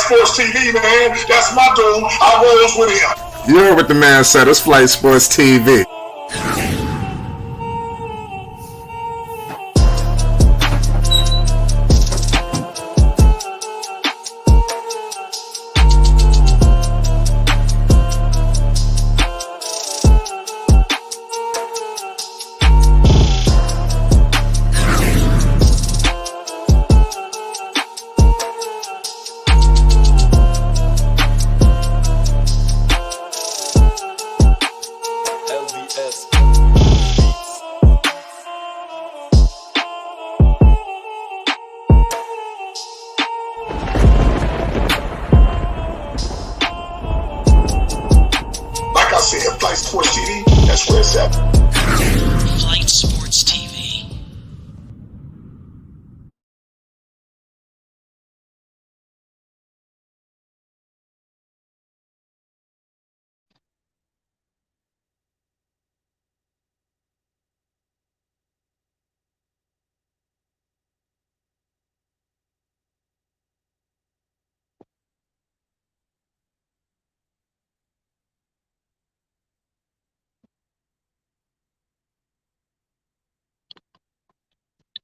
Sports TV, man. That's my dude. I rolls with him. You heard what the man said. It's Flight Sports TV. Flight Sports TV, that's where it's at. Flight Sports TV.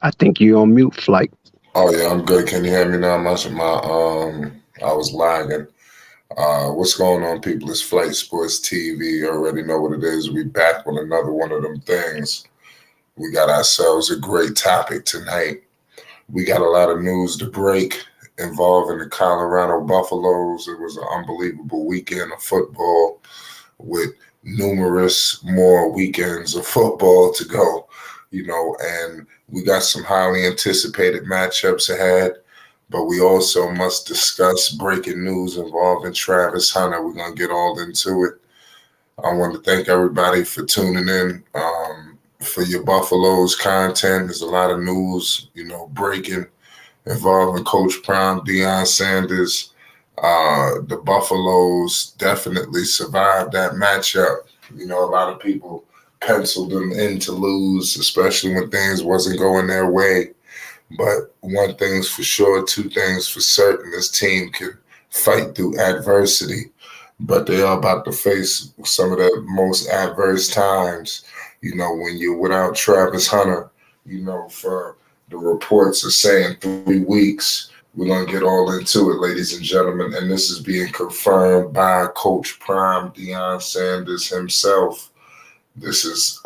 I think you're on mute, Flight. Oh yeah, I'm good. Can you hear me now? I was lagging. What's going on, people? It's Flight Sports TV. You already know what it is. We back with another one of them things. We got ourselves a great topic tonight. We got a lot of news to break involving the Colorado Buffaloes. It was an unbelievable weekend of football with numerous more weekends of football to go, and we got some highly anticipated matchups ahead, but we also must discuss breaking news involving Travis Hunter. We're going to get all into it. I want to thank everybody for tuning in for your Buffaloes content. There's a lot of news, breaking involving Coach Prime, Deion Sanders. The Buffaloes definitely survived that matchup. A lot of people penciled them in to lose, especially when things wasn't going their way. But one thing's for sure, two things for certain. This team can fight through adversity, but they are about to face some of the most adverse times, when you're without Travis Hunter, for the reports are saying 3 weeks. We're going to get all into it, ladies and gentlemen, and this is being confirmed by Coach Prime, Deion Sanders himself. This is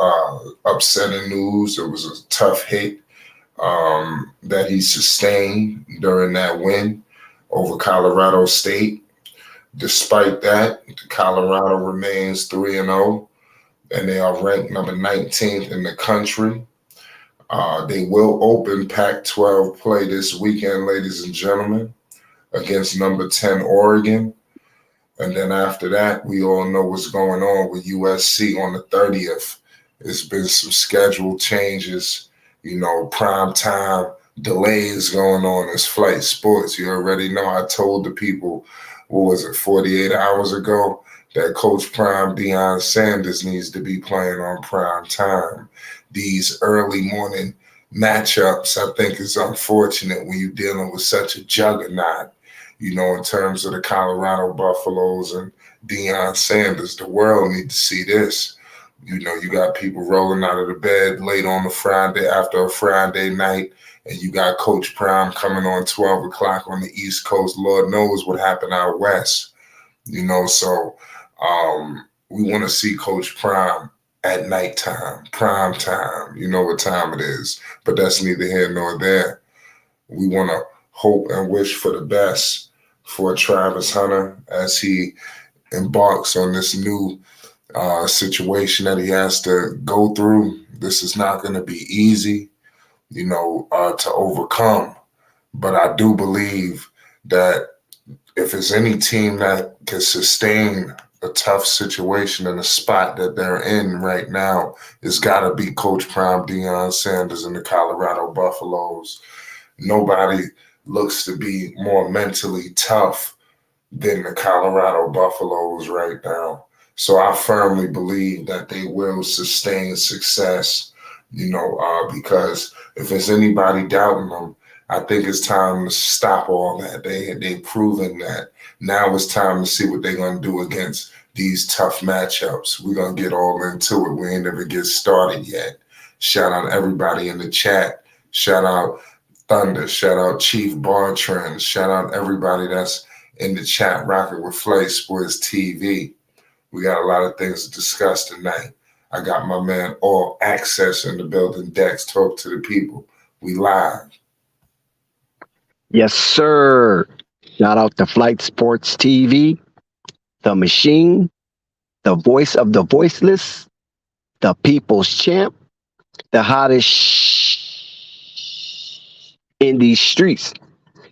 upsetting news. It was a tough hit that he sustained during that win over Colorado State. Despite that, Colorado remains 3-0, and they are ranked number 19th in the country. They will open Pac-12 play this weekend, ladies and gentlemen, against number 10 Oregon. And then after that, we all know what's going on with USC on the 30th. There's been some schedule changes, prime time delays going on as Flight Sports. You already know I told the people, 48 hours ago, that Coach Prime, Deion Sanders, needs to be playing on prime time. These early morning matchups, I think, is unfortunate when you're dealing with such a juggernaut. In terms of the Colorado Buffaloes and Deion Sanders. The world need to see this. You got people rolling out of the bed late on a Friday after a Friday night, and you got Coach Prime coming on 12 o'clock on the East Coast. Lord knows what happened out west. So we want to see Coach Prime at nighttime, prime time. You know what time it is, but that's neither here nor there. We want to hope and wish for the best for Travis Hunter as he embarks on this new situation that he has to go through. This is not going to be easy, to overcome. But I do believe that if there's any team that can sustain a tough situation in the spot that they're in right now, it's got to be Coach Prime, Deion Sanders, and the Colorado Buffaloes. Nobody looks to be more mentally tough than the Colorado Buffaloes right now. So I firmly believe that they will sustain success, because if there's anybody doubting them, I think it's time to stop all that. They've proven that. Now it's time to see what they're gonna do against these tough matchups. We're gonna get all into it. We ain't never get started yet. Shout out everybody in the chat. Shout out Thunder. Shout out Chief Bartrand. Shout out everybody that's in the chat rocking with Flay Sports TV. We got a lot of things to discuss tonight. I got my man All Access in the building. Dex, talk to the people. We live. Yes, sir. Shout out to Flight Sports TV, The Machine, the voice of the voiceless, the people's champ, the hottest in these streets.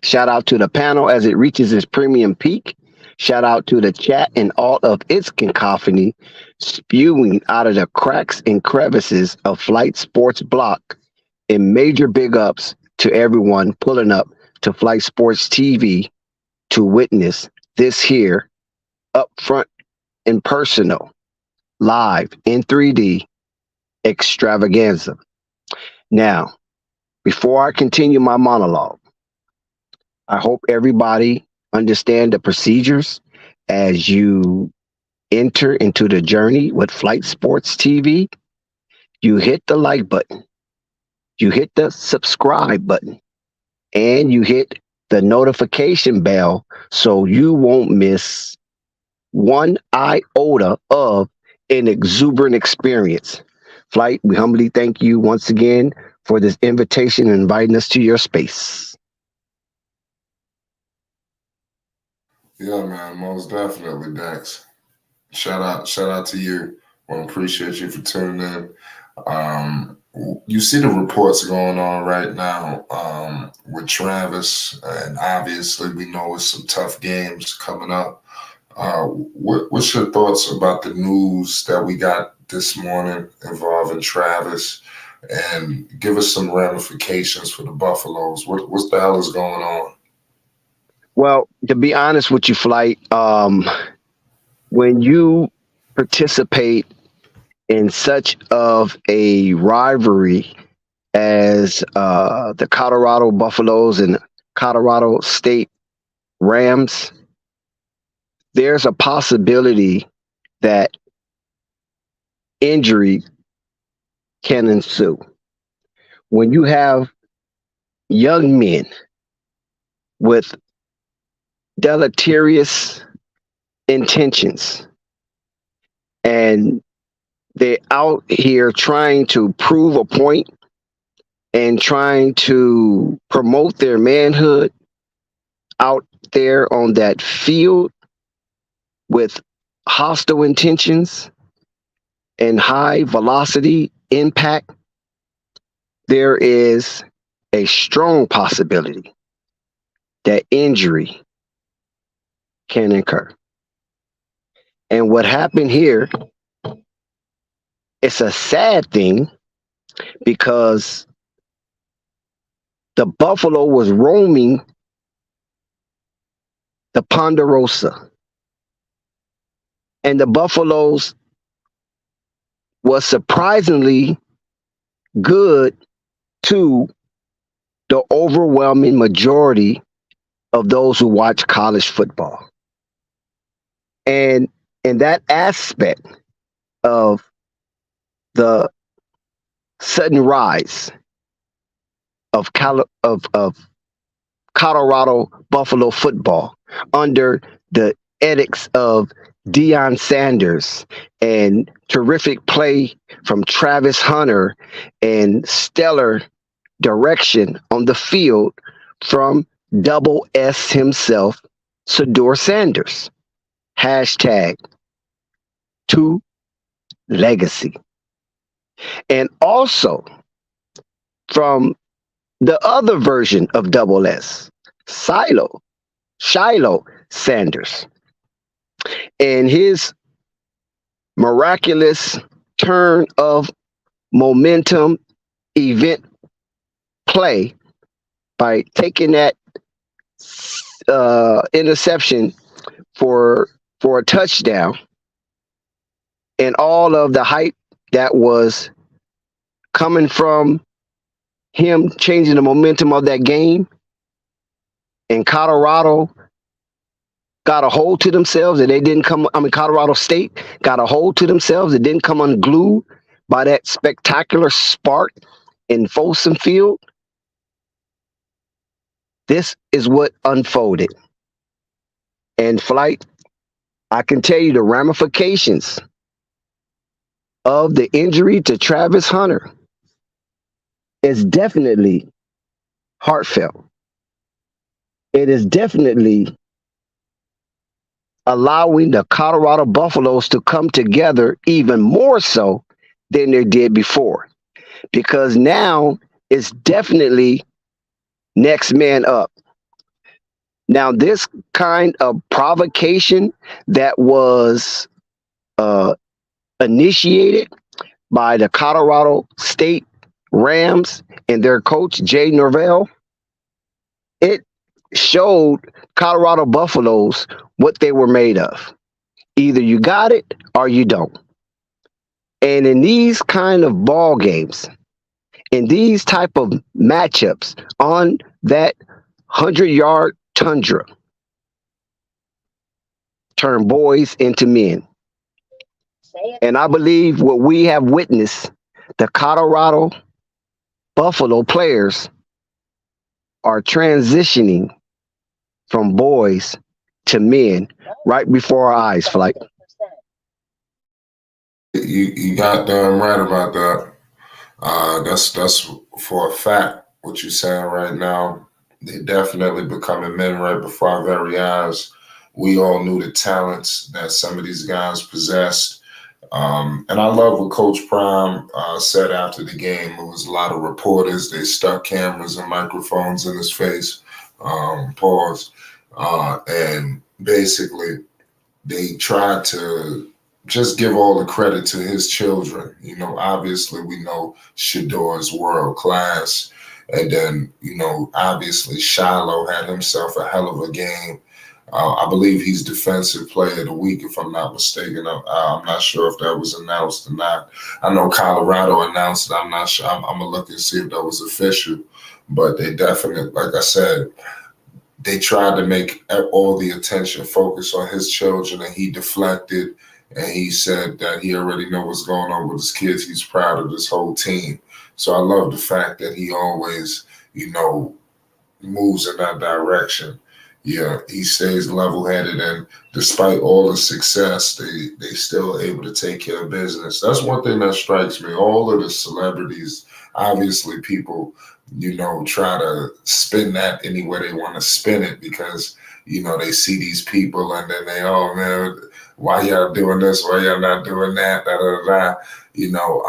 Shout out to the panel as it reaches its premium peak. Shout out to the chat and all of its cacophony spewing out of the cracks and crevices of Flight Sports Block. And major big ups to everyone pulling up to Flight Sports TV to witness this here up front and personal, live in 3D extravaganza. Now, before I continue my monologue, I hope everybody understand the procedures as you enter into the journey with Flight Sports TV. You hit the like button, you hit the subscribe button, and you hit the notification bell so you won't miss one iota of an exuberant experience. Flight, we humbly thank you once again for this invitation and inviting us to your space. Yeah, man, most definitely, Dex. Shout out to you. I appreciate you for tuning in. You see the reports going on right now with Travis, and obviously we know it's some tough games coming up. What's your thoughts about the news that we got this morning involving Travis, and give us some ramifications for the Buffaloes? What the hell is going on? Well, to be honest with you, Flight, when you participate in such of a rivalry as the Colorado Buffaloes and Colorado State Rams, there's a possibility that injury can ensue. When you have young men with deleterious intentions and they're out here trying to prove a point and trying to promote their manhood out there on that field with hostile intentions and high velocity impact, there is a strong possibility that injury can occur. And what happened here, it's a sad thing because the buffalo was roaming the Ponderosa, and the buffaloes was surprisingly good to the overwhelming majority of those who watch college football. And in that aspect of the sudden rise of Colorado Buffalo football under the edicts of Deion Sanders and terrific play from Travis Hunter and stellar direction on the field from Double S himself, Shedeur Sanders. Hashtag to legacy. And also from the other version of Double S, Shiloh Sanders, and his miraculous turn of momentum event play by taking that interception for a touchdown, and all of the hype that was coming from him changing the momentum of that game, and Colorado got a hold to themselves and they didn't come. I mean, Colorado State got a hold to themselves. It didn't come unglued by that spectacular spark in Folsom Field. This is what unfolded. And Flight, I can tell you the ramifications of the injury to Travis Hunter is definitely heartfelt. It is definitely allowing the Colorado Buffaloes to come together even more so than they did before. Because now it's definitely next man up. Now, this kind of provocation that was initiated by the Colorado State Rams and their coach, Jay Norvell, it showed Colorado Buffaloes what they were made of. Either you got it or you don't. And in these kind of ball games, in these type of matchups on that 100-yard tundra, turn boys into men. And I believe what we have witnessed, the Colorado Buffalo players are transitioning from boys to men right before our eyes, Flight. You got damn right about that. That's for a fact what you're saying right now. They definitely becoming men right before our very eyes. We all knew the talents that some of these guys possessed. And I love what Coach Prime said after the game. It was a lot of reporters. They stuck cameras and microphones in his face. Pause. And basically, they tried to just give all the credit to his children. You know, obviously, we know Shedeur is world class. And then, you know, obviously, Shiloh had himself a hell of a game. I believe he's Defensive Player of the Week, if I'm not mistaken. I'm not sure if that was announced or not. I know Colorado announced it. I'm not sure. I'm going to look and see if that was official. But they definitely, like I said, they tried to make all the attention focus on his children, and he deflected. And he said that he already knows what's going on with his kids. He's proud of this whole team. So I love the fact that he always, you know, moves in that direction. Yeah, he stays level-headed, and despite all the success, they still able to take care of business. That's one thing that strikes me. All of the celebrities, obviously, people, you know, try to spin that any way they want to spin it because, you know, they see these people and then they, oh man, why y'all doing this? Why y'all not doing that? Da da da. You know,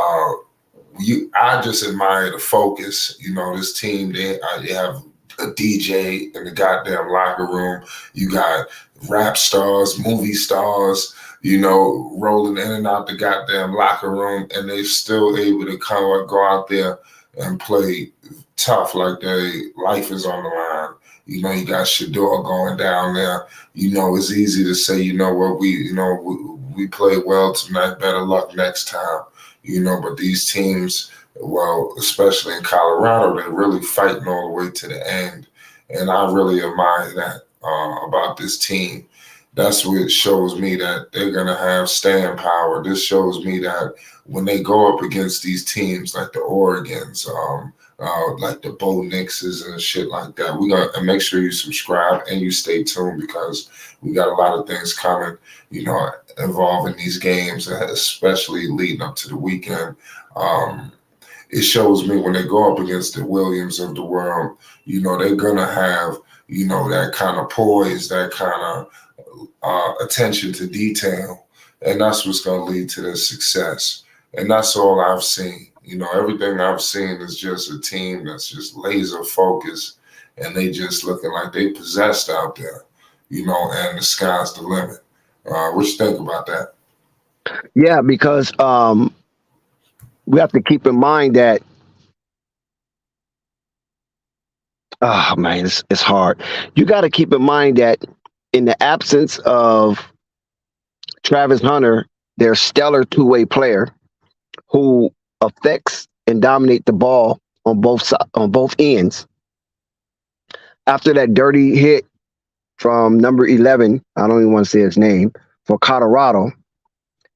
I just admire the focus. You know, this team, they have a DJ in the goddamn locker room. You got rap stars, movie stars, you know, rolling in and out the goddamn locker room, and they still able to go out there and play tough like their life is on the line. You know, you got Shedeur going down there. You know, it's easy to say, you know what, we played well tonight, better luck next time. You know, but these teams, well, especially in Colorado, they're really fighting all the way to the end. And I really admire that about this team. That's what shows me that they're going to have staying power. This shows me that when they go up against these teams like the Oregons, like the Bo Nixes and shit like that, we're going to make sure you subscribe and you stay tuned because we got a lot of things coming, you know, involving these games, especially leading up to the weekend. It shows me when they go up against the Williams of the world, you know, they're going to have, you know, that kind of poise, that kind of attention to detail. And that's what's going to lead to their success. And that's all I've seen. You know, everything I've seen is just a team that's just laser focused and they just looking like they possessed out there, you know, and the sky's the limit. What you think about that? Yeah, because we have to keep in mind that, oh man, it's hard. You got to keep in mind that in the absence of Travis Hunter, their stellar two-way player who affects and dominate the ball on both ends. After that dirty hit from number 11, I don't even want to say his name, for Colorado,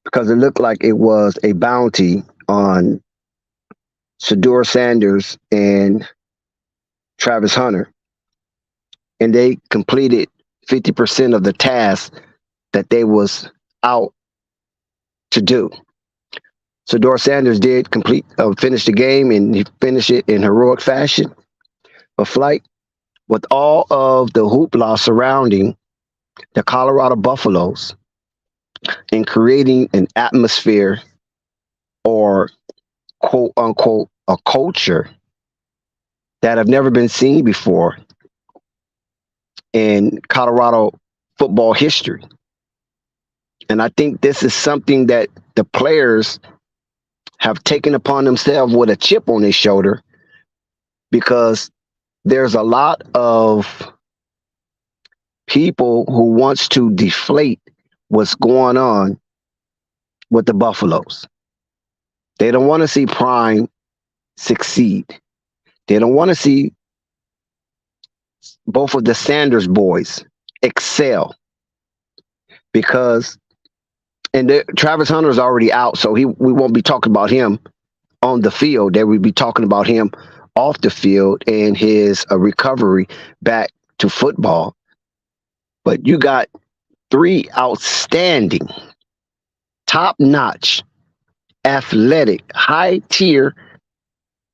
because it looked like it was a bounty on Shedeur Sanders and Travis Hunter, and they completed 50% of the task that they was out to do. Shedeur Sanders did finish the game, and he finished it in heroic fashion. But Flight, with all of the hoopla surrounding the Colorado Buffaloes and creating an atmosphere or quote unquote a culture that have never been seen before in Colorado football history. And I think this is something that the players have taken upon themselves with a chip on their shoulder, because there's a lot of people who wants to deflate what's going on with the Buffaloes. They don't want to see Prime succeed. They don't want to see both of the Sanders boys excel, because Travis Hunter is already out, so we won't be talking about him on the field. They will be talking about him off the field and his recovery back to football. But you got three outstanding, top-notch, athletic, high-tier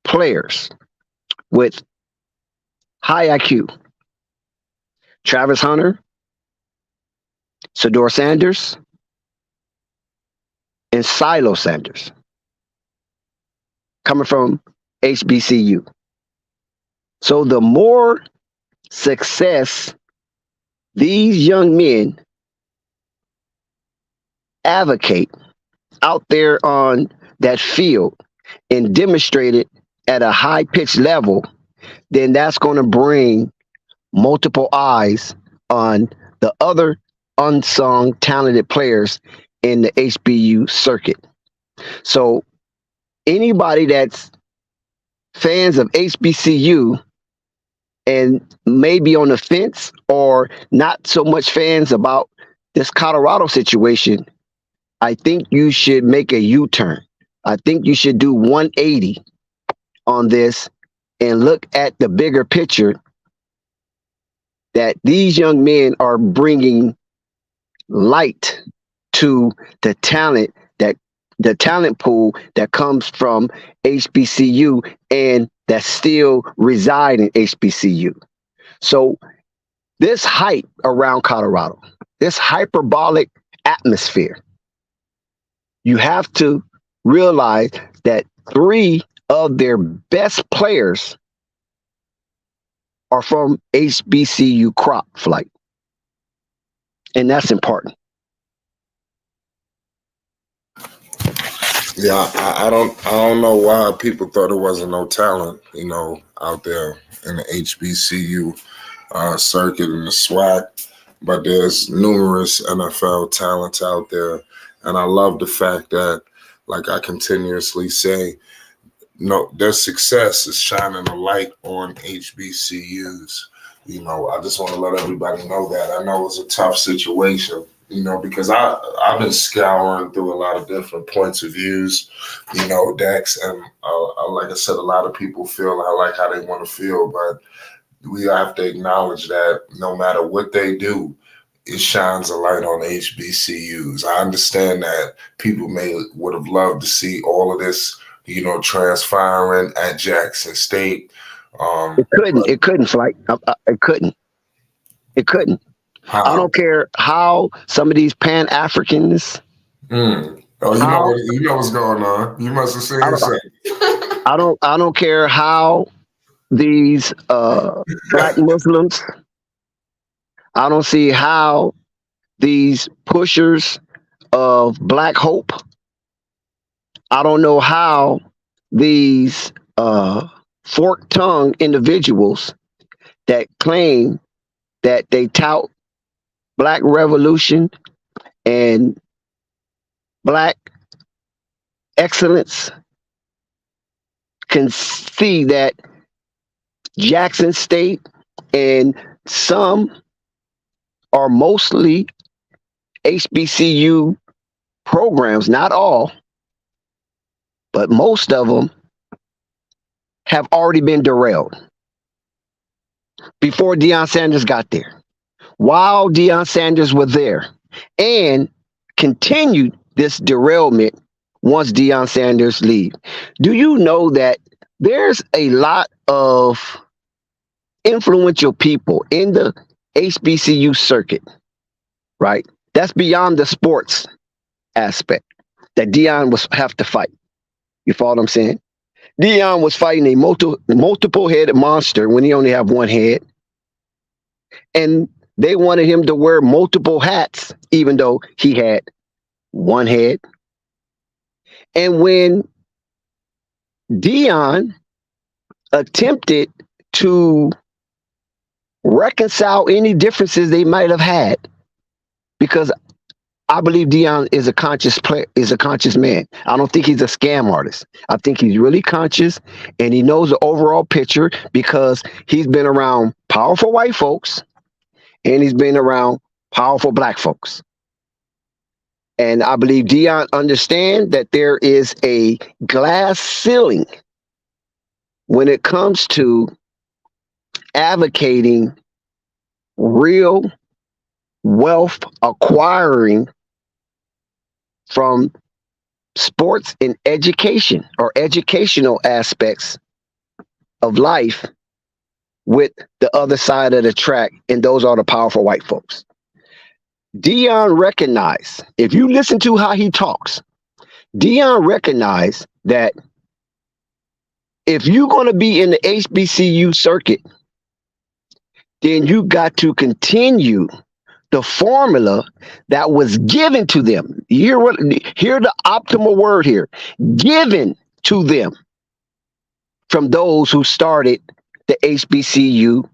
players with high IQ. Travis Hunter, Shedeur Sanders, and Silo Sanders, coming from HBCU. So the more success these young men advocate out there on that field and demonstrate it at a high pitched level, then that's going to bring multiple eyes on the other unsung talented players in the HBU circuit. So anybody that's fans of HBCU and maybe on the fence or not so much fans about this Colorado situation, I think you should make a U-turn. I think you should do 180 on this and look at the bigger picture, that these young men are bringing light to the talent pool that comes from HBCU and that still reside in HBCU. So this hype around Colorado, this hyperbolic atmosphere, you have to realize that three of their best players are from HBCU crop Flight. And that's important. Yeah, I don't know why people thought there wasn't no talent, out there in the HBCU circuit and the SWAC, but there's numerous NFL talents out there, and I love the fact that, like I continuously say, their success is shining a light on HBCUs. I just want to let everybody know that. I know it's a tough situation, because I've been scouring through a lot of different points of views, Dex, and like I said, a lot of people feel I like how they want to feel, but we have to acknowledge that no matter what they do, it shines a light on HBCUs. I understand that people would have loved to see all of this, transpiring at Jackson State. It couldn't Flight. It couldn't. It couldn't. How? I don't care how some of these Pan-Africans. Oh, you know what's going on. You must have seen something. I don't care how these Black Muslims. I don't see how these pushers of Black hope. I don't know how these fork-tongued individuals that claim that they tout Black revolution and Black excellence can see that Jackson State and some are mostly HBCU programs, not all, but most of them have already been derailed before Deion Sanders got there, while Deion Sanders was there, and continued this derailment once Deion Sanders leave. Do you know that there's a lot of influential people in the HBCU circuit, right? That's beyond the sports aspect that Deion was have to fight. You follow what I'm saying? Deion was fighting a multiple-headed monster when he only had one head. And they wanted him to wear multiple hats, even though he had one head. And when Deion attempted to reconcile any differences they might have had, because I believe Deion is a conscious man. I don't think he's a scam artist. I think he's really conscious and he knows the overall picture because he's been around powerful white folks and he's been around powerful black folks. And I believe Deion understands that there is a glass ceiling when it comes to advocating real wealth acquiring from sports and education or educational aspects of life with the other side of the track, and those are the powerful white folks. Deion recognized, if you listen to how he talks, Deion recognized that if you're going to be in the HBCU circuit, then you got to continue the formula that was given to them. Hear the optimal word here. Given to them from those who started the HBCU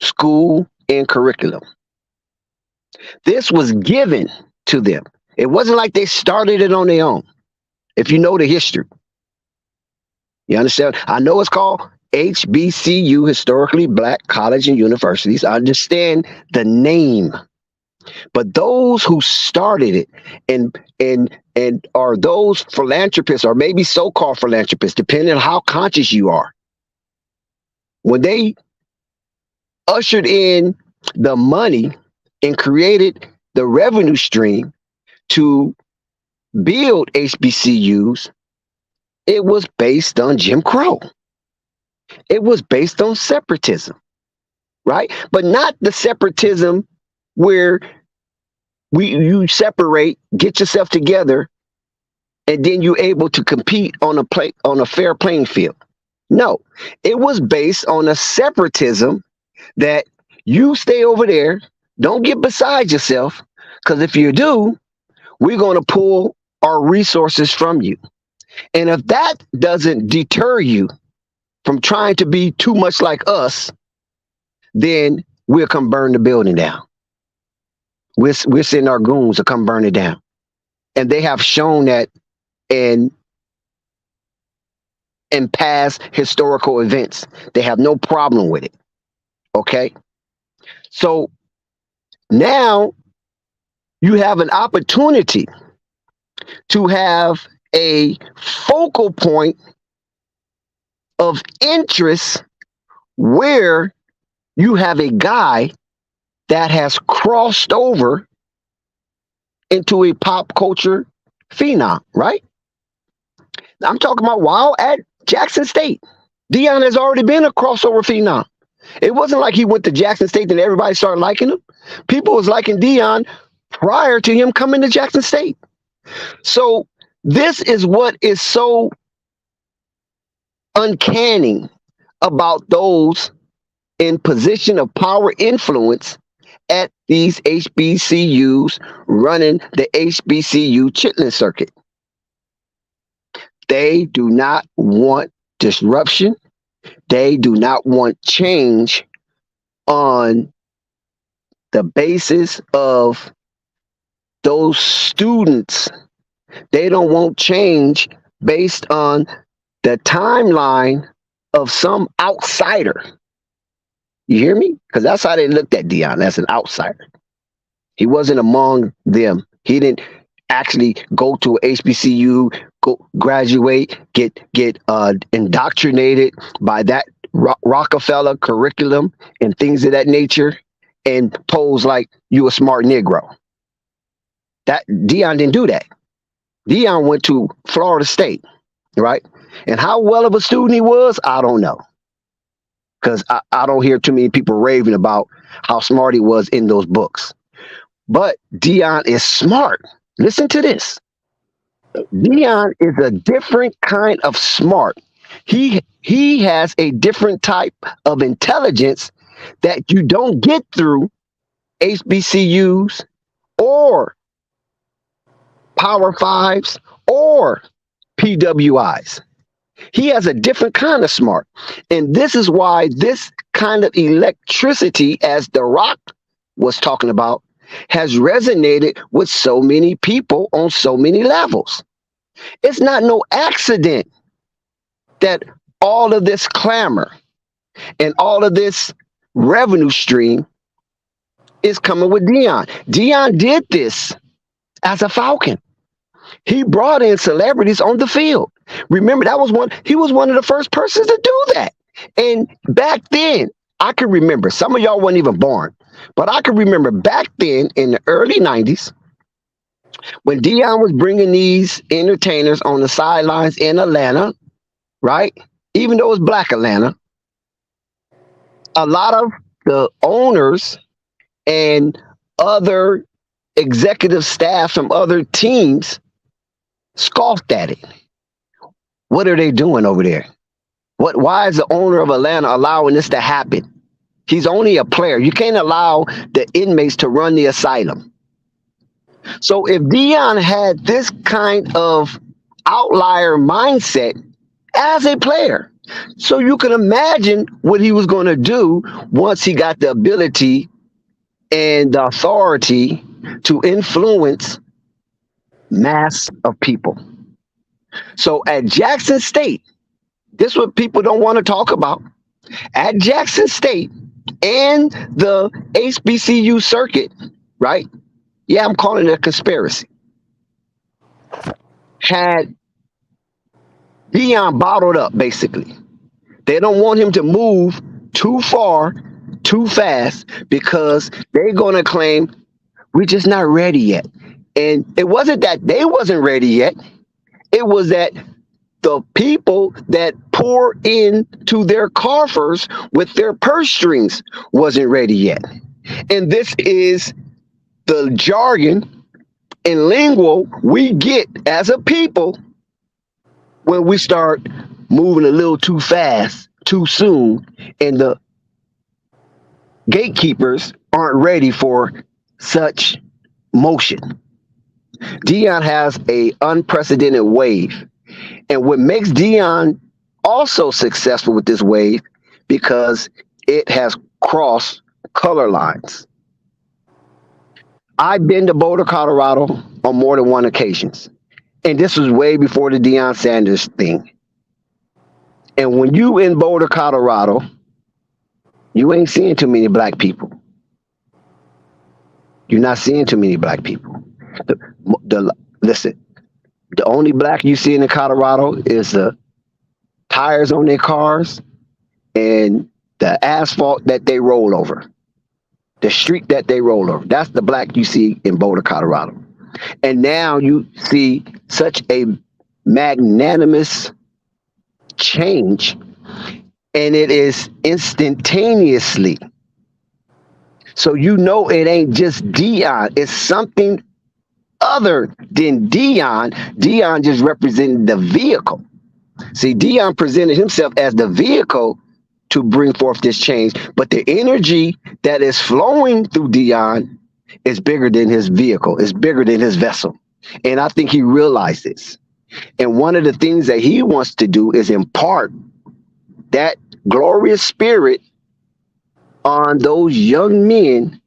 school and curriculum. This was given to them. It wasn't like they started it on their own. If you know the history. You understand? I know it's called HBCU, historically black college and universities. I understand the name, but those who started it and are those philanthropists or maybe so-called philanthropists, depending on how conscious you are, when they ushered in the money and created the revenue stream to build HBCUs, it was based on Jim Crow. It was based on separatism, right? But not the separatism where you separate, get yourself together, and then you're able to compete on a fair playing field. No, it was based on a separatism that you stay over there, don't get beside yourself, because if you do, we're going to pull our resources from you. And if that doesn't deter you from trying to be too much like us, then we'll come burn the building down. We're sending our goons to come burn it down. And they have shown that in past historical events. They have no problem with it. Okay? So now you have an opportunity to have a focal point of interest where you have a guy that has crossed over into a pop culture phenom, right? I'm talking about while at Jackson State. Deion has already been a crossover phenom. It wasn't like he went to Jackson State and everybody started liking him. People was liking Deion prior to him coming to Jackson State. So this is what is so uncanny about those in position of power influence at these HBCUs running the HBCU chitlin circuit. They do not want disruption. They do not want change on the basis of those students. They don't want change based on the timeline of some outsider. You hear me? Because that's how they looked at Deion, as an outsider. He wasn't among them. He didn't actually go to a HBCU, go graduate, get indoctrinated by that Rockefeller curriculum and things of that nature, and pose like you a smart Negro. That Deion didn't do that. Deion went to Florida State, right? And how well of a student he was, I don't know. Because I don't hear too many people raving about how smart he was in those books. But Deion is smart. Listen to this. Deion is a different kind of smart. He has a different type of intelligence that you don't get through HBCUs or Power Fives or PWIs. He has a different kind of smart. And this is why this kind of electricity, as The Rock was talking about, has resonated with so many people on so many levels. It's not no accident that all of this clamor and all of this revenue stream is coming with Deion. Deion did this as a Falcon. He brought in celebrities on the field. Remember, he was one of the first persons to do that. And back then, I can remember, some of y'all weren't even born, but I can remember back then in the early 90s, when Deion was bringing these entertainers on the sidelines in Atlanta, right? Even though it was Black Atlanta, a lot of the owners and other executive staff from other teams scoffed at it. What are they doing over there? Why is the owner of Atlanta allowing this to happen? He's only a player. You can't allow the inmates to run the asylum. So if Deion had this kind of outlier mindset as a player, so you can imagine what he was going to do once he got the ability and the authority to influence mass of people. So at Jackson State, this is what people don't want to talk about. At Jackson State and the HBCU circuit, right? Yeah, I'm calling it a conspiracy. Had Deion bottled up, basically. They don't want him to move too far, too fast, because they're going to claim we're just not ready yet. And it wasn't that they wasn't ready yet. It was that the people that pour into their coffers with their purse strings wasn't ready yet. And this is the jargon and lingo we get as a people when we start moving a little too fast, too soon, and the gatekeepers aren't ready for such motion. Deion has an unprecedented wave. And what makes Deion also successful with this wave, because it has crossed color lines. I've been to Boulder, Colorado on more than one occasions. And this was way before the Deion Sanders thing. And when you in Boulder, Colorado, you ain't seeing too many black people. You're not seeing too many black people. Listen, the only black you see in Colorado is the tires on their cars and the asphalt that they roll over, the street that they roll over. That's the black you see in Boulder, Colorado. And now you see such a magnanimous change, and it is instantaneously. So you know it ain't just Deion. It's something other than Deion. Deion just represented the vehicle. See, Deion presented himself as the vehicle to bring forth this change, but the energy that is flowing through Deion is bigger than his vehicle. It's bigger than his vessel. And I think he realized this. And one of the things that he wants to do is impart that glorious spirit on those young men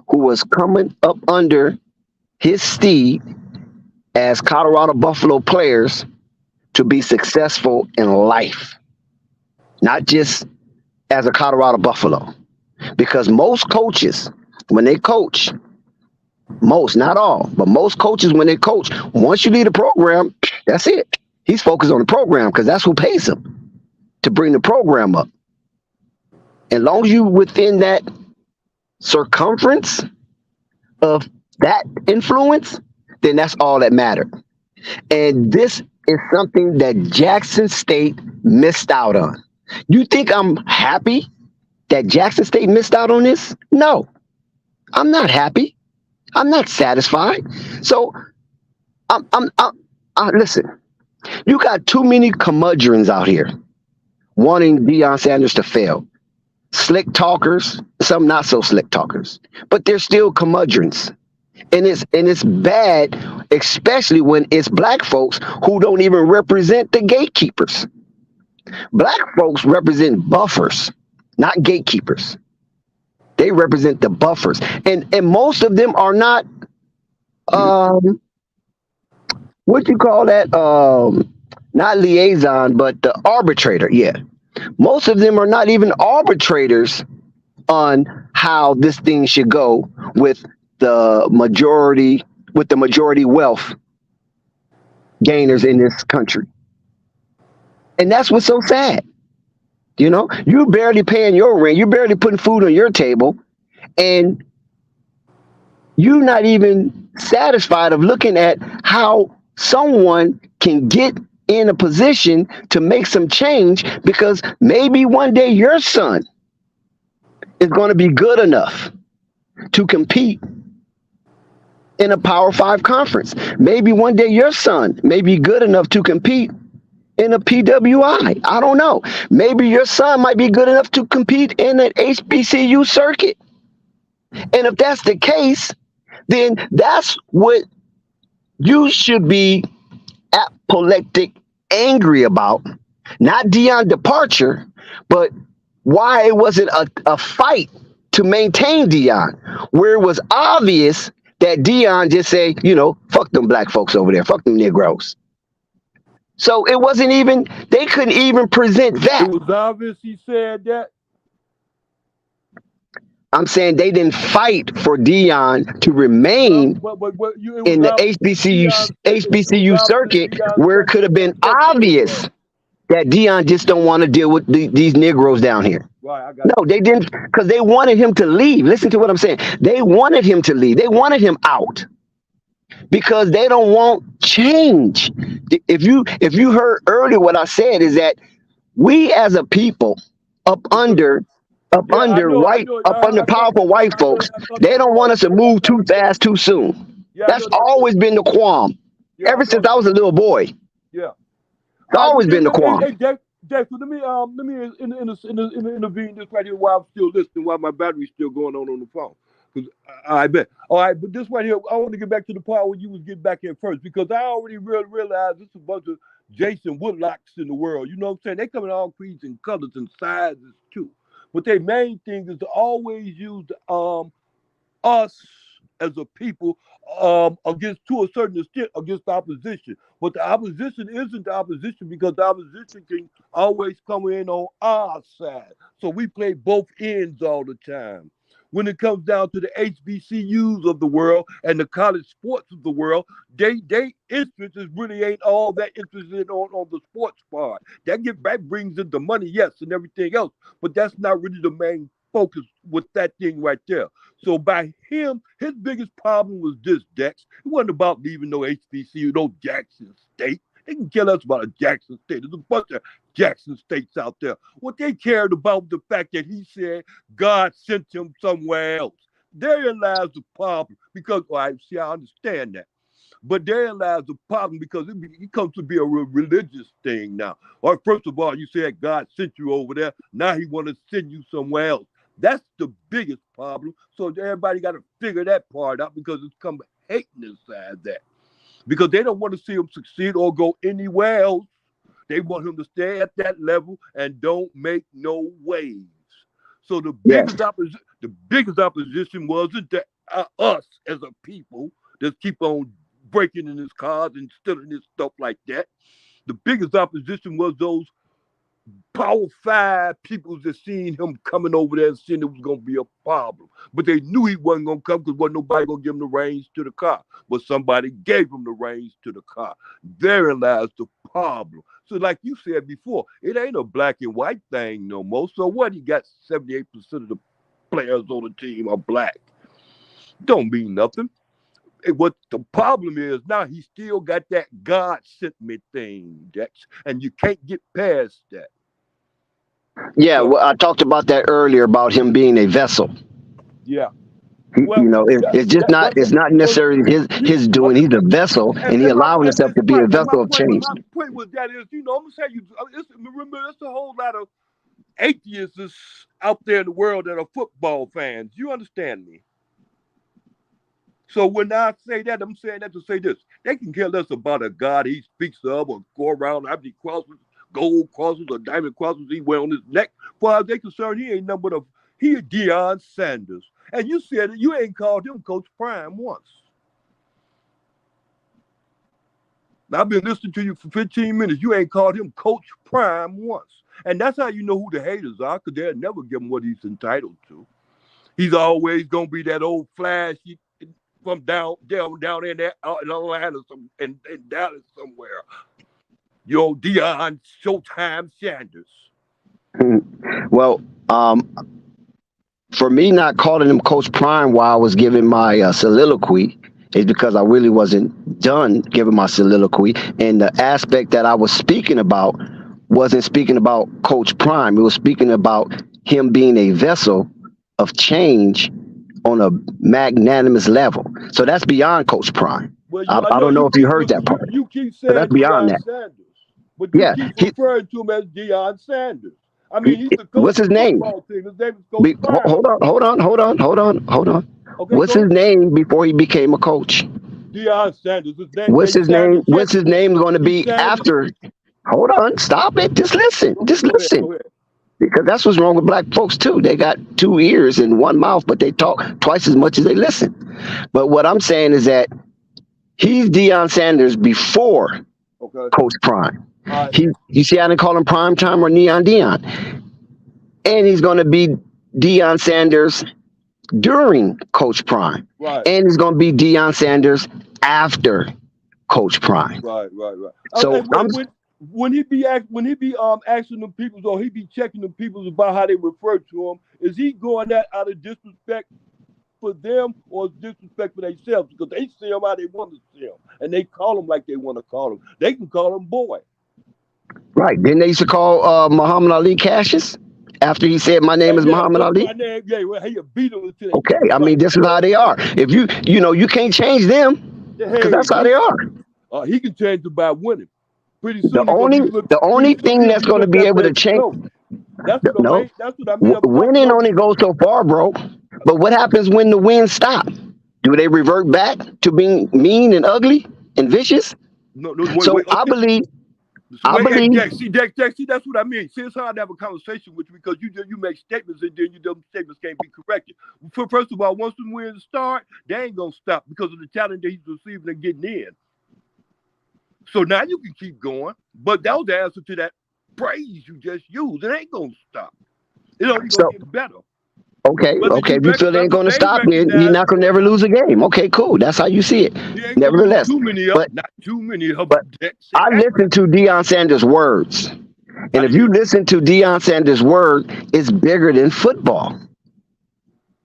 who was coming up under his steed as Colorado Buffalo players to be successful in life, not just as a Colorado Buffalo. Because most coaches, when they coach, most, not all, but most coaches, when they coach, once you leave the program, that's it. He's focused on the program because that's who pays him to bring the program up. And long as you within that circumference of that influence, then that's all that mattered. And this is something that Jackson State missed out on. You think I'm happy that Jackson State missed out on this? No, I'm not happy. I'm not satisfied. So listen, you got too many curmudgeons out here wanting Deion Sanders to fail. Slick talkers, some not so slick talkers, but they're still curmudgeons. And it's bad, especially when it's black folks who don't even represent the gatekeepers. Black folks represent buffers, not gatekeepers. They represent the buffers. And most of them are not what you call that? Not liaison, but the arbitrator. Yeah. Most of them are not even arbitrators on how this thing should go with the majority wealth gainers in this country. And that's what's so sad. You know, you're barely paying your rent, you're barely putting food on your table, and you're not even satisfied of looking at how someone can get in a position to make some change, because maybe one day your son is going to be good enough to compete in a Power 5 conference. Maybe one day your son may be good enough to compete in a PWI. I don't know. Maybe your son might be good enough to compete in an HBCU circuit. And if that's the case, then that's what you should be apoplectic angry about. Not Deion departure, but why it wasn't a fight to maintain Deion, where it was obvious that Deion just say, you know, fuck them black folks over there, fuck them Negroes. So it wasn't even, they couldn't even present that. It was obvious he said that. I'm saying they didn't fight for Deion to remain in the HBCU circuit, where it could have been obvious that Deion just don't want to deal with these Negroes down here. Right, no, they didn't, because they wanted him to leave. Listen to what I'm saying. They wanted him to leave. They wanted him out because they don't want change. If you heard earlier, what I said is that we as a people up under powerful white folks, they don't want us to move too fast, too soon. That's always been the qualm. Ever since I was a little boy. Yeah. It's always been the qualm. Hey, Jackson, let me intervene this right here while I'm still listening, while my battery's still going on the phone. Because I bet. All right, but this right here, I want to get back to the part where you was getting back in first, because I already realized this is a bunch of Jason Woodlocks in the world. You know what I'm saying? They come in all creeds and colors and sizes too. But their main thing is to always use us as a people against, to a certain extent, against the opposition. But the opposition isn't the opposition, because the opposition can always come in on our side. So we play both ends all the time. When it comes down to the HBCUs of the world and the college sports of the world, they interest is really ain't all that interested on the sports part. That brings in the money, yes, and everything else, but that's not really the main focus with that thing right there. So by him, his biggest problem was this, Dex. It wasn't about leaving no HBCU, no Jackson State. They can kill us about a Jackson State. There's a bunch of Jackson States out there. What they cared about the fact that he said God sent him somewhere else. Therein lies the problem. Because, I understand that. But therein lies the problem, because it comes to be a religious thing now. Or first of all, you said God sent you over there. Now he want to send you somewhere else. That's the biggest problem. So everybody got to figure that part out, because it's come hating inside that. Because they don't want to see him succeed or go anywhere else. They want him to stay at that level and don't make no waves. So the biggest opposition wasn't to us as a people that keep on breaking in his cars and stealing his stuff like that. The biggest opposition was those Power 5 people that seen him coming over there and seeing it was going to be a problem. But they knew he wasn't going to come because wasn't nobody going to give him the reins to the car. But somebody gave him the reins to the car. Therein lies the problem. So like you said before, it ain't a black and white thing no more. So what? He got 78% of the players on the team are black. Don't mean nothing. What the problem is now, he still got that God sent me thing, Dex, and you can't get past that. Yeah, well, I talked about that earlier about him being a vessel. Yeah. Well, it's just it's not necessarily his doing. He's a vessel, and he allowing himself to be a vessel of change. My point was that is, I'm gonna tell you, remember, there's a whole lot of atheists out there in the world that are football fans. You understand me? So when I say that, I'm saying that to say this: they can care less about a God he speaks of, or go around how many crosses, gold crosses, or diamond crosses he wear on his neck. As far as they concerned, he ain't nothing but he is Deion Sanders. And you said that you ain't called him Coach Prime once. Now, I've been listening to you for 15 minutes. You ain't called him Coach Prime once. And that's how you know who the haters are, because they'll never give him what he's entitled to. He's always going to be that old flashy from down in there in Atlanta and Dallas somewhere. Yo, Deion Showtime Sanders. Well, for me not calling him Coach Prime while I was giving my soliloquy is because I really wasn't done giving my soliloquy. And the aspect that I was speaking about wasn't speaking about Coach Prime. It was speaking about him being a vessel of change on a magnanimous level. So that's beyond Coach Prime. Well, I don't know if you heard that part. You keep saying that's beyond Deion that. Sanders, but you keep referring to him as Deion Sanders. I mean, he's the coach. What's his name? His name is Coach Prime. Hold on. Okay, what's his name before he became a coach? Deion Sanders. What's his name? What's his name going to be after? Hold on, stop it. Just listen. Go ahead. Because that's what's wrong with black folks too. They got 2 ears and 1 mouth, but they talk twice as much as they listen. But what I'm saying is that he's Deion Sanders before Coach Prime. You see, I didn't call him Prime Time or Deion. And he's going to be Deion Sanders during Coach Prime. Right. And he's going to be Deion Sanders after Coach Prime. Right. So when he be asking the people, or he be checking the people about how they refer to him, is he going that out of disrespect for them or disrespect for themselves? Because they see him how they want to see him, and they call him like they want to call him. They can call him boy. Right. Then they used to call Muhammad Ali Cassius after he said, "My name is Muhammad Ali." My name, he beat him until okay, I mean, this is how they are. If you can't change them because that's how they are. He can change them by winning. Pretty soon, the only thing that's going to be able to change. That's what I mean. Winning only goes so far, bro. But what happens when the wins stop? Do they revert back to being mean and ugly and vicious? No. Wait, I believe. See, Dex, that's what I mean. See, it's hard to have a conversation with you because you make statements and then them statements can't be corrected. First of all, once the wins start, they ain't gonna stop because of the talent that he's receiving and getting in. So now you can keep going, but that was the answer to that praise you just used. It ain't gonna stop. It only gonna get better. Okay. If you feel it ain't gonna stop, then you're not gonna never lose a game. Okay, cool. That's how you see it. Nevertheless, not too many. But I listen to Deion Sanders' words, and if you listen to Deion Sanders' word, it's bigger than football.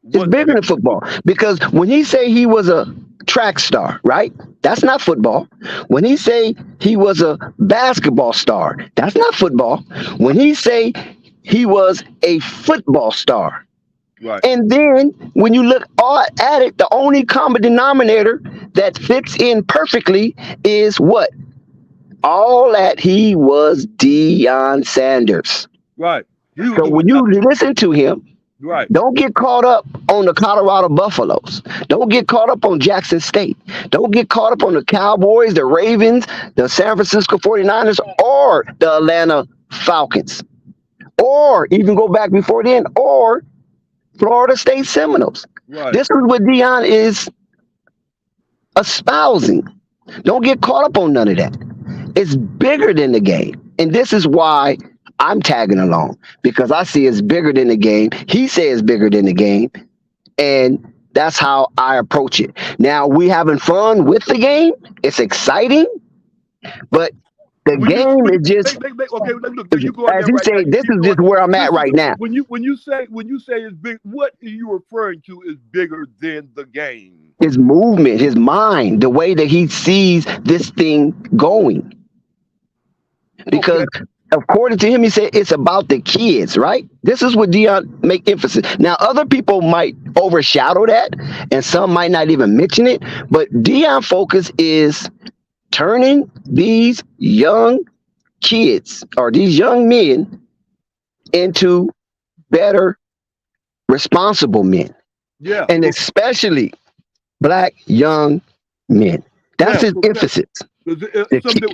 It's bigger than football because when he say he was a track star, right? That's not football. When he say he was a basketball star, that's not football. When he say he was a football star. Right. And then when you look at it, the only common denominator that fits in perfectly is what? All that he was Deion Sanders. Right. So when you listen to him, right, don't get caught up on the Colorado Buffaloes. Don't get caught up on Jackson State. Don't get caught up on the Cowboys, the Ravens, the San Francisco 49ers, or the Atlanta Falcons. Or even go back before then, or Florida State Seminoles. Right. This is what Deion is espousing. Don't get caught up on none of that. It's bigger than the game. And this is why I'm tagging along, because I see it's bigger than the game. He says it's bigger than the game. And that's how I approach it. Now, we having fun with the game. It's exciting, but the game is just, okay. Look, you go as you say, this is just where I'm at right now. When you say it's big, what are you referring to is bigger than the game? His movement, his mind, the way that he sees this thing going. Because according to him, he said it's about the kids, right? This is what Deion make emphasis. Now, other people might overshadow that, and some might not even mention it, but Deion focus is turning these young kids or these young men into better, responsible men. Yeah. And especially black young men. That's his emphasis.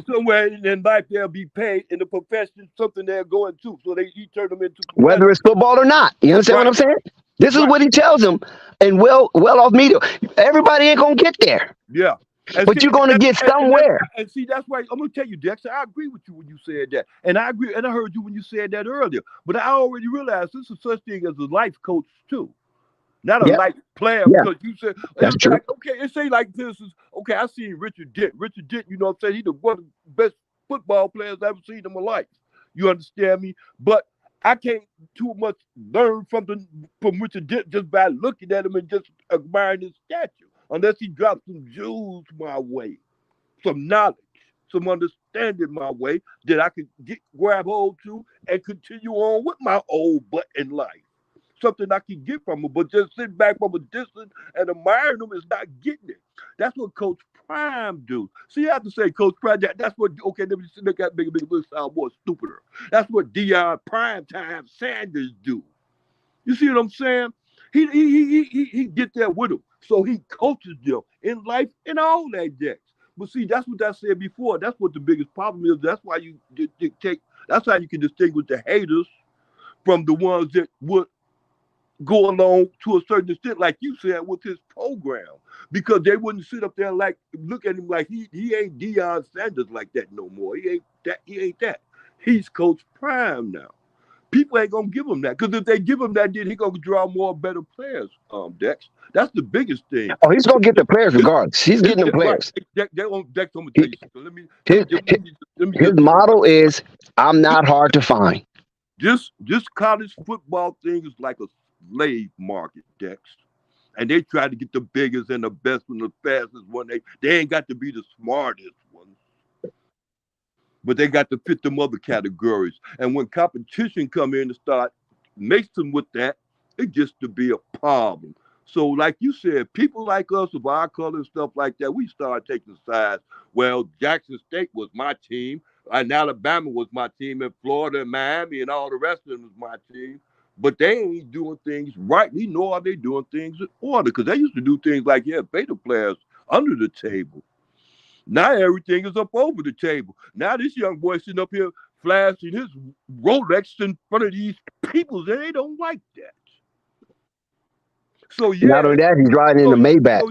Somewhere in life they'll be paid in the profession, something they're going to. So he turned them into whether it's football or not. You understand what I'm saying? This is what he tells them. And well off media. Everybody ain't gonna get there. Yeah. But you're gonna get somewhere. And see, that's why I'm gonna tell you, Dexter, I agree with you when you said that. And I agree, and I heard you when you said that earlier. But I already realized this is such thing as a life coach too. Not a life player, because you said that's true. like, okay, it say like this is okay. I seen Richard Dent. Richard Dent, you know what I'm saying? He's one of the best football players I've ever seen in my life. You understand me? But I can't too much learn from Richard Dent just by looking at him and just admiring his statue, unless he drops some jewels my way, some knowledge, some understanding my way that I can grab hold to and continue on with my old butt in life. Something I can get from him, but just sitting back from a distance and admiring him is not getting it. That's what Coach Prime do. See, I have to say, Coach Prime, that's what, okay, let me look at make it sound more stupider. That's what Deion Primetime Sanders do. You see what I'm saying? He get there with them. So he coaches them in life and all that jacks. But see, that's what I said before. That's what the biggest problem is. That's why you that's how you can distinguish the haters from the ones that would go along to a certain extent, like you said, with his program, because they wouldn't sit up there like look at him like he ain't Deion Sanders like that no more. He ain't that. He's Coach Prime now. People ain't gonna give him that, because if they give him that, then he gonna draw more better players. Dex, that's the biggest thing. Oh, he's gonna get the players regardless. He's getting the players. Dex, I'm gonna tell you something. His model is, I'm not hard to find. This college football thing is like a slave market, Dex. And they try to get the biggest and the best and the fastest one. They ain't got to be the smartest ones, but they got to fit them other categories. And when competition come in and start mixing with that, it gets to be a problem. So like you said, people like us of our color and stuff like that, we start taking sides. Well, Jackson State was my team, and Alabama was my team, and Florida and Miami and all the rest of them was my team. But they ain't doing things rightly, nor are they doing things in order, because they used to do things like, beta players under the table. Now everything is up over the table. Now this young boy sitting up here flashing his Rolex in front of these people, and they don't like that. So not only that, he's riding in a Maybach.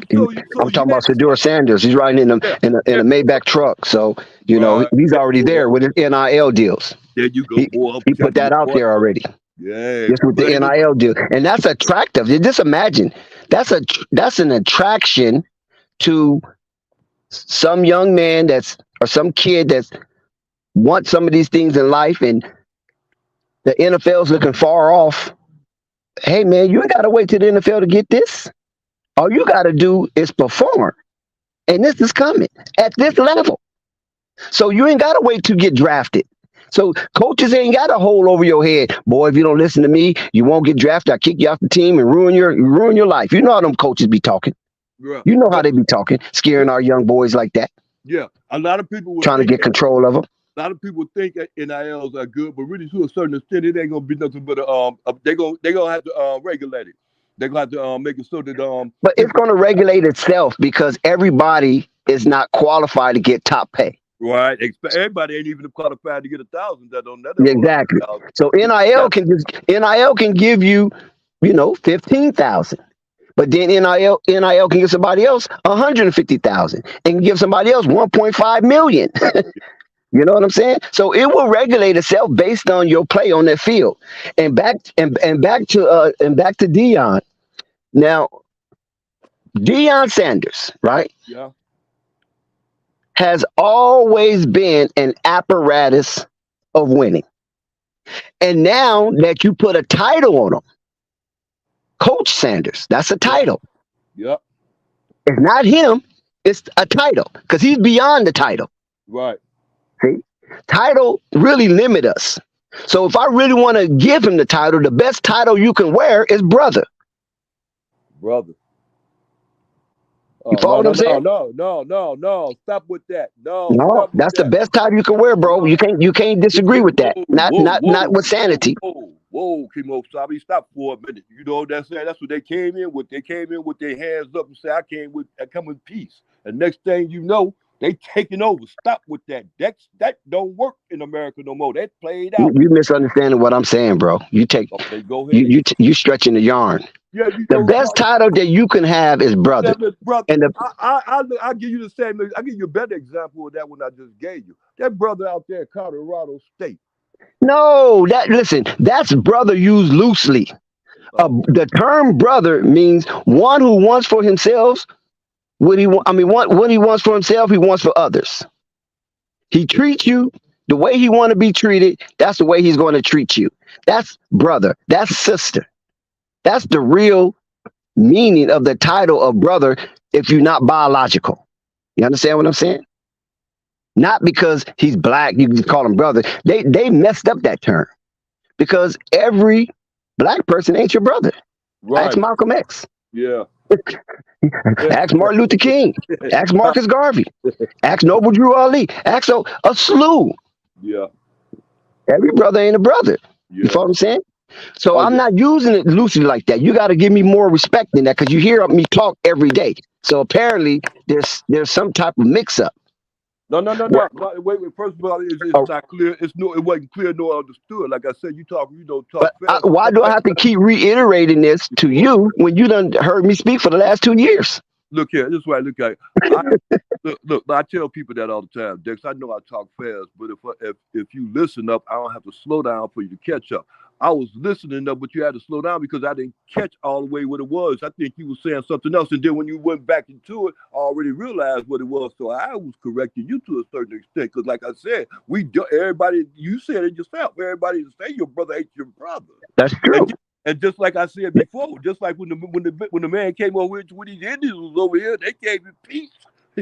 I'm talking about Shedeur Sanders. He's riding in a Maybach truck. So you know he's already there with his NIL deals. There you go. He put that out there already. Yeah, just with the NIL deal, and that's attractive. Just imagine that's an attraction to some young man or some kid that's wants some of these things in life, and the NFL's looking far off. Hey man, you ain't gotta wait till the NFL to get this. All you gotta do is perform, and this is coming at this level. So you ain't gotta wait to get drafted. So coaches ain't got a hole over your head. Boy, if you don't listen to me, you won't get drafted. I'll kick you off the team and ruin your life. You know how them coaches be talking. Yeah. You know how they be talking, scaring our young boys like that. Yeah, a lot of people trying to get control of them. A lot of people think that NILs are good, but really to a certain extent, it ain't gonna be nothing but they gonna have to regulate it. They're gonna have to make it so that But it's gonna regulate itself, because everybody is not qualified to get top pay. Right, everybody ain't even qualified to get 1,000. That on that. Exactly. So NIL can give you, 15,000, but then NIL can give somebody else 150,000, and give somebody else 1.5 million. You know what I'm saying? So it will regulate itself based on your play on that field. And back to Deion. Now, Deion Sanders, right, Yeah. has always been an apparatus of winning. And now that you put a title on him, Coach Sanders, that's a title. Yep. It's not him, it's a title because he's beyond the title. Right. See? Title really limit us. So if I really want to give him the title, the best title you can wear is brother. Brother. You follow what I'm saying? No. Stop with that. No, No, stop with that's the that. best title you can wear, bro. You can't disagree with that. Not with sanity. Whoa, Kimo Sabi, stop for a minute. You know what that's saying? That's what they came in with. They came in with their hands up and say, I come with peace. And next thing you know, they taking over. Stop with that. That don't work in America no more. That played out. You misunderstanding what I'm saying, bro. Okay, go ahead. You stretching the yarn. Yeah, The best title that you can have is brother. brother. And I'll give you the same. I'll give you a better example of that one I just gave you. That brother out there in Colorado State. no, that's brother used loosely. The term brother means one who wants for himself what he what he wants for himself, he wants for others. He treats you the way he want to be treated. That's the way he's going to treat you. That's brother. That's sister. That's the real meaning of the title of brother if you're not biological. You understand what I'm saying? Not because he's black, you can call him brother. They messed up that term because every black person ain't your brother. Right. Ask Malcolm X. Yeah. Ask Martin Luther King. Ask Marcus Garvey. Ask Noble Drew Ali. Ask a slew. Yeah. Every brother ain't a brother. Yeah. You follow what I'm saying? So I'm not using it loosely like that. You got to give me more respect than that because you hear me talk every day. So apparently there's some type of mix up. No. Wait. First of all, it's not clear. It wasn't clear nor understood. Like I said, you don't talk fast. Why do I have to keep reiterating this to you when you done heard me speak for the last 2 years? Look here, this is why I look at it. Look, I tell people that all the time, Dex. I know I talk fast, but if you listen up, I don't have to slow down for you to catch up. I was listening up, but you had to slow down because I didn't catch all the way what it was. I think you were saying something else, and then when you went back into it, I already realized what it was. So I was correcting you to a certain extent, because like I said, everybody, you said it yourself. Everybody say your brother ain't your brother. That's true. And just like I said before, just like when the man came over here, when these Indians was over here, they gave him peace.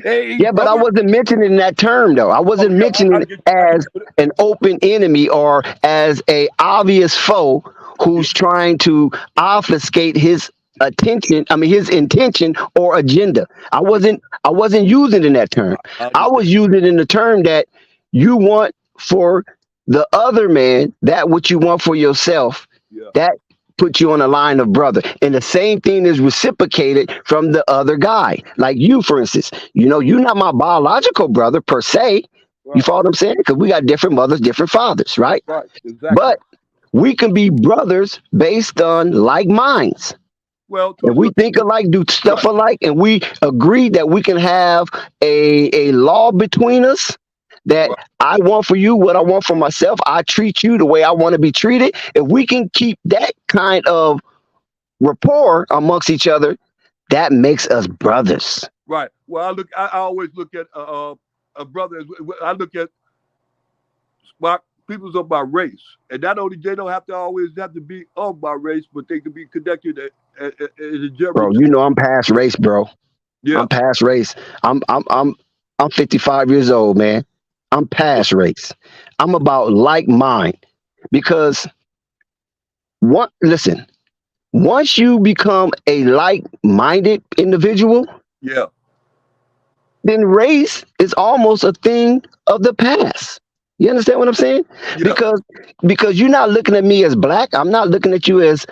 Hey, yeah, but I wasn't mentioning that term though. I wasn't mentioning it as an open enemy or as a obvious foe who's trying to obfuscate his attention. I mean, his intention or agenda. I wasn't using it in that term. I was using it in the term that you want for the other man that what you want for yourself. Yeah. That put you on a line of brother, and the same thing is reciprocated from the other guy. Like you, for instance, you're not my biological brother per se. Right. You follow what I'm saying? Because we got different mothers, different fathers, right? Right, exactly. But we can be brothers based on like minds. Well, if we think alike, do stuff alike, and we agree that we can have a law between us. That I want for you what I want for myself. I treat you the way I want to be treated. If we can keep that kind of rapport amongst each other, that makes us brothers. Right. Well, I always look at a brother. I look at people's of my race, and not only they don't have to always have to be of my race, but they can be connected in a general. Bro, I'm past race, bro. Yeah, I'm past race. I'm 55 years old, man. I'm past race. I'm about like mind because once you become a like-minded individual, yeah, then race is almost a thing of the past. You understand what I'm saying? Yeah. Because you're not looking at me as black. I'm not looking at you as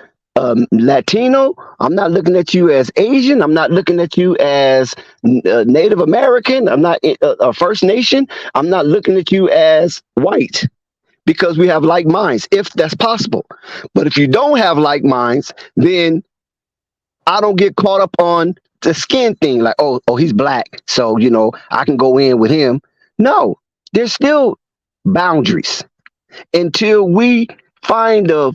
Latino. I'm not looking at you as Asian. I'm not looking at you as Native American. I'm not a First Nation. I'm not looking at you as white because we have like minds, if that's possible. But if you don't have like minds, then I don't get caught up on the skin thing. Like, oh, he's black, so I can go in with him. No, there's still boundaries until we find the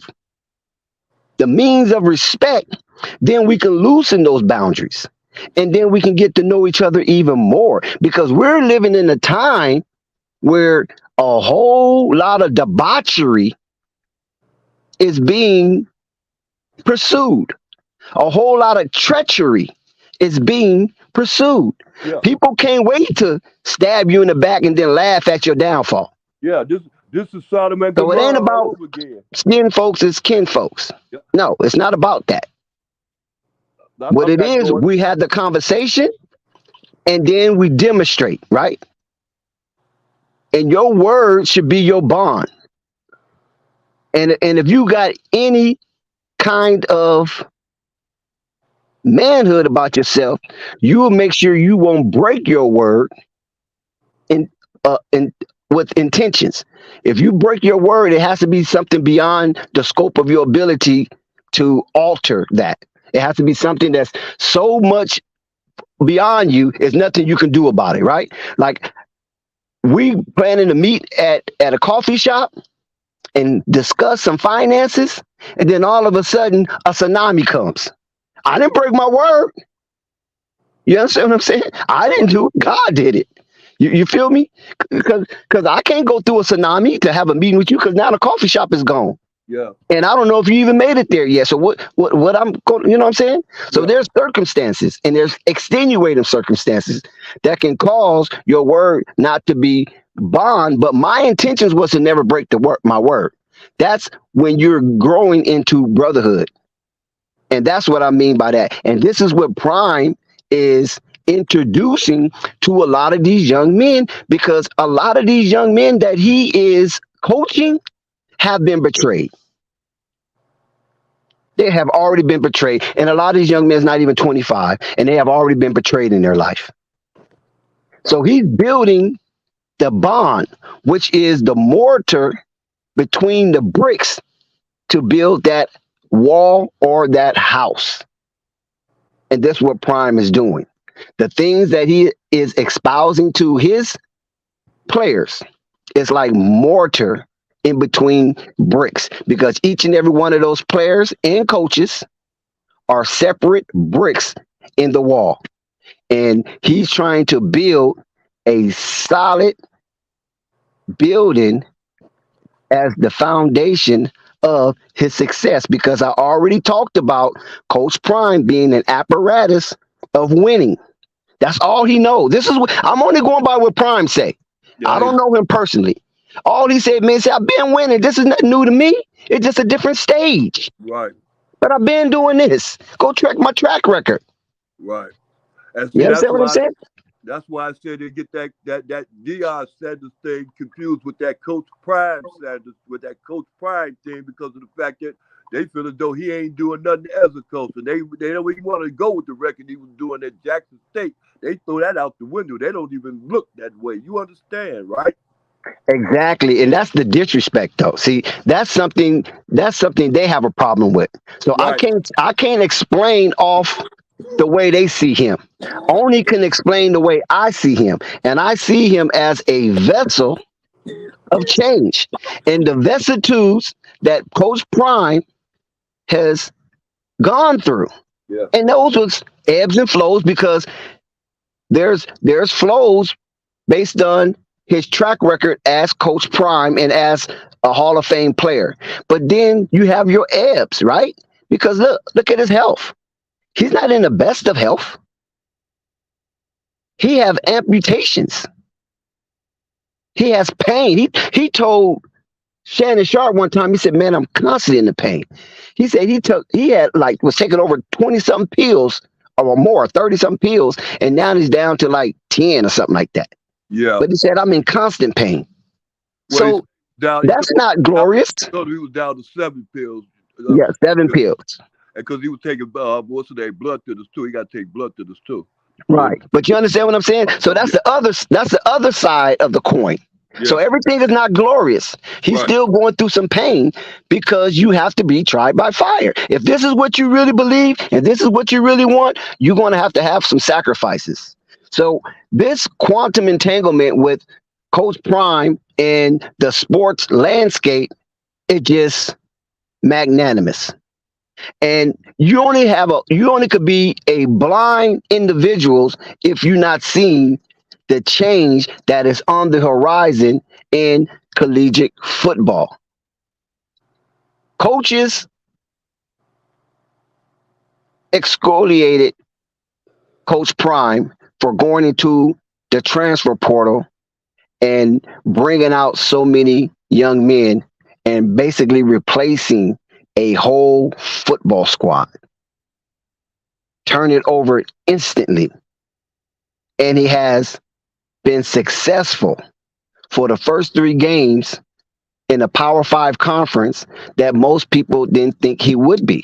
means of respect. Then we can loosen those boundaries, and then we can get to know each other even more, because we're living in a time where a whole lot of debauchery is being pursued. A whole lot of treachery is being pursued. Yeah. People can't wait to stab you in the back and then laugh at your downfall. Yeah, this is Sodom and So it ain't Gomorrah all about over again. skin folks, it's kin folks. Yeah. No, it's not about that. What it is, we had the conversation and then we demonstrate, right? And your word should be your bond. And if you got any kind of manhood about yourself, you will make sure you won't break your word in with intentions. If you break your word, it has to be something beyond the scope of your ability to alter that. It has to be something that's so much beyond you, there's nothing you can do about it, right? Like, we planning to meet at a coffee shop and discuss some finances, and then all of a sudden a tsunami comes. I didn't break my word. You understand what I'm saying? I didn't do it. God did it. You feel me? Because I can't go through a tsunami to have a meeting with you, because now the coffee shop is gone. Yeah. And I don't know if you even made it there yet. So what I'm going, you know what I'm saying? So Yeah. there's circumstances, and there's extenuating circumstances that can cause your word not to be bond. But my intentions was to never break my word. That's when you're growing into brotherhood. And that's what I mean by that. And this is what Prime is introducing to a lot of these young men, because a lot of these young men that he is coaching have been betrayed. They have already been betrayed. And a lot of these young men is not even 25, and they have already been betrayed in their life. So he's building the bond, which is the mortar between the bricks to build that wall or that house. And that's what Prime is doing. The things that he is espousing to his players is like mortar in between bricks, because each and every one of those players and coaches are separate bricks in the wall. And he's trying to build a solid building as the foundation of his success, because I already talked about Coach Prime being an apparatus of winning. That's all he knows. This is what I'm only going by what Prime say. Yeah, I don't know him personally. All he said, man, I've been winning. This is nothing new to me. It's just a different stage. Right. But I've been doing this. Go check my track record. Right. And see, You understand what I'm saying? That's why I said they get that Deion Sanders thing confused with that Coach Prime Sanders, with that Coach Prime thing, because of the fact that they feel as though he ain't doing nothing as a coach. And they don't even want to go with the record he was doing at Jackson State. They throw that out the window. They don't even look that way. You understand, right? Exactly. And that's the disrespect, though. See, that's something they have a problem with. So Right. I can't explain off the way they see him. Only can explain the way I see him. And I see him as a vessel of change. And the vicissitudes that Coach Prime has gone through. Yeah. And those was ebbs and flows, because there's flows based on his track record as Coach Prime and as a Hall of Fame player. But then you have your ebbs, right? Because look at his health. He's not in the best of health. He have amputations. He has pain. He told Shannon Sharp one time, he said, man, I'm constantly in the pain. He said was taking over 20-something pills or more, 30-something pills, and now he's down to like 10 or something like that. Yeah. But he said, I'm in constant pain. Well, so that's not glorious. So he was down to 7 pills. Yeah, 7 pills. Because he was taking blood thinners too. He got to take blood thinners too. Right. But you understand what I'm saying? So that's the other side of the coin. Yeah. So everything is not glorious. He's still going through some pain, because you have to be tried by fire. If this is what you really believe and this is what you really want, you're going to have some sacrifices. So this quantum entanglement with Coach Prime in the sports landscape is just magnanimous. And you only could be a blind individuals if you're not seeing the change that is on the horizon in collegiate football. Coaches excoriated Coach Prime for going into the transfer portal and bringing out so many young men and basically replacing a whole football squad. Turn it over instantly. And he has been successful for the first 3 games in a Power 5 conference that most people didn't think he would be.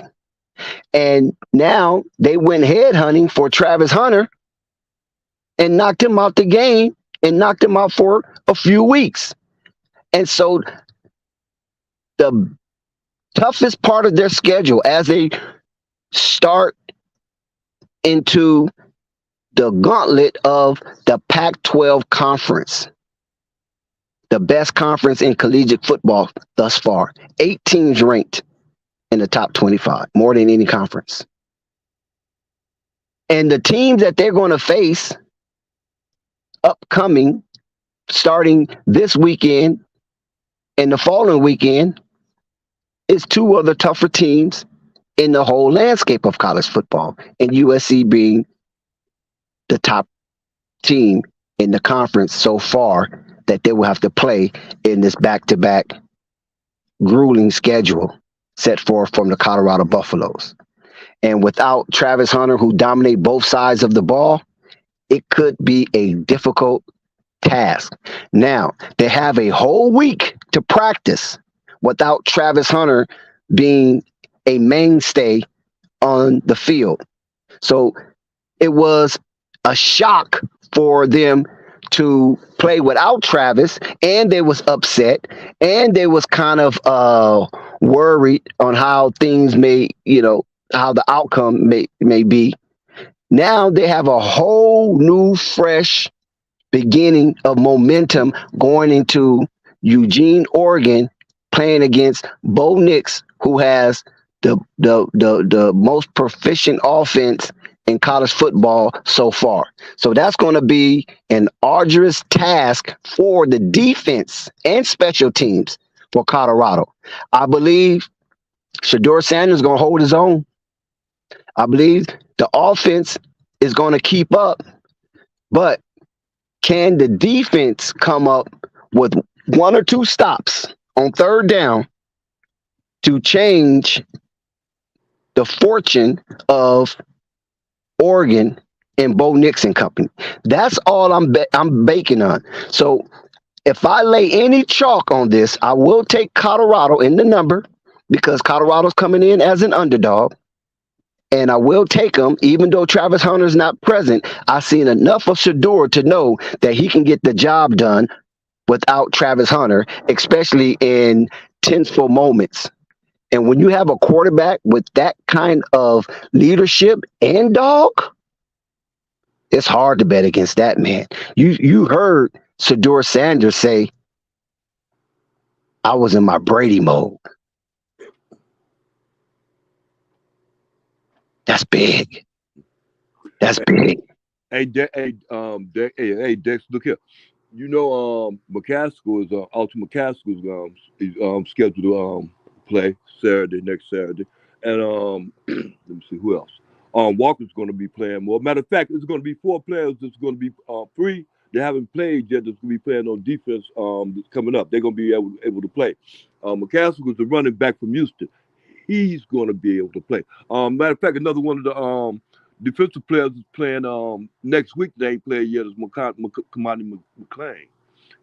And now they went headhunting for Travis Hunter and knocked him out the game and knocked him out for a few weeks. And so the toughest part of their schedule as they start into the gauntlet of the Pac-12 conference, the best conference in collegiate football thus far. 8 teams ranked in the top 25, more than any conference. And the teams that they're going to face upcoming, starting this weekend and the following weekend, is 2 other tougher teams in the whole landscape of college football, and USC being the top team in the conference so far that they will have to play in this back-to-back grueling schedule set forth from the Colorado Buffaloes. And without Travis Hunter, who dominate both sides of the ball, it could be a difficult task. Now, they have a whole week to practice without Travis Hunter being a mainstay on the field. So it was a shock for them to play without Travis, and they was upset, and they was kind of worried on how things may, how the outcome may be. Now they have a whole new, fresh beginning of momentum going into Eugene, Oregon, playing against Bo Nix, who has the most proficient offense in college football so far. So that's going to be an arduous task for the defense and special teams for Colorado. I believe Shedeur Sanders is going to hold his own. I believe the offense is going to keep up, but can the defense come up with 1 or 2 stops on 3rd down to change the fortune of Oregon and Bo Nix and company? That's all I'm banking on. So if I lay any chalk on this, I will take Colorado in the number because Colorado's coming in as an underdog. And I will take them, even though Travis Hunter's not present. I've seen enough of Shedeur to know that he can get the job done without Travis Hunter, especially in tenseful moments. And when you have a quarterback with that kind of leadership and dog, it's hard to bet against that man. You heard Shedeur Sanders say, I was in my Brady mode. That's big. That's big. Hey, Dex, look here. McCaskill is Alton McCaskill is scheduled to play next Saturday, and let me see who else. Walker's going to be playing more. Matter of fact, it's going to be 4 players. That's going to be 3 that haven't played yet. That's going to be playing on defense. That's coming up. They're going to be able to play. McCaskill is the running back from Houston. He's going to be able to play. Matter of fact, another one of the defensive players is playing next week. They ain't played yet. Is Kamani McLean.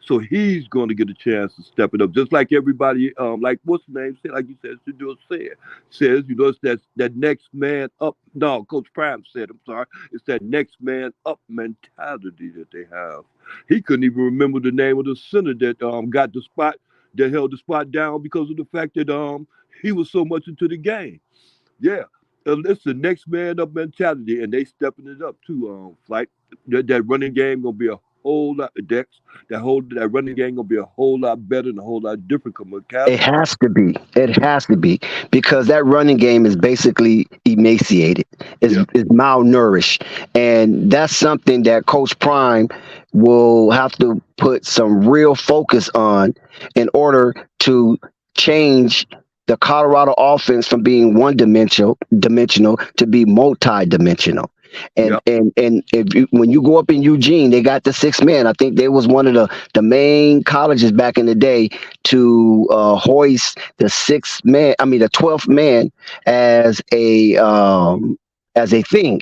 So he's going to get a chance to step it up, just like everybody. Like what's the name? Like you said, Shedeur says, it's that next man up. No, Coach Prime said. I'm sorry. It's that next man up mentality that they have. He couldn't even remember the name of the center that got the spot, that held the spot down because of the fact that he was so much into the game. Yeah. It's the next man up mentality, and they stepping it up too. Like that running game gonna be a whole lot of decks. That running game gonna be a whole lot better and a whole lot different. Cause It McCaffrey, has to be. It has to be because that running game is basically emaciated, yeah, is malnourished, and that's something that Coach Prime will have to put some real focus on in order to change the Colorado offense from being dimensional to be multi-dimensional. And yeah, when you go up in Eugene, they got the six man. I think they was one of the main colleges back in the day to hoist the sixth man, I mean the 12th man as a thing.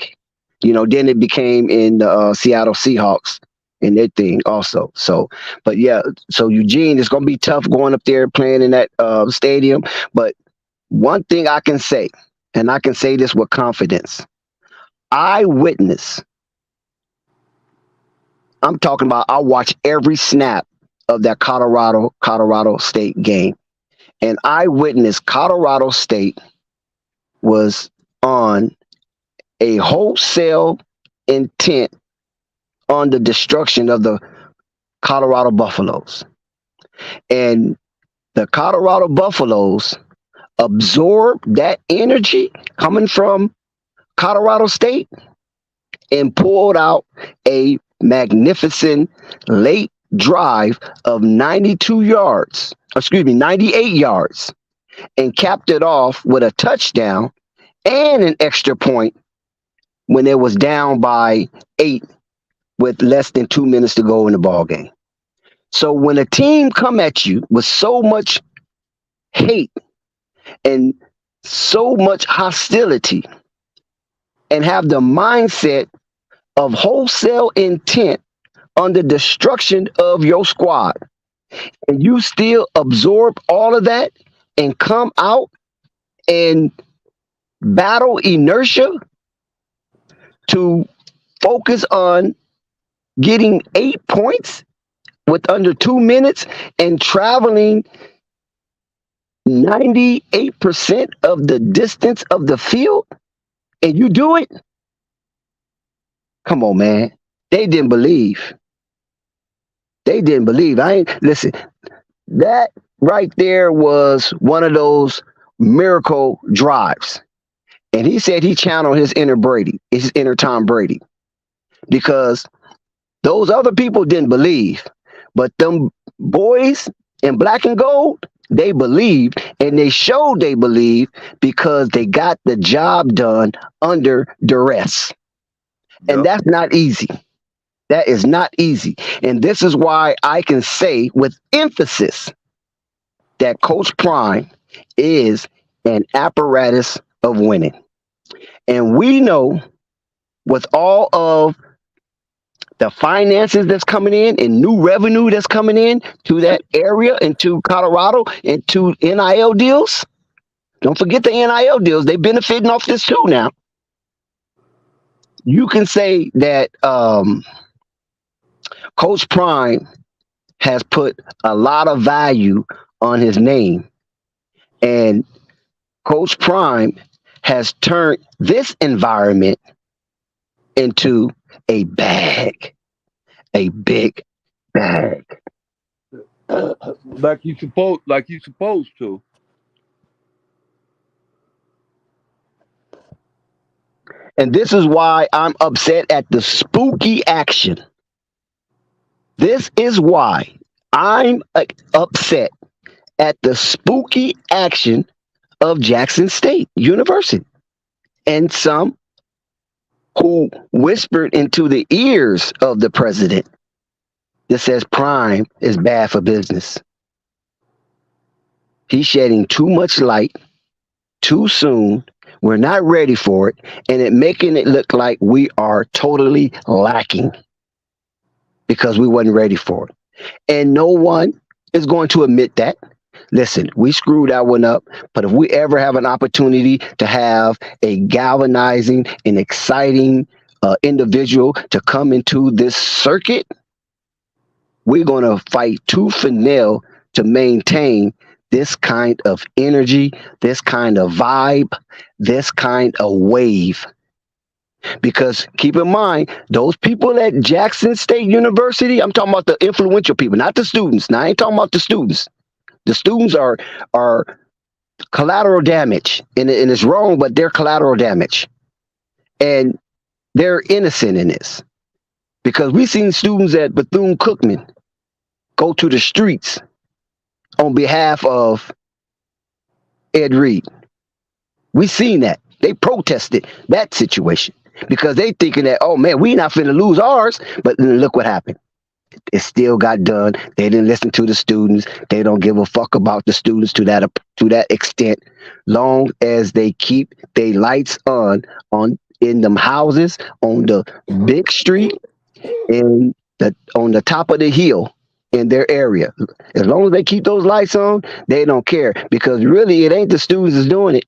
Then it became in the Seattle Seahawks in their thing also. So, but yeah, so Eugene, it's gonna be tough going up there playing in that stadium. But one thing I can say, and I can say this with confidence, I witness. I'm talking about. I watch every snap of that Colorado State game. And I witnessed Colorado State was on a wholesale intent on the destruction of the Colorado Buffaloes. And the Colorado Buffaloes absorbed that energy coming from Colorado State and pulled out a magnificent late drive of 98 yards, and capped it off with a touchdown and an extra point when it was down by 8 with less than 2 minutes to go in the ball game. So when a team come at you with so much hate and so much hostility and have the mindset of wholesale intent on the destruction of your squad, and you still absorb all of that and come out and battle inertia to focus on getting 8 points with under 2 minutes and traveling 98% of the distance of the field, and you do it? Come on, man. They didn't believe. Listen, that right there was one of those miracle drives. And he said he channeled his inner Tom Brady, because those other people didn't believe. But them boys in black and gold, they believed, and they showed they believed because they got the job done under duress. And yeah. that's not easy. That is not easy. And this is why I can say with emphasis that Coach Prime is an apparatus of winning. And we know with all of the finances that's coming in and new revenue that's coming in to that area, into Colorado, into NIL deals. Don't forget the NIL deals. They're benefiting off this too now. You can say that Coach Prime has put a lot of value on his name, and Coach Prime has turned this environment into a bag, a big bag. Like you supposed to. And this is why I'm upset at the spooky action. This is why I'm upset at the spooky action of Jackson State University and some who whispered into the ears of the president that says Prime is bad for business. He's shedding too much light too soon. We're not ready for it, and it making it look like we are totally lacking because we wasn't ready for it. And no one is going to admit that. Listen, we screwed that one up, but if we ever have an opportunity to have a galvanizing and exciting individual to come into this circuit, we're going to fight tooth and nail to maintain this kind of energy, this kind of vibe, this kind of wave Because keep in mind, those people at Jackson State University, I'm talking about the influential people, not the students. Now I ain't talking about the students. The students are collateral damage, and it's wrong, but they're collateral damage, and they're innocent in this because we've seen students at Bethune-Cookman go to the streets on behalf of Ed Reed. We've seen that. They protested that situation because they thinking that, oh man, we not finna lose ours, but look what happened. It still got done. They didn't listen to the students. They don't give a fuck about the students to that extent. Long as they keep their lights on in them houses on the big street and on the top of the hill in their area. As long as they keep those lights on, they don't care because really it ain't the students that's doing it.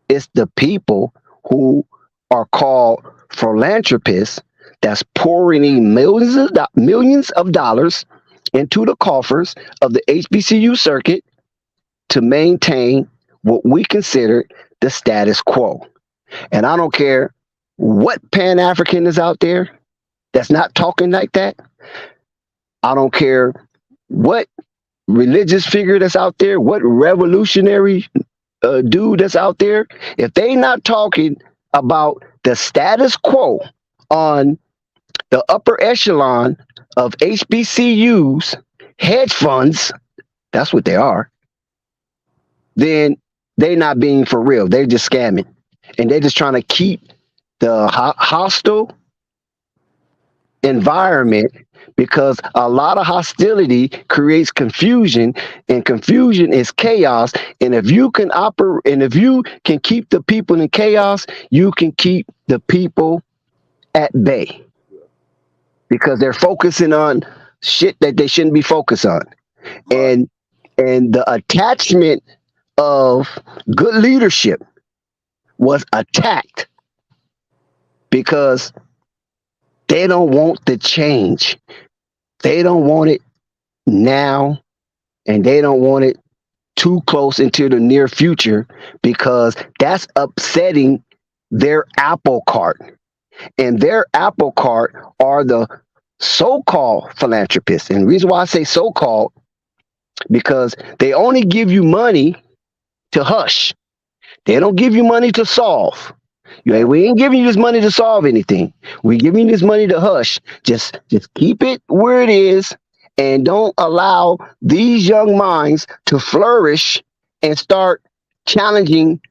It's the people who are called philanthropists that's pouring in millions of dollars into the coffers of the HBCU circuit to maintain what we consider the status quo. And I don't care what Pan-African is out there that's not talking like that. I don't care what religious figure that's out there, what revolutionary dude that's out there. If they not talking about the status quo on the upper echelon of HBCUs, hedge funds, that's what they are, then they not being for real. They're just scamming. And they're just trying to keep the hostile environment because a lot of hostility creates confusion, and confusion is chaos. And if you can keep the people in chaos, you can keep the people at bay because they're focusing on shit that they shouldn't be focused on. And the attachment of good leadership was attacked because they don't want the change. They don't want it now, and they don't want it too close into the near future because that's upsetting their apple cart. And their apple cart are the so-called philanthropists. And the reason why I say so-called, because they only give you money to hush. They don't give you money to solve. We ain't giving you this money to solve anything. We're giving you this money to hush. Just keep it where it is and don't allow these young minds to flourish and start challenging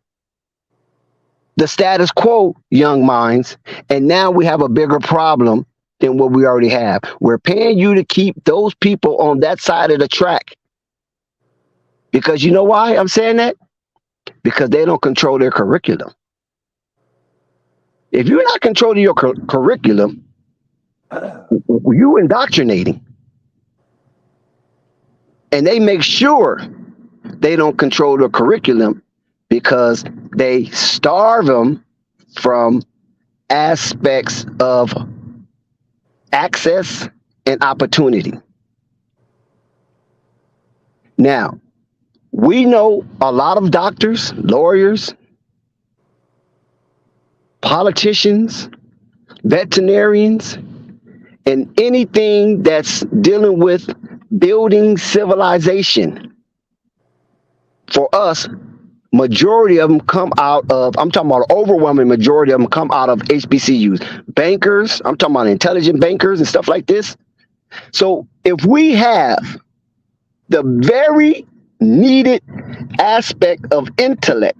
the status quo young minds. And now we have a bigger problem than what we already have. We're paying you to keep those people on that side of the track. Because you know why I'm saying that? Because they don't control their curriculum. If you're not controlling your curriculum, you indoctrinating. And they make sure they don't control the curriculum because they starve them from aspects of access and opportunity. Now, we know a lot of doctors, lawyers, politicians, veterinarians, and anything that's dealing with building civilization. For us, majority of them come out of, I'm talking about overwhelming majority of them come out of HBCUs. Bankers, I'm talking about intelligent bankers and stuff like this. So if we have the very needed aspect of intellect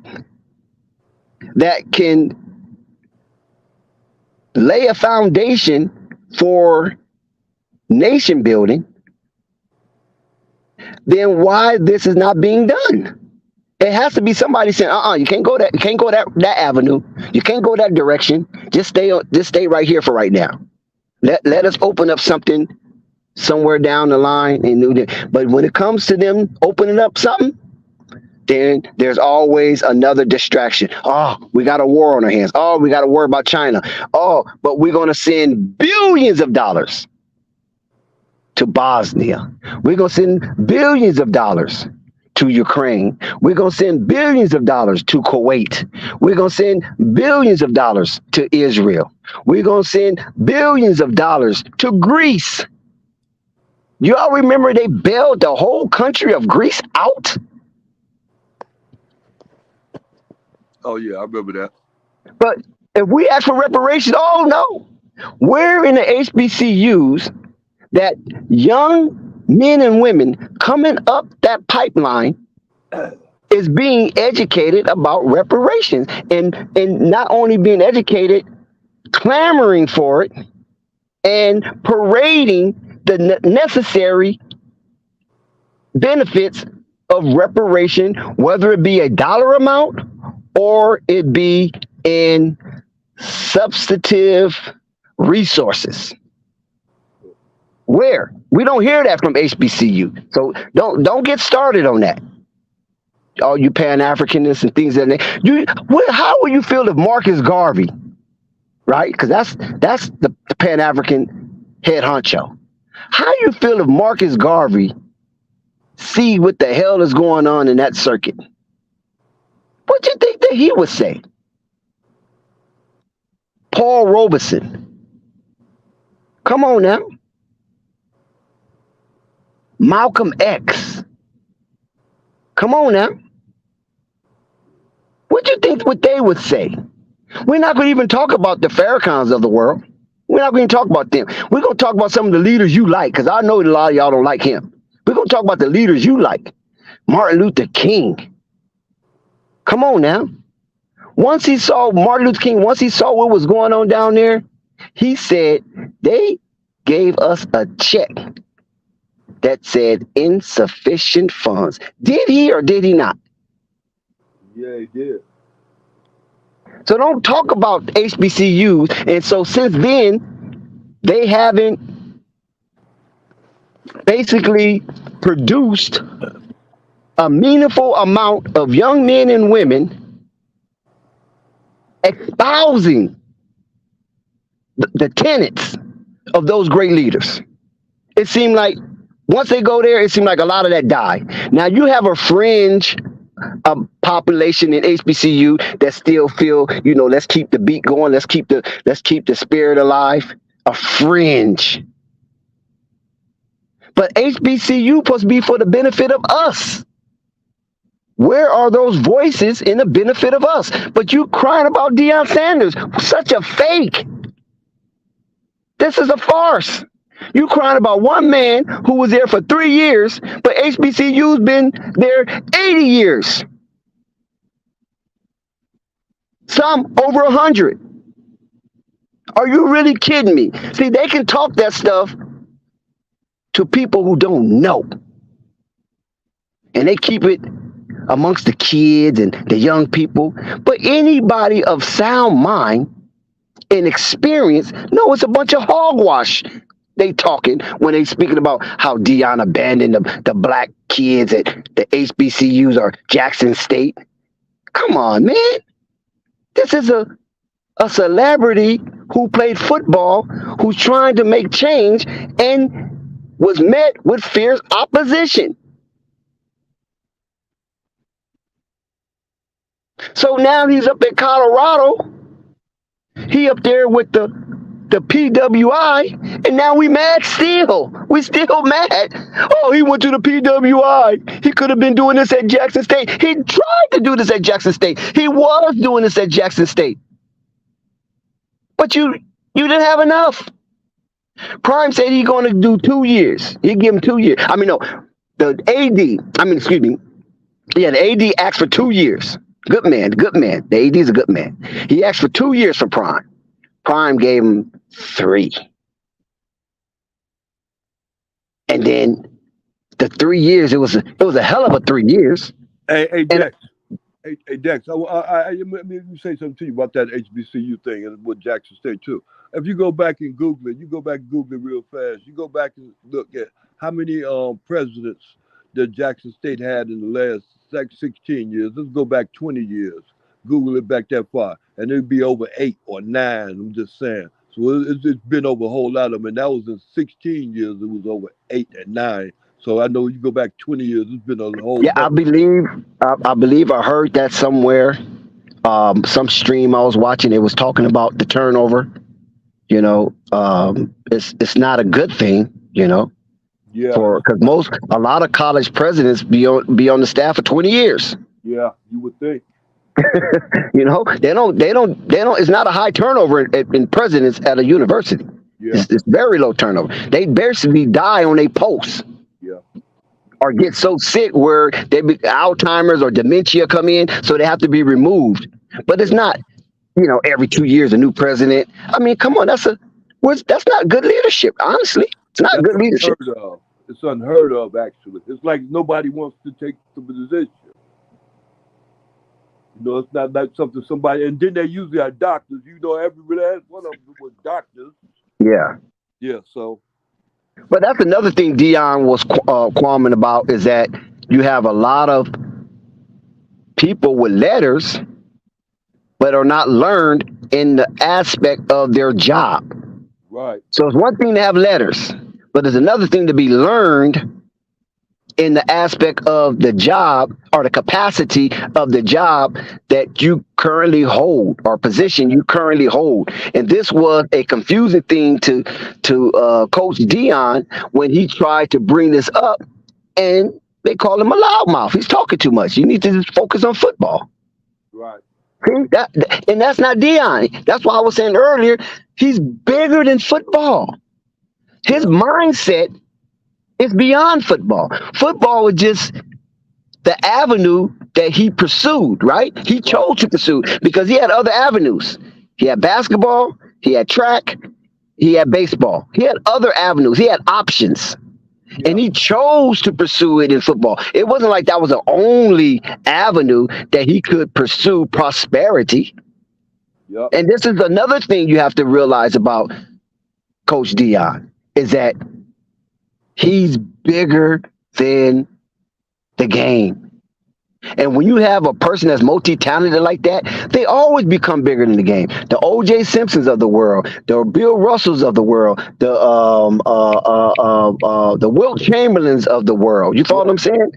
that can lay a foundation for nation building, then why this is not being done? It has to be somebody saying, you can't go that avenue. You can't go that direction. Just stay right here for right now. Let us open up something somewhere down the line. But when it comes to them opening up something, then there's always another distraction. Oh, we got a war on our hands. Oh, we got to worry about China. Oh, but we're going to send billions of dollars to Bosnia. We're going to send billions of dollars to Ukraine. We're going to send billions of dollars to Kuwait. We're going to send billions of dollars to Israel. We're going to send billions of dollars to Greece. You all remember they bailed the whole country of Greece out? Oh, yeah, I remember that. But if we ask for reparations, oh no. Where in the HBCUs that young men and women coming up that pipeline is being educated about reparations and not only being educated, clamoring for it and parading the necessary benefits of reparation, whether it be a dollar amount or it be in substantive resources. Where? We don't hear that from HBCU. So don't get started on that. All you Pan-Africanists and things like that. How would you feel if Marcus Garvey, right? Because that's the Pan-African head honcho. How you feel if Marcus Garvey see what the hell is going on in that circuit? What do you think that he would say? Paul Robeson. Come on now. Malcolm X. Come on now. What do you think what they would say? We're not going to even talk about the Farrakhan's of the world. We're not going to talk about them. We're going to talk about some of the leaders you like, because I know that a lot of y'all don't like him. We're going to talk about the leaders you like. Martin Luther King. Come on now. Once he saw Martin Luther King, once he saw what was going on down there, he said they gave us a check that said insufficient funds. Did he or did he not? Yeah, he did. So don't talk about HBCUs. And so since then, they haven't basically produced a meaningful amount of young men and women espousing the tenets of those great leaders. It seemed like once they go there, it seemed like a lot of that died. Now you have a fringe population in HBCU that still feel, let's keep the beat going, let's keep the spirit alive. A fringe. But HBCU supposed to be for the benefit of us. Where are those voices in the benefit of us? But you crying about Deion Sanders, such a fake. This is a farce. You crying about one man who was there for 3 years, but HBCU's been there 80 years. Some over 100. Are you really kidding me? See, they can talk that stuff to people who don't know. And they keep it amongst the kids and the young people. But anybody of sound mind and experience, no, it's a bunch of hogwash they talking when they speaking about how Deion abandoned the black kids at the HBCUs or Jackson State. Come on, man. This is a celebrity who played football, who's trying to make change and was met with fierce opposition. So now he's up in Colorado. He up there with the PWI, and now we mad still. We still mad. Oh, he went to the PWI. He could have been doing this at Jackson State. He tried to do this at Jackson State. He was doing this at Jackson State. But you didn't have enough. Prime said he's going to do 2 years. He give him 2 years. The AD asked for 2 years. Good man. The AD is a good man. He asked for 2 years for Prime. Prime gave him 3. And then the 3 years, it was a hell of a 3 years. Hey, Dex. Hey, Dex. Let me say something to you about that HBCU thing and with Jackson State too. If you go back and Google it real fast. You go back and look at how many presidents that Jackson State had in the last 16 years. Let's go back 20 years. Google it back that far, and it'd be over 8 or 9. I'm just saying. So it's been over a whole lot of them, and that was in 16 years. It was over 8 and 9 So I know you go back 20 years. It's been a whole Yeah, bunch. I believe I heard that somewhere. Some stream I was watching, it was talking about the turnover. It's not a good thing, Yeah, for because a lot of college presidents be on the staff for 20 years. yeah, you would think. They don't. It's not a high turnover in presidents at a university. Yeah, It's very low turnover. They basically die on their posts yeah, or get so sick where Alzheimer's or dementia come in, so they have to be removed. But it's not, every 2 years a new president. I mean, come on, that's not good leadership. Honestly, it's not that's good leadership. unheard of. It's unheard of, actually. It's like nobody wants to take the position. It's not like something somebody, and then they usually are doctors. Every last one of them was doctors. Yeah. Yeah, so But that's another thing Deion was qualming about is that you have a lot of people with letters, but are not learned in the aspect of their job. right, So it's one thing to have letters, but it's another thing to be learned in the aspect of the job or the capacity of the job that you currently hold or position you currently hold. And this was a confusing thing to Coach Deion when he tried to bring this up, and they call him a loudmouth. He's talking too much. You need to just focus on football. right. See, and that's not Deion. That's why I was saying earlier, he's bigger than football. His mindset is beyond football. Football was just the avenue that he pursued, right? He chose to pursue because he had other avenues. He had basketball, he had track, he had baseball. He had other avenues. He had options. Yeah. And he chose to pursue it in football. It wasn't like that was the only avenue that he could pursue prosperity. Yep. And this is another thing you have to realize about Coach Deion is that he's bigger than the game. And when you have a person that's multi-talented like that, they always become bigger than the game. The O.J. Simpsons of the world, the Bill Russells of the world, the Wilt Chamberlains of the world. You follow what I'm saying?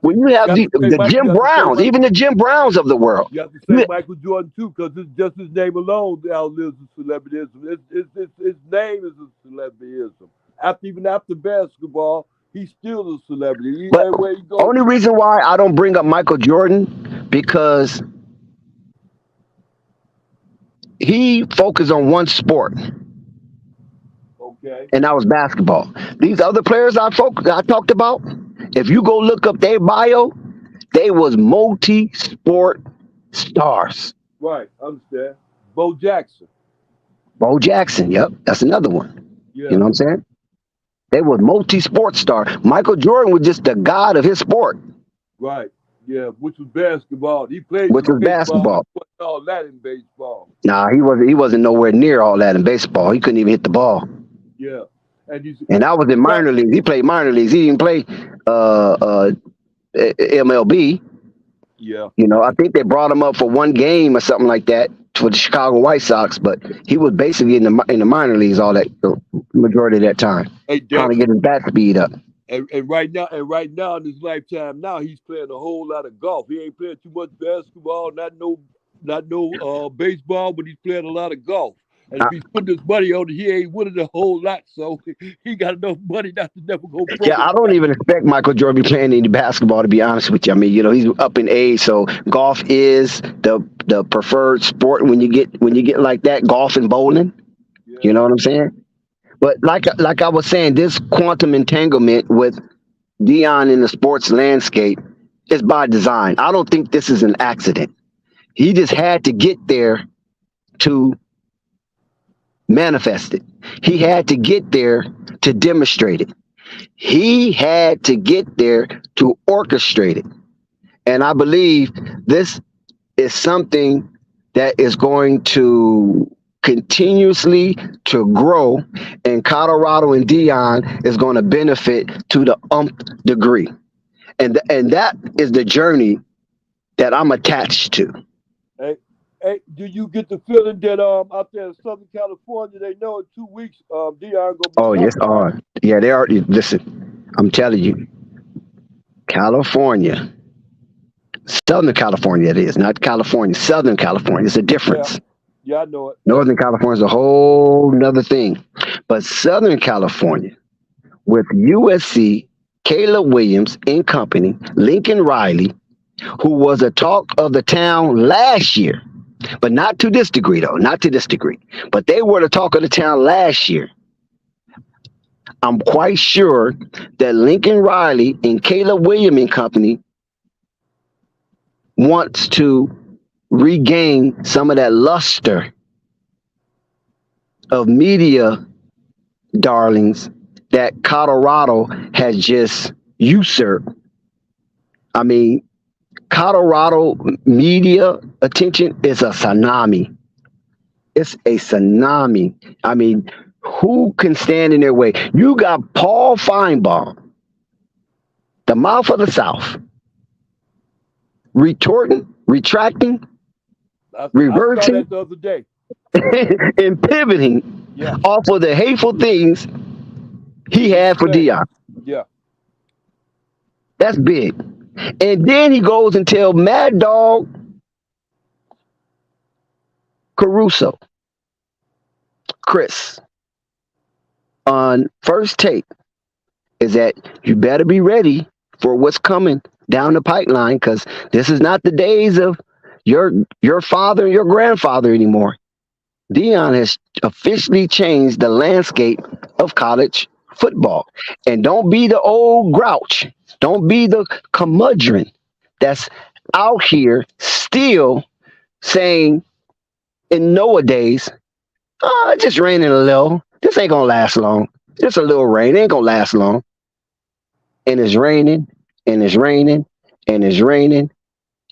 When you have the Jim Browns, even the Jim Browns of the world. You have to say Michael Jordan too, because it's just his name alone outlives the celebrityism. His name is a celebrityism. Even after basketball, he's still a celebrity. But Everywhere he goes. only reason why I don't bring up Michael Jordan because he focused on one sport. Okay. And that was basketball. These other players I talked about, if you go look up their bio, they was multi-sport stars. Right, I understand. Bo Jackson. Bo Jackson, yep, that's another one. Yeah. You know what I'm saying? They were multi-sport star. Michael Jordan was just the god of his sport. Right. Yeah, which was basketball. He played Which was basketball. He wasn't all that in baseball. Nah, he wasn't nowhere near all that in baseball. He couldn't even hit the ball. Yeah. And that was in minor leagues. He played minor leagues. He didn't play MLB. Yeah. I think they brought him up for one game or something like that for the Chicago White Sox, but he was basically in the minor leagues all that the majority of that time, trying to get his bat speed up. And right now in his lifetime, now he's playing a whole lot of golf. He ain't playing too much basketball, not no baseball, but he's playing a lot of golf. And if he's putting his money on it, he ain't winning a whole lot, so he got enough money not to never go broke. Yeah, I don't even expect Michael Jordan to be playing any basketball, to be honest with you. I mean, he's up in age, so golf is the preferred sport when you get like that, golf and bowling. Yeah. You know what I'm saying? But like I was saying, this quantum entanglement with Deion in the sports landscape is by design. I don't think this is an accident. He just had to get there to manifest it. He had to get there to demonstrate it. He had to get there to orchestrate it. And I believe this is something that is going to continuously to grow, and Colorado and Deion is going to benefit to the degree. And that is the journey that I'm attached to. Hey, do you get the feeling that out there in Southern California, they know in 2 weeks Deion gonna be yes, yeah, they are. Listen, I'm telling you, California, Southern California, it is not California, Southern California. It's a Yeah, difference. yeah, I know it. Northern California is a whole nother thing. But Southern California, with USC, Caleb Williams and company, Lincoln Riley, who was a talk of the town last year, but not to this degree, though, not to this degree. But they were the talk of the town last year. I'm quite sure that Lincoln Riley and Caleb Williams and company wants to regain some of that luster of media darlings that Colorado has just usurped. I mean, Colorado media attention is a tsunami. It's a tsunami. I mean, who can stand in their way? You got Paul Feinbaum, the mouth of the South, retracting, I saw reversing, that the other day. and pivoting Yeah, off of the hateful things he had for Same. Deion. Yeah, That's big. And then he goes and tells Mad Dog Caruso, Chris, on First Take, is that you better be ready for what's coming down the pipeline, because this is not the days of your father and your grandfather anymore. Deion has officially changed the landscape of college football. And don't be the old grouch. Don't be the curmudgeon that's out here still saying in Noah days, oh, it's just raining a little. This ain't gonna last long. Just a little rain. It ain't gonna last long. And it's raining, and it's raining, and it's raining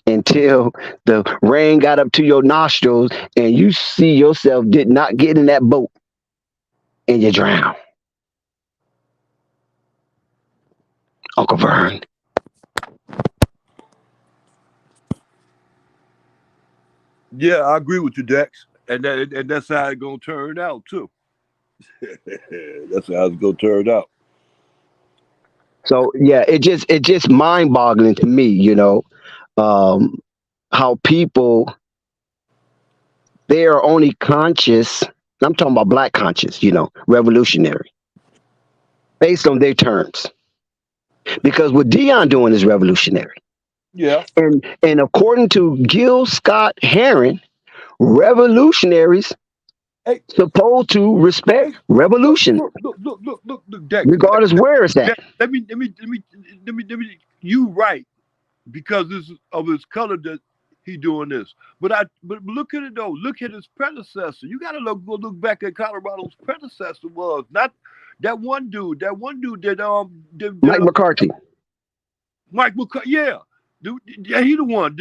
until the rain got up to your nostrils and you see yourself did not get in that boat and you drown. Uncle Vern. yeah, I agree with you, Dex, and that's how it's gonna turn out too. That's how it's gonna turn out. So yeah, it just mind boggling to me, um, how people they are only conscious. I'm talking about black conscious, revolutionary, based on their terms. Because what Dion doing is revolutionary. Yeah. And according to Gil Scott Heron, revolutionaries Hey, supposed to respect hey, revolution, look, Dex. regardless where it's at. Let me. You right, because this is of his color that he doing this. But look at it though. Look at his predecessor. You gotta go look back at Colorado's predecessor was not that one dude. That one dude Mike McCarthy. Mike McCarthy. Yeah, yeah, he the one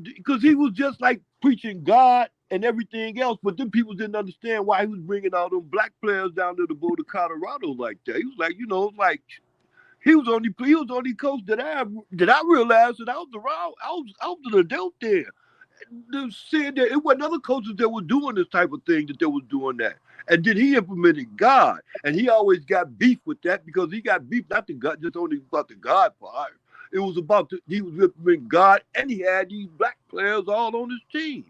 because he was just like preaching God and everything else, but then people didn't understand why he was bringing all them black players down to the Boulder, Colorado like that. He was like, like he was the only coach that I realized that I was around. I was an adult there. Seeing that it wasn't other coaches that were doing this type of thing that they was doing that. And then he implemented God, and he always got beef with that because he got beef not the God, just only about the God part. It was about he was implementing God, and he had these black players all on his team.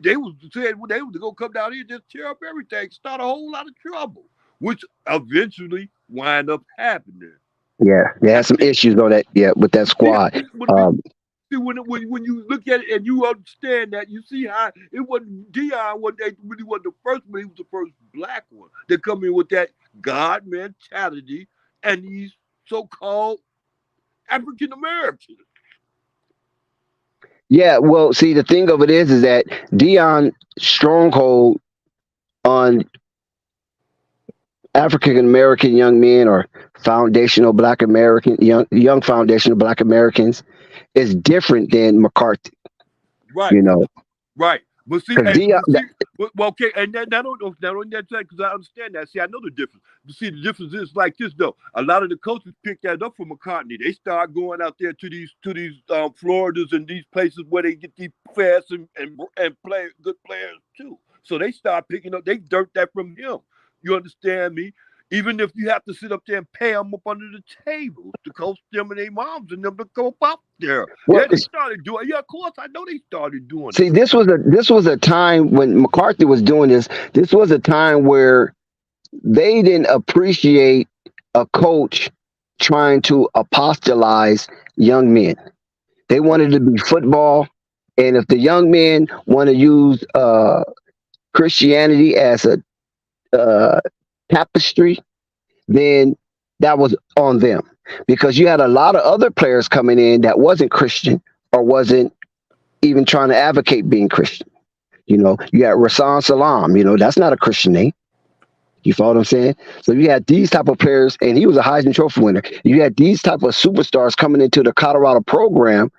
They was saying when they was gonna come down here and just tear up everything, start a whole lot of trouble, which eventually wind up happening. Yeah, they had some issues on that. Yeah, with that squad. See, when you look at it and you understand that, you see how it wasn't Deion really wasn't the first one. He was the first black one that come in with that God mentality and these so-called African Americans. Yeah, well, see, the thing of it is that Dion stronghold on African American young men or foundational Black American young foundational Black Americans is different than McCarthy. Right. Right. But see, okay, and not only that, because I understand that. See, I know the difference. But see, the difference is like this, though. A lot of the coaches pick that up from McCartney. They start going out there to these Floridas and these places where they get these fast and play good players too. So they start picking up. They dirt that from him. You understand me? Even if you have to sit up there and pay them up under the table to coach them and their moms and them to go up there. Well, Yeah, they started doing. Yeah, of course, I know they started doing see, it. this was a time when McCarthy was doing this. This was a time where they didn't appreciate a coach trying to apostolize young men. They wanted to be football, and if the young men want to use Christianity as a uh, tapestry, then that was on them, because you had a lot of other players coming in that wasn't Christian or wasn't even trying to advocate being Christian. You know, you had Rasan Salam. You know, that's not a Christian name. You follow what I'm saying? So you had these type of players, and he was a Heisman Trophy winner. You had these type of superstars coming into the Colorado program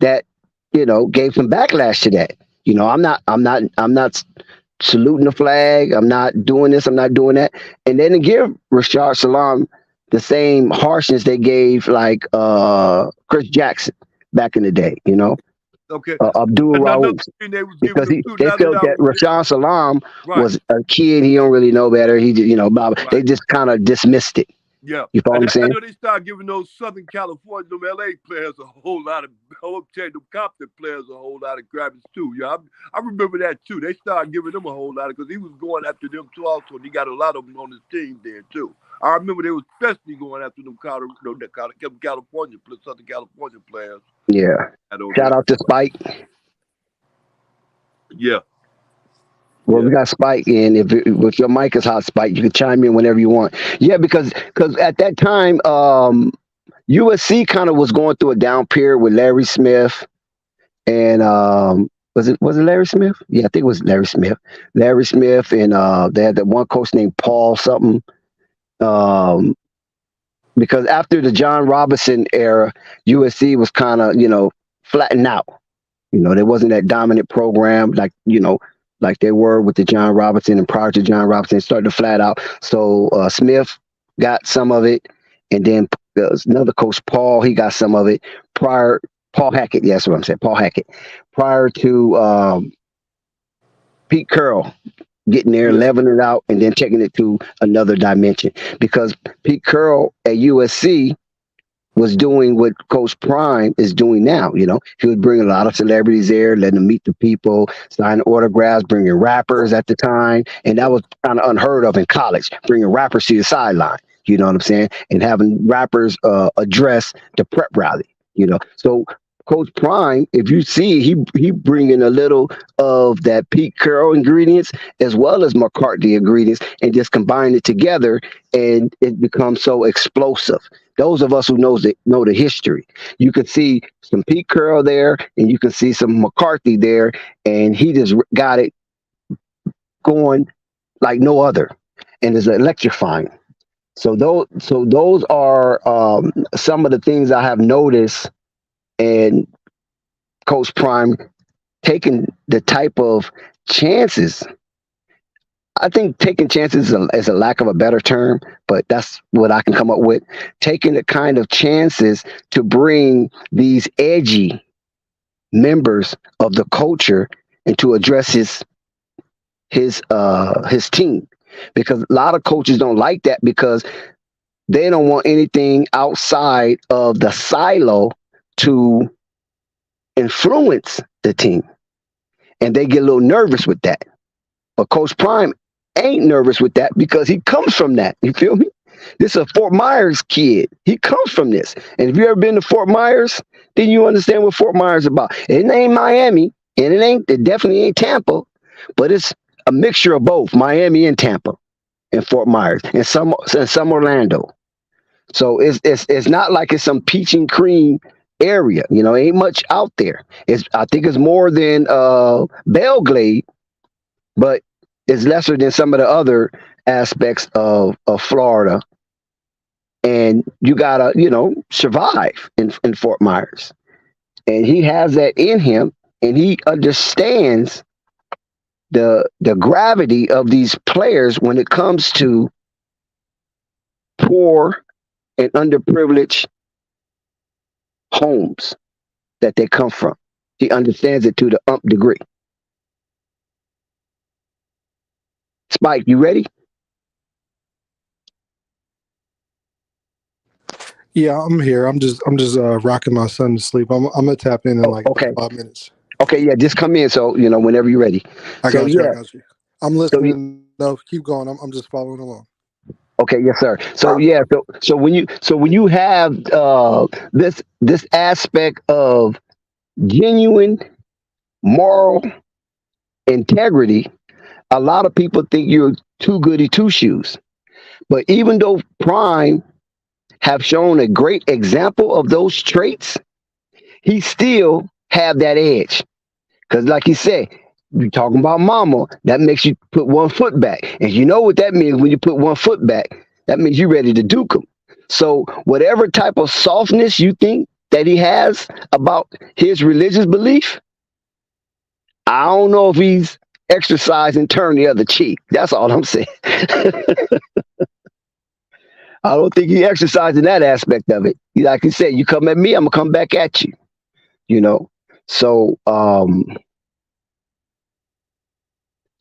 that, you know, gave some backlash to that. You know, I'm not saluting the flag. I'm not doing this. I'm not doing that. And they didn't give Rashard Salam the same harshness they gave like Chris Jackson back in the day. You know, Okay. Abdul Another Rauf, thing they was because giving them too. they Now felt that I that was Rashad Salam right, was a kid. He don't really know better. He just, you know, right. they just kind of dismissed it. Yeah. You follow And what I'm I saying? know they started giving those Southern California, them LA players a whole lot of, them Compton players a whole lot of grabs too. Yeah, I remember that too. They started giving them a whole lot because he was going after them too also. And he got a lot of them on his team there too. I remember they was especially going after them California, Southern California players. Yeah. Shout out to Spike. Yeah. Well, we got Spike in. If your mic is hot, Spike, you can chime in whenever you want. Yeah, because at that time, USC kind of was going through a down period with Larry Smith and was it Larry Smith? Yeah, I think it was Larry Smith. Larry Smith, and they had that one coach named Paul something. Because after the John Robinson era, USC was kind of, you know, flattened out. You know, there wasn't that dominant program like, you know, like they were with the John Robinson, and prior to John Robinson, it started to flat out. So Smith got some of it, and then another coach, Paul, he got some of it. Paul Hackett, yeah, that's what I'm saying, Paul Hackett. Prior to Pete Carroll getting there, leveling it out, and then taking it to another dimension. Because Pete Carroll at USC was doing what Coach Prime is doing now. You know, he was bringing a lot of celebrities there, letting them meet the people, signing autographs, bringing rappers at the time. And that was kind of unheard of in college, bringing rappers to the sideline, you know what I'm saying? And having rappers address the prep rally, you know. So Coach Prime, if you see, he bringing a little of that Pete Carroll ingredients as well as McCarthy ingredients, and just combine it together, and it becomes so explosive. Those of us who know the history, you can see some Pete Carroll there, and you can see some McCarthy there, and he just got it going like no other, and it's electrifying. So those are some of the things I have noticed, and Coach Prime taking the type of chances. I think taking chances is a lack of a better term, but that's what I can come up with. Taking the kind of chances to bring these edgy members of the culture and to address his team, because a lot of coaches don't like that, because they don't want anything outside of the silo to influence the team, and they get a little nervous with that. But Coach Prime ain't nervous with that, because he comes from that. You feel me? This is a Fort Myers kid. He comes from this. And if you ever been to Fort Myers, then you understand what Fort Myers is about. It ain't Miami, and it definitely ain't Tampa, but it's a mixture of both Miami and Tampa and Fort Myers and some Orlando. So it's not like it's some peach and cream area. You know, ain't much out there. I think it's more than Belglade, but it's lesser than some of the other aspects of Florida. And you gotta, you know, survive in Fort Myers. And he has that in him, and he understands the gravity of these players when it comes to poor and underprivileged homes that they come from. He understands it to the nth degree. Spike, you ready? Yeah, I'm here. I'm just rocking my son to sleep. I'm gonna tap in like Okay. 5 minutes. Okay. Yeah. Just come in. So, whenever you're ready. I So, got you. I yeah. got you. I'm So, listening. No, keep going. I'm just following along. okay. Yes, sir. So, yeah. So when you have this aspect of genuine moral integrity, a lot of people think you're too goody two shoes. But even though Prime have shown a great example of those traits, he still have that edge. Because like you said, you talking about mama, that makes you put one foot back. And you know what that means when you put one foot back? That means you're ready to duke him. So whatever type of softness you think that he has about his religious belief, I don't know if he's exercised and turned the other cheek. That's all I'm saying. I don't think he exercised in that aspect of it. Like you said, you come at me, I'm gonna come back at you. You know, so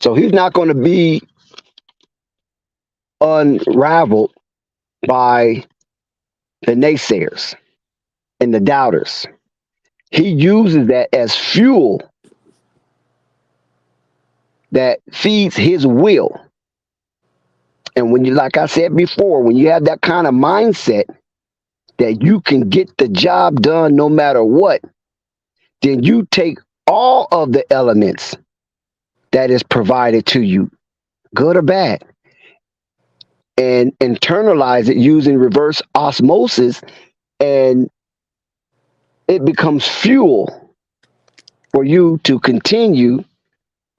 so he's not going to be unraveled by the naysayers and the doubters. He uses that as fuel that feeds his will. And when you, like I said before, when you have that kind of mindset that you can get the job done no matter what, then you take all of the elements that is provided to you, good or bad, and internalize it using reverse osmosis, and it becomes fuel for you to continue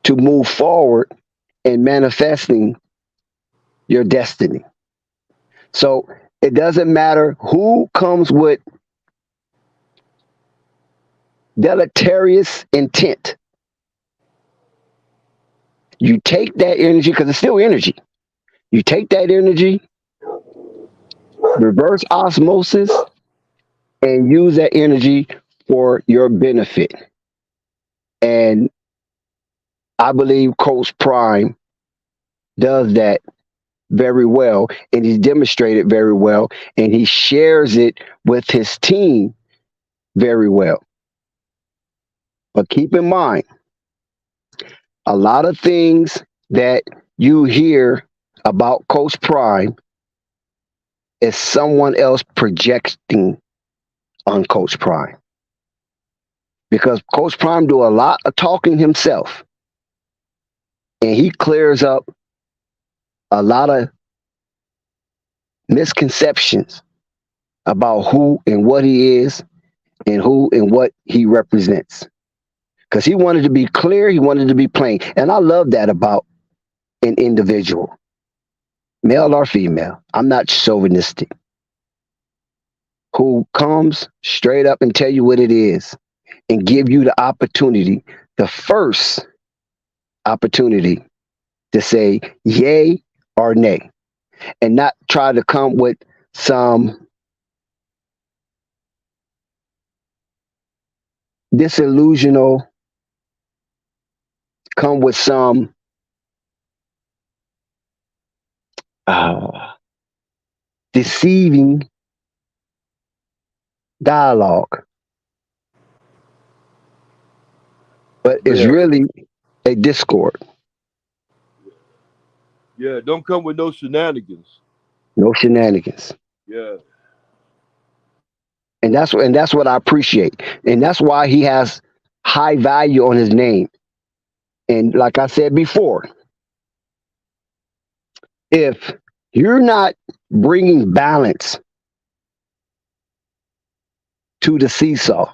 to move forward in manifesting your destiny. So it doesn't matter who comes with deleterious intent. You take that energy, because it's still energy. You take that energy, reverse osmosis, and use that energy for your benefit. And I believe Coach Prime does that very well, and he's demonstrated very well, and he shares it with his team very well. But keep in mind, a lot of things that you hear about Coach Prime is someone else projecting on Coach Prime. Because Coach Prime do a lot of talking himself, and he clears up a lot of misconceptions about who and what he is and who and what he represents. Because he wanted to be clear, he wanted to be plain. And I love that about an individual, male or female. I'm not chauvinistic. Who comes straight up and tell you what it is and give you the opportunity, the first opportunity to say yay or nay, and not try to come with some disillusional, come with some deceiving dialogue. But it's Yeah. really a discord. Yeah, don't come with no shenanigans. No shenanigans. Yeah. And that's what I appreciate. And that's why he has high value on his name. And like I said before, if you're not bringing balance to the seesaw,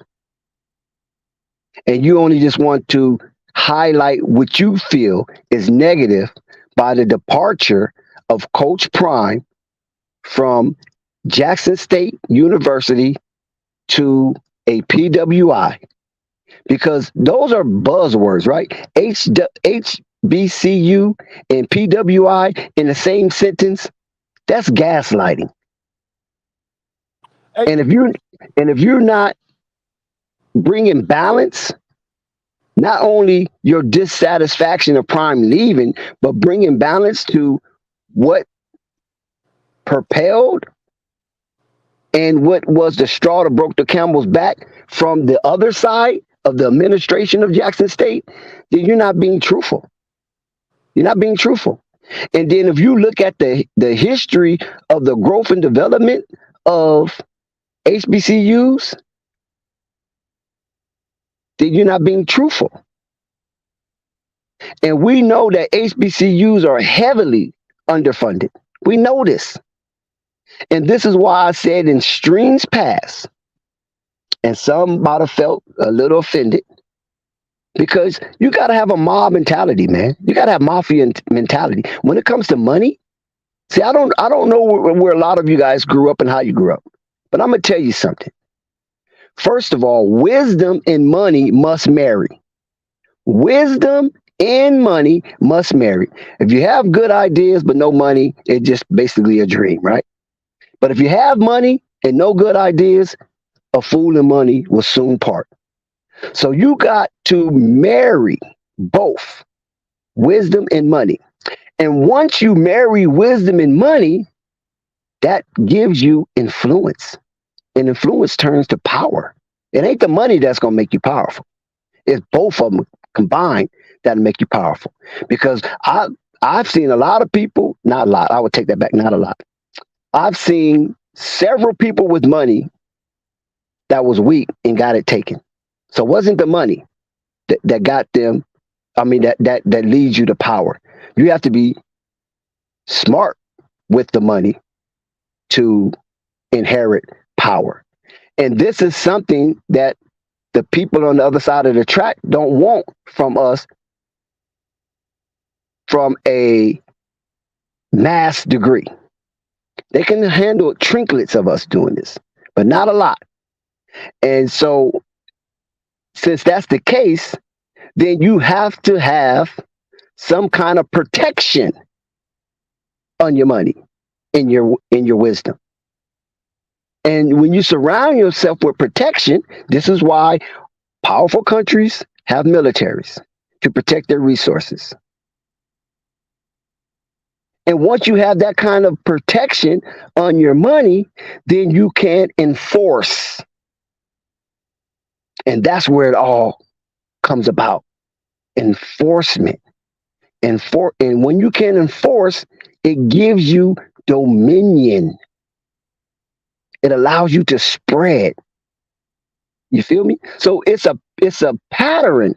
and you only just want to highlight what you feel is negative by the departure of Coach Prime from Jackson State University to a PWI, because those are buzzwords, right? HBCU and PWI in the same sentence, that's gaslighting. Hey, And if you're not bringing balance, not only your dissatisfaction of Prime leaving, but bringing balance to what propelled And what was the straw that broke the camel's back from the other side of the administration of Jackson State, then you're not being truthful. You're not being truthful. And then if you look at the history of the growth and development of HBCUs, then you're not being truthful. And we know that HBCUs are heavily underfunded. We know this. And this is why I said in streams past, and some might have felt a little offended, because you got to have a mob mentality, man. You got to have mafia mentality. When it comes to money, see, I don't know where a lot of you guys grew up and how you grew up, but I'm going to tell you something. First of all, wisdom and money must marry. Wisdom and money must marry. If you have good ideas but no money, it's just basically a dream, right? But if you have money and no good ideas, a fool and money will soon part. So you got to marry both wisdom and money. And once you marry wisdom and money, that gives you influence. And influence turns to power. It ain't the money that's going to make you powerful. It's both of them combined that'll make you powerful. Because I've seen a lot of people, not a lot, I would take that back, not a lot. I've seen several people with money that was weak and got it taken. So it wasn't the money that got them, that leads you to power. You have to be smart with the money to inherit power. And this is something that the people on the other side of the track don't want from us from a mass degree. They can handle trinkets of us doing this, but not a lot. And so, since that's the case, then you have to have some kind of protection on your money, in your wisdom. And when you surround yourself with protection, this is why powerful countries have militaries to protect their resources. And once you have that kind of protection on your money, then you can enforce. And that's where it all comes about. Enforcement. And when you can enforce, it gives you dominion. It allows you to spread. You feel me? So it's a pattern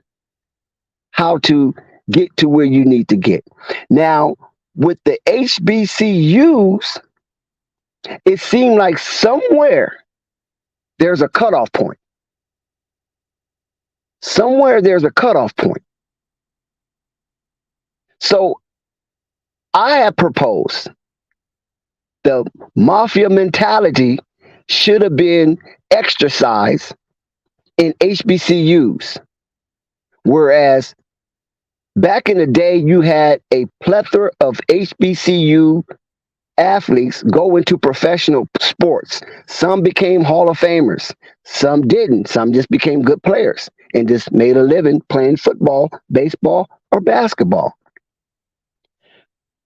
how to get to where you need to get. Now, with the HBCUs, it seemed like somewhere there's a cutoff point. Somewhere there's a cutoff point. So I have proposed the mafia mentality should have been exercised in HBCUs. Whereas back in the day, you had a plethora of HBCU athletes go into professional sports. Some became Hall of Famers. Some didn't. Some just became good players and just made a living playing football, baseball, or basketball.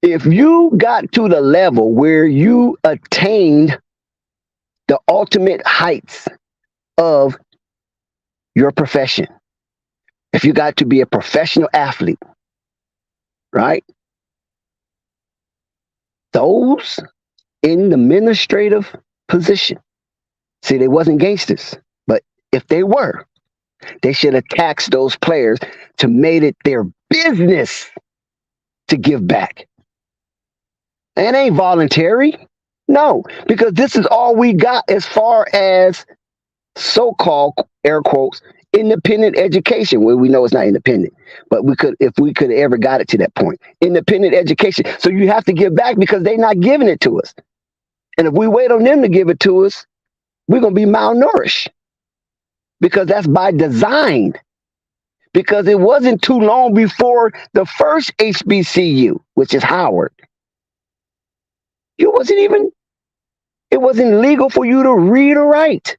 If you got to the level where you attained the ultimate heights of your profession, if you got to be a professional athlete, right? Those in the administrative position, see, they wasn't gangsters, but if they were, they should have taxed those players to made it their business to give back. And it ain't voluntary. No, because this is all we got as far as so-called, air quotes, independent education. Well, we know it's not independent, but if we could ever got it to that point. Independent education. So you have to give back because they're not giving it to us. And if we wait on them to give it to us, we're going to be malnourished. Because that's by design. Because it wasn't too long before the first HBCU, which is Howard. It wasn't legal for you to read or write.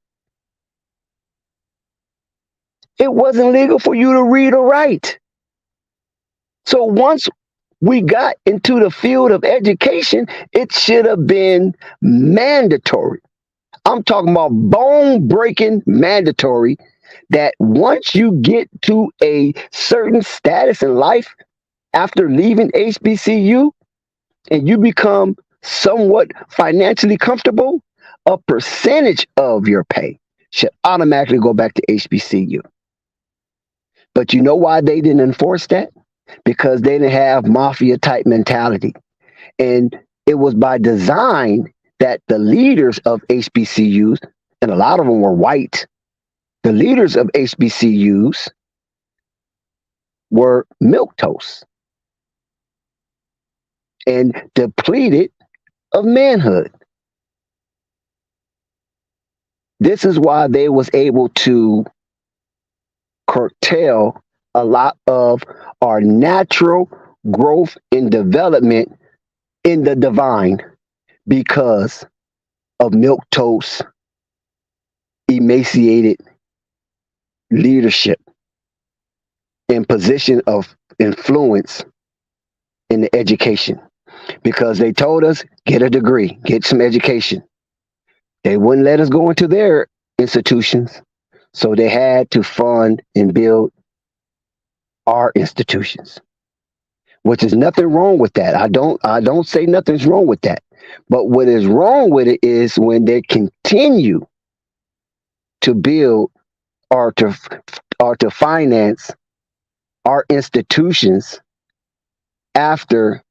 It wasn't legal for you to read or write. So once we got into the field of education, it should have been mandatory. I'm talking about bone breaking mandatory that once you get to a certain status in life after leaving HBCU and you become somewhat financially comfortable, a percentage of your pay should automatically go back to HBCU. But you know why they didn't enforce that? Because they didn't have mafia type mentality. And it was by design that the leaders of HBCUs, and a lot of them were white, the leaders of HBCUs were milquetoast and depleted of manhood. This is why they was able to curtail a lot of our natural growth and development in the divine because of milquetoast, emaciated leadership in position of influence in the education. Because they told us, get a degree, get some education. They wouldn't let us go into their institutions, so they had to fund and build our institutions, which is nothing wrong with that. I don't say nothing's wrong with that. But what is wrong with it is when they continue to build or to finance our institutions after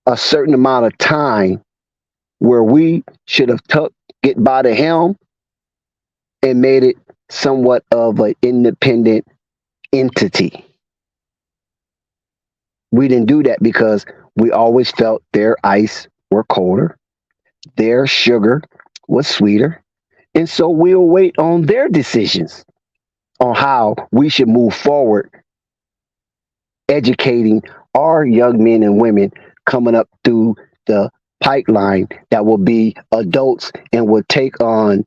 a certain amount of time where we should have took it by the helm and made it somewhat of an independent entity. We didn't do that because we always felt their ice were colder, their sugar was sweeter, and so we'll wait on their decisions on how we should move forward, educating our young men and women coming up through the pipeline that will be adults and will take on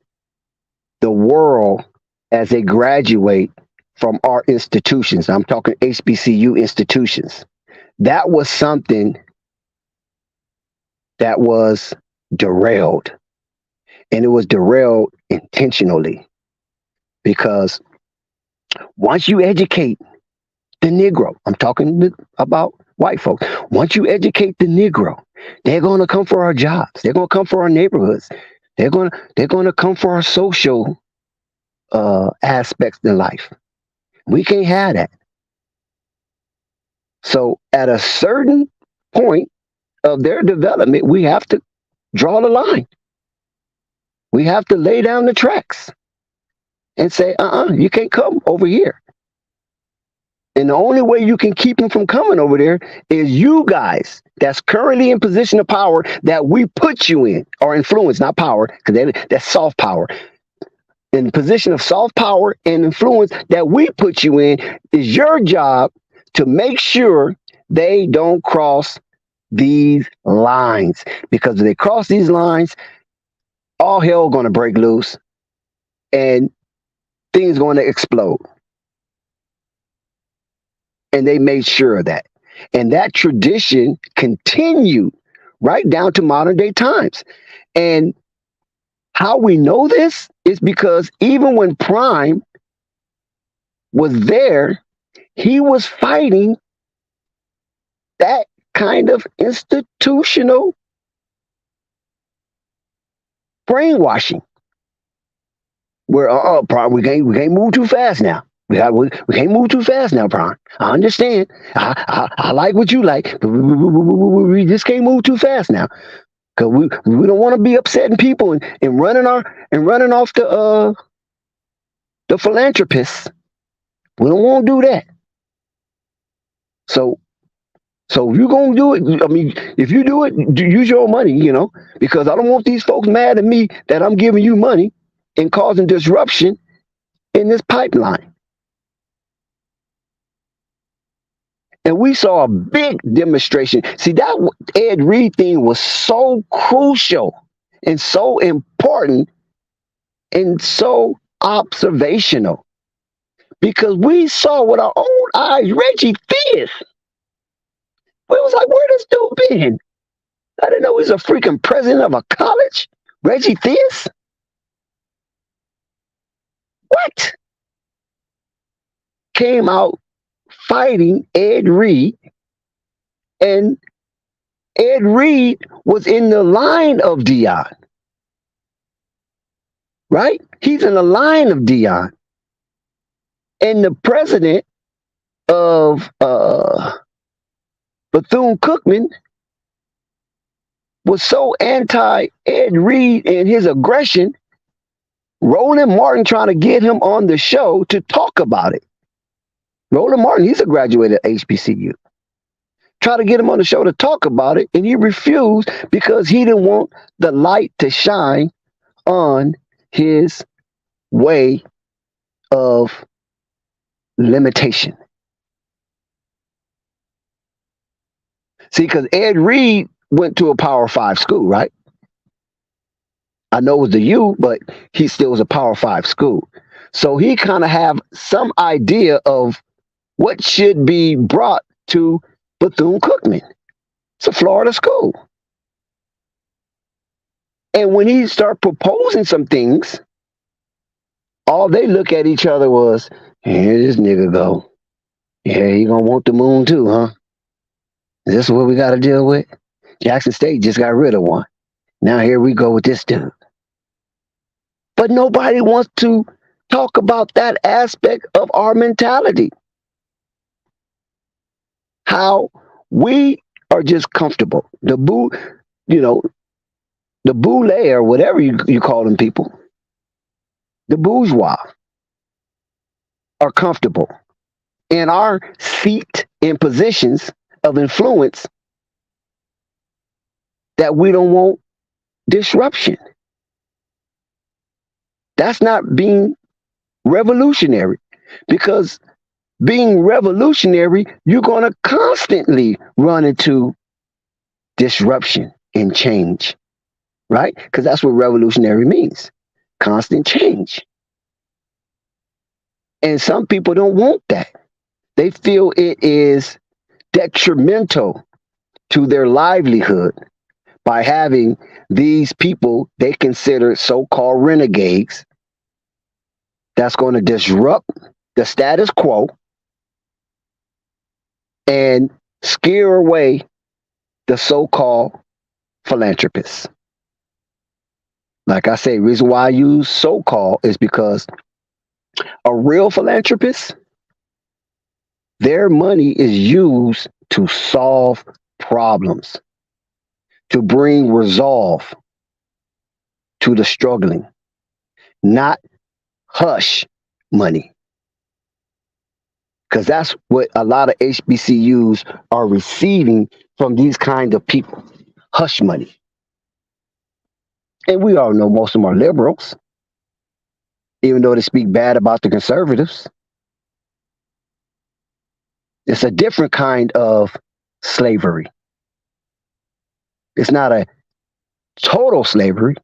the world as they graduate from our institutions. I'm talking HBCU institutions. That was something that was derailed. And it was derailed intentionally because once you educate the Negro, I'm talking about white folks, once you educate the Negro, they're going to come for our jobs. They're going to come for our neighborhoods. They're going to come for our social aspects in life. We can't have that. So at a certain point of their development, we have to draw the line. We have to lay down the tracks and say, you can't come over here. And the only way you can keep them from coming over there is you guys that's currently in position of power that we put you in, or influence, not power, because that's soft power. In position of soft power and influence that we put you in, is your job to make sure they don't cross these lines. Because if they cross these lines, all hell going to break loose and things going to explode. And they made sure of that. And that tradition continued right down to modern day times. And how we know this is because even when Prime was there, he was fighting that kind of institutional brainwashing. Where Prime, we can't move too fast now. We can't move too fast now, Prime. I understand. I like what you like, but we just can't move too fast now. Cause we don't want to be upsetting people and running off the philanthropists. We don't want to do that. So if you're gonna do it, I mean, if you do it, use your money, because I don't want these folks mad at me that I'm giving you money and causing disruption in this pipeline. And we saw a big demonstration. See, that Ed Reed thing was so crucial and so important and so observational because we saw with our own eyes Reggie Theus. We was like, where this dude been? I didn't know he was a freaking president of a college. Reggie Theus? what? Came out fighting Ed Reed, and Ed Reed was in the line of Deion, right? He's in the line of Deion. And the president of Bethune-Cookman was so anti-Ed Reed and his aggression, Roland Martin trying to get him on the show to talk about it. Roland Martin, he's a graduate at HBCU. Try to get him on the show to talk about it, and he refused because he didn't want the light to shine on his way of limitation. See, because Ed Reed went to a Power 5 school, right? I know it was the U, but he still was a Power 5 school. So he kind of have some idea of what should be brought to Bethune-Cookman. It's a Florida school. And when he started proposing some things, all they look at each other was, here this nigga go. Yeah, he gonna want the moon too, huh? Is this what we gotta deal with? Jackson State just got rid of one. Now here we go with this dude. But nobody wants to talk about that aspect of our mentality. How we are just comfortable. The boule or whatever you call them people, the bourgeois are comfortable in our seat in positions of influence that we don't want disruption. That's not being revolutionary, because being revolutionary, you're going to constantly run into disruption and change, right? Because that's what revolutionary means, constant change. And some people don't want that. They feel it is detrimental to their livelihood by having these people they consider so-called renegades that's going to disrupt the status quo and scare away the so-called philanthropists. Like I say, the reason why I use so-called is because a real philanthropist, their money is used to solve problems, to bring resolve to the struggling, not hush money. Because that's what a lot of HBCUs are receiving from these kind of people, hush money. And we all know most of them are liberals, even though they speak bad about the conservatives. It's a different kind of slavery. It's not a total slavery,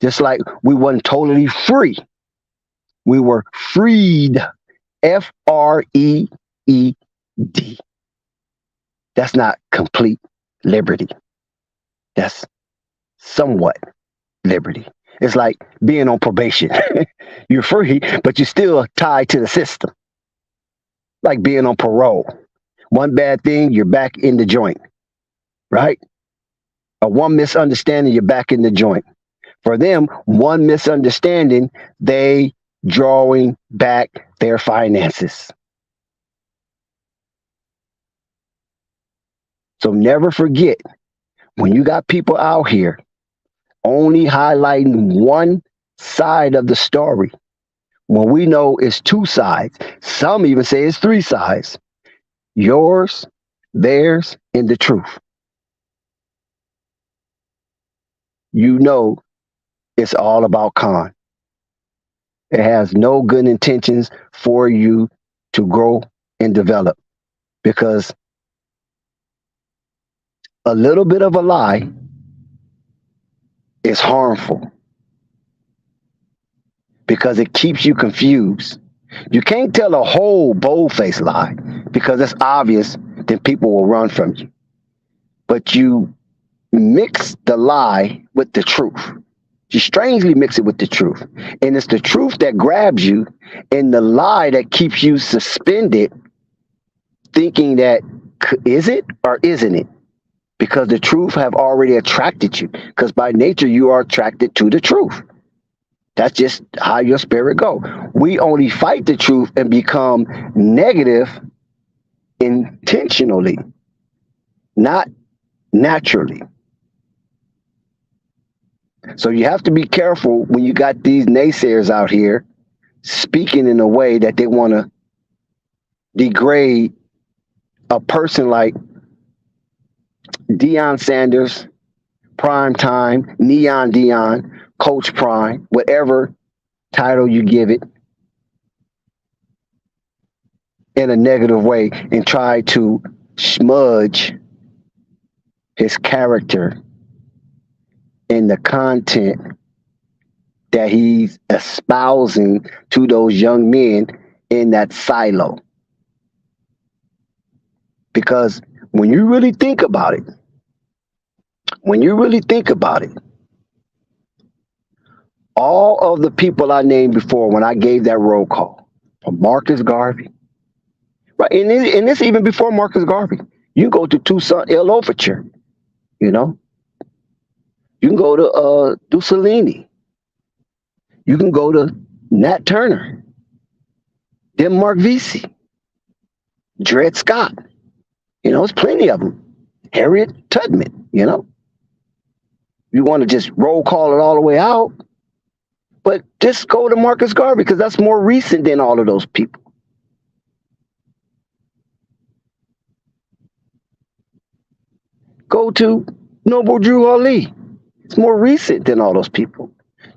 just like we weren't totally free. We were freed, Freed. That's not complete liberty. That's somewhat liberty. It's like being on probation. You're free, but you're still tied to the system. Like being on parole. One bad thing, you're back in the joint, right? Or one misunderstanding, you're back in the joint. For them, one misunderstanding, they drawing back their finances. So never forget, when you got people out here only highlighting one side of the story, when we know it's two sides, some even say it's three sides, yours, theirs, and the truth. You know it's all about con. It has no good intentions for you to grow and develop, because a little bit of a lie is harmful because it keeps you confused. You can't tell a whole bold-faced lie because it's obvious, then people will run from you. But you mix the lie with the truth. You strangely mix it with the truth. And it's the truth that grabs you and the lie that keeps you suspended, thinking that is it or isn't it? Because the truth have already attracted you. Because by nature, you are attracted to the truth. That's just how your spirit go. We only fight the truth and become negative intentionally, not naturally. So you have to be careful when you got these naysayers out here speaking in a way that they want to degrade a person like Deion Sanders, Prime Time, Neon Deion, Coach Prime, whatever title you give it, in a negative way, and try to smudge his character in the content that he's espousing to those young men in that silo. Because when you really think about it, all of the people I named before when I gave that roll call, from Marcus Garvey, right, and it's even before Marcus Garvey. You go to Toussaint L'Ouverture, you know. You can go to Mussolini. You can go to Nat Turner, Denmark Vesey, Dred Scott. You know, there's plenty of them. Harriet Tubman, you know. You want to just roll call it all the way out, but just go to Marcus Garvey because that's more recent than all of those people. Go to Noble Drew Ali. It's more recent than all those people.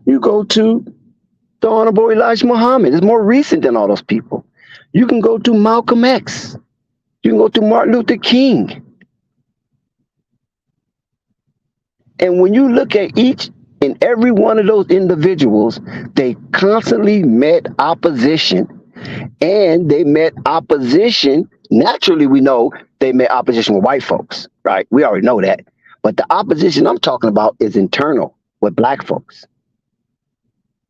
You go to the Honorable Elijah Muhammad. It's more recent than all those people. You can go to Malcolm X. You can go to Martin Luther King. And when you look at each and every one of those individuals, they constantly met opposition. And they met opposition. Naturally, we know they met opposition with white folks, right? We already know that. But the opposition I'm talking about is internal with black folks.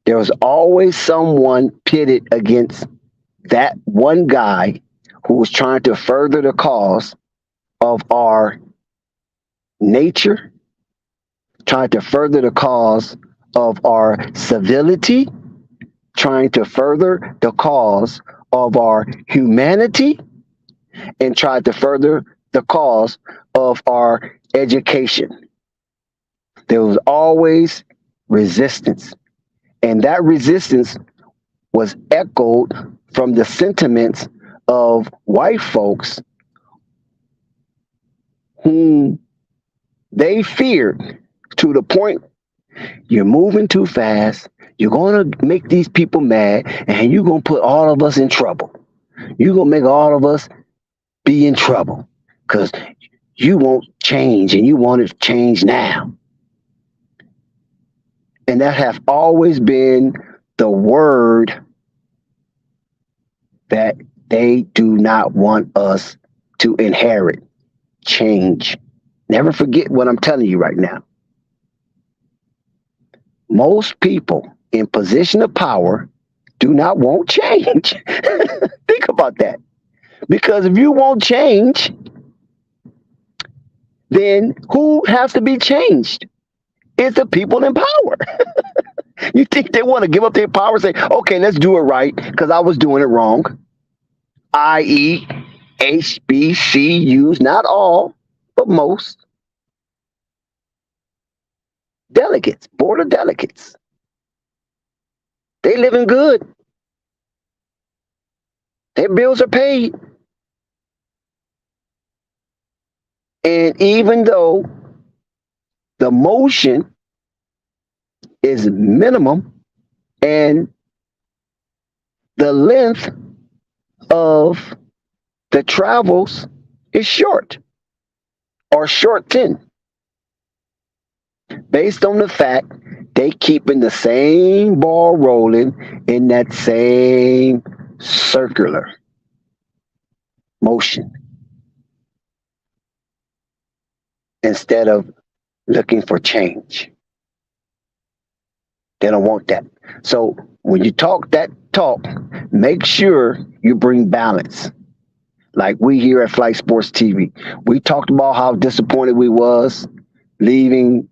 There was always someone pitted against that one guy who was trying to further the cause of our nature, trying to further the cause of our civility, trying to further the cause of our humanity, and tried to further the cause of our education. There was always resistance. And that resistance was echoed from the sentiments of white folks whom they feared to the point, you're moving too fast, you're going to make these people mad, and you're going to put all of us in trouble. You're going to make all of us be in trouble because you won't change and you want it to change now. And that has always been the word that they do not want us to inherit. Change. Never forget what I'm telling you right now. Most people in position of power do not want change. Think about that. Because if you won't change, then who has to be changed? It's the people in power. You think they want to give up their power and say, okay, let's do it right because I was doing it wrong, i.e. HBCUs, not all, but most. Delegates, board of delegates. They living good. Their bills are paid. And even though the motion is minimum and the length of the travels is short or shortened based on the fact they keeping the same ball rolling in that same circular motion instead of looking for change. They don't want that. So when you talk that talk, make sure you bring balance. Like we here at Flight Sports TV, we talked about how disappointed we was leaving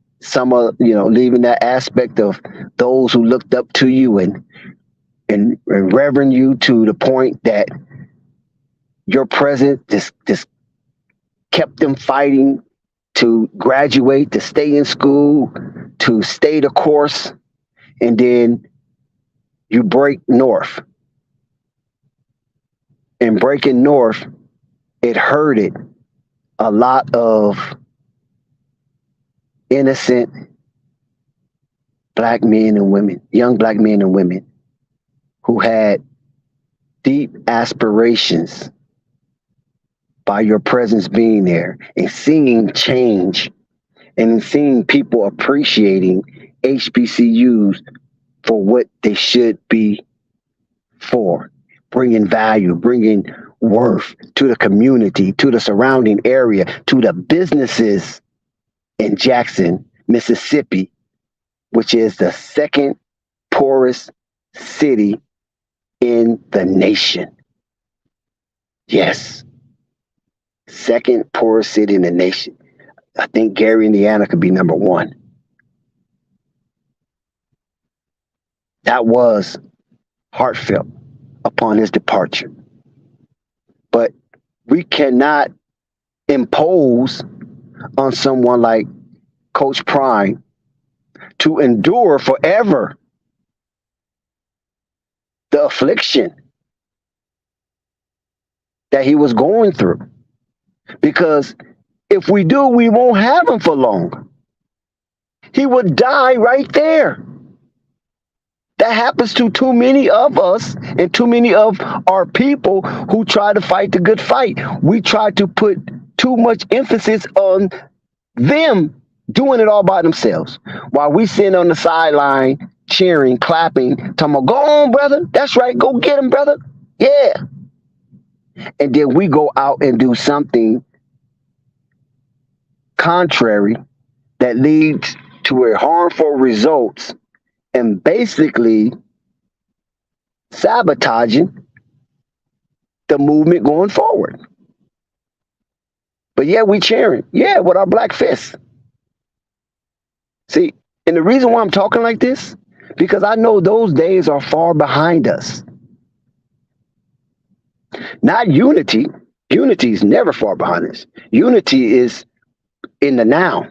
leaving that aspect of those who looked up to you and reverend you to the point that your presence just kept them fighting to graduate, to stay in school, to stay the course, and then you break north. And breaking north, it hurted a lot of innocent black men and women, young black men and women who had deep aspirations by your presence being there and seeing change and seeing people appreciating HBCUs for what they should be for, bringing value, bringing worth to the community, to the surrounding area, to the businesses in Jackson, Mississippi, which is the second poorest city in the nation. Yes. Second poorest city in the nation. I think Gary, Indiana could be number one. That was heartfelt upon his departure. But we cannot impose on someone like Coach Prime to endure forever the affliction that he was going through. Because if we do, we won't have him for long. He would die right there. That happens to too many of us and too many of our people who try to fight the good fight. We try to put too much emphasis on them doing it all by themselves while we sit on the sideline cheering, clapping, talking about, go on, brother. That's right. Go get him, brother. Yeah. And then we go out and do something contrary that leads to a harmful results and basically sabotaging the movement going forward. But yeah, we cheering. Yeah, with our black fists. See, and the reason why I'm talking like this, because I know those days are far behind us. Not unity. Unity is never far behind us. Unity is in the now.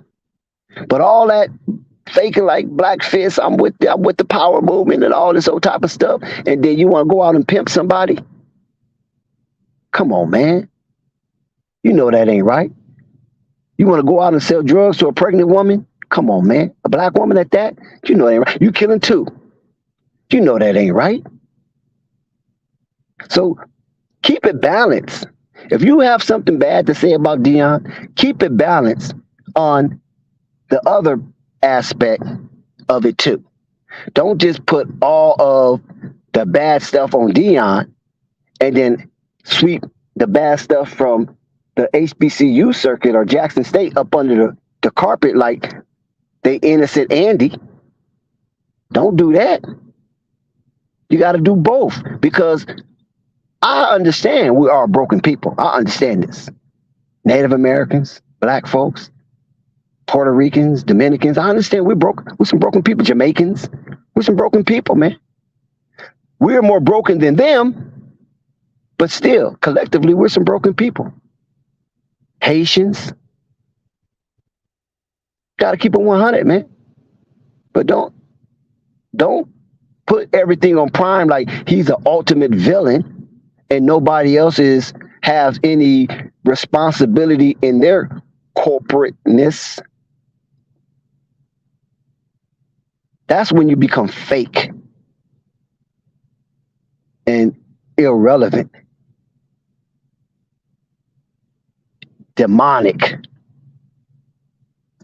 But all that faking like black fists, I'm with the power movement and all this old type of stuff, and then you want to go out and pimp somebody? Come on, man. You know that ain't right. You want to go out and sell drugs to a pregnant woman? Come on, man. A black woman at that? You know that ain't right. You killing two. You know that ain't right. So keep it balanced. If you have something bad to say about Deion, keep it balanced on the other aspect of it too. Don't just put all of the bad stuff on Deion and then sweep the bad stuff from the HBCU circuit or Jackson State up under the carpet like they innocent Andy. Don't do that. You got to do both, because I understand we are broken people. I understand this. Native Americans, black folks, Puerto Ricans, Dominicans. I understand we're broken. We're some broken people. Jamaicans. We're some broken people, man. We're more broken than them, but still, collectively, we're some broken people. Haitians. Got to keep it 100, man. But don't put everything on Prime like he's the ultimate villain and nobody else has any responsibility in their corporateness. That's when you become fake and irrelevant, demonic.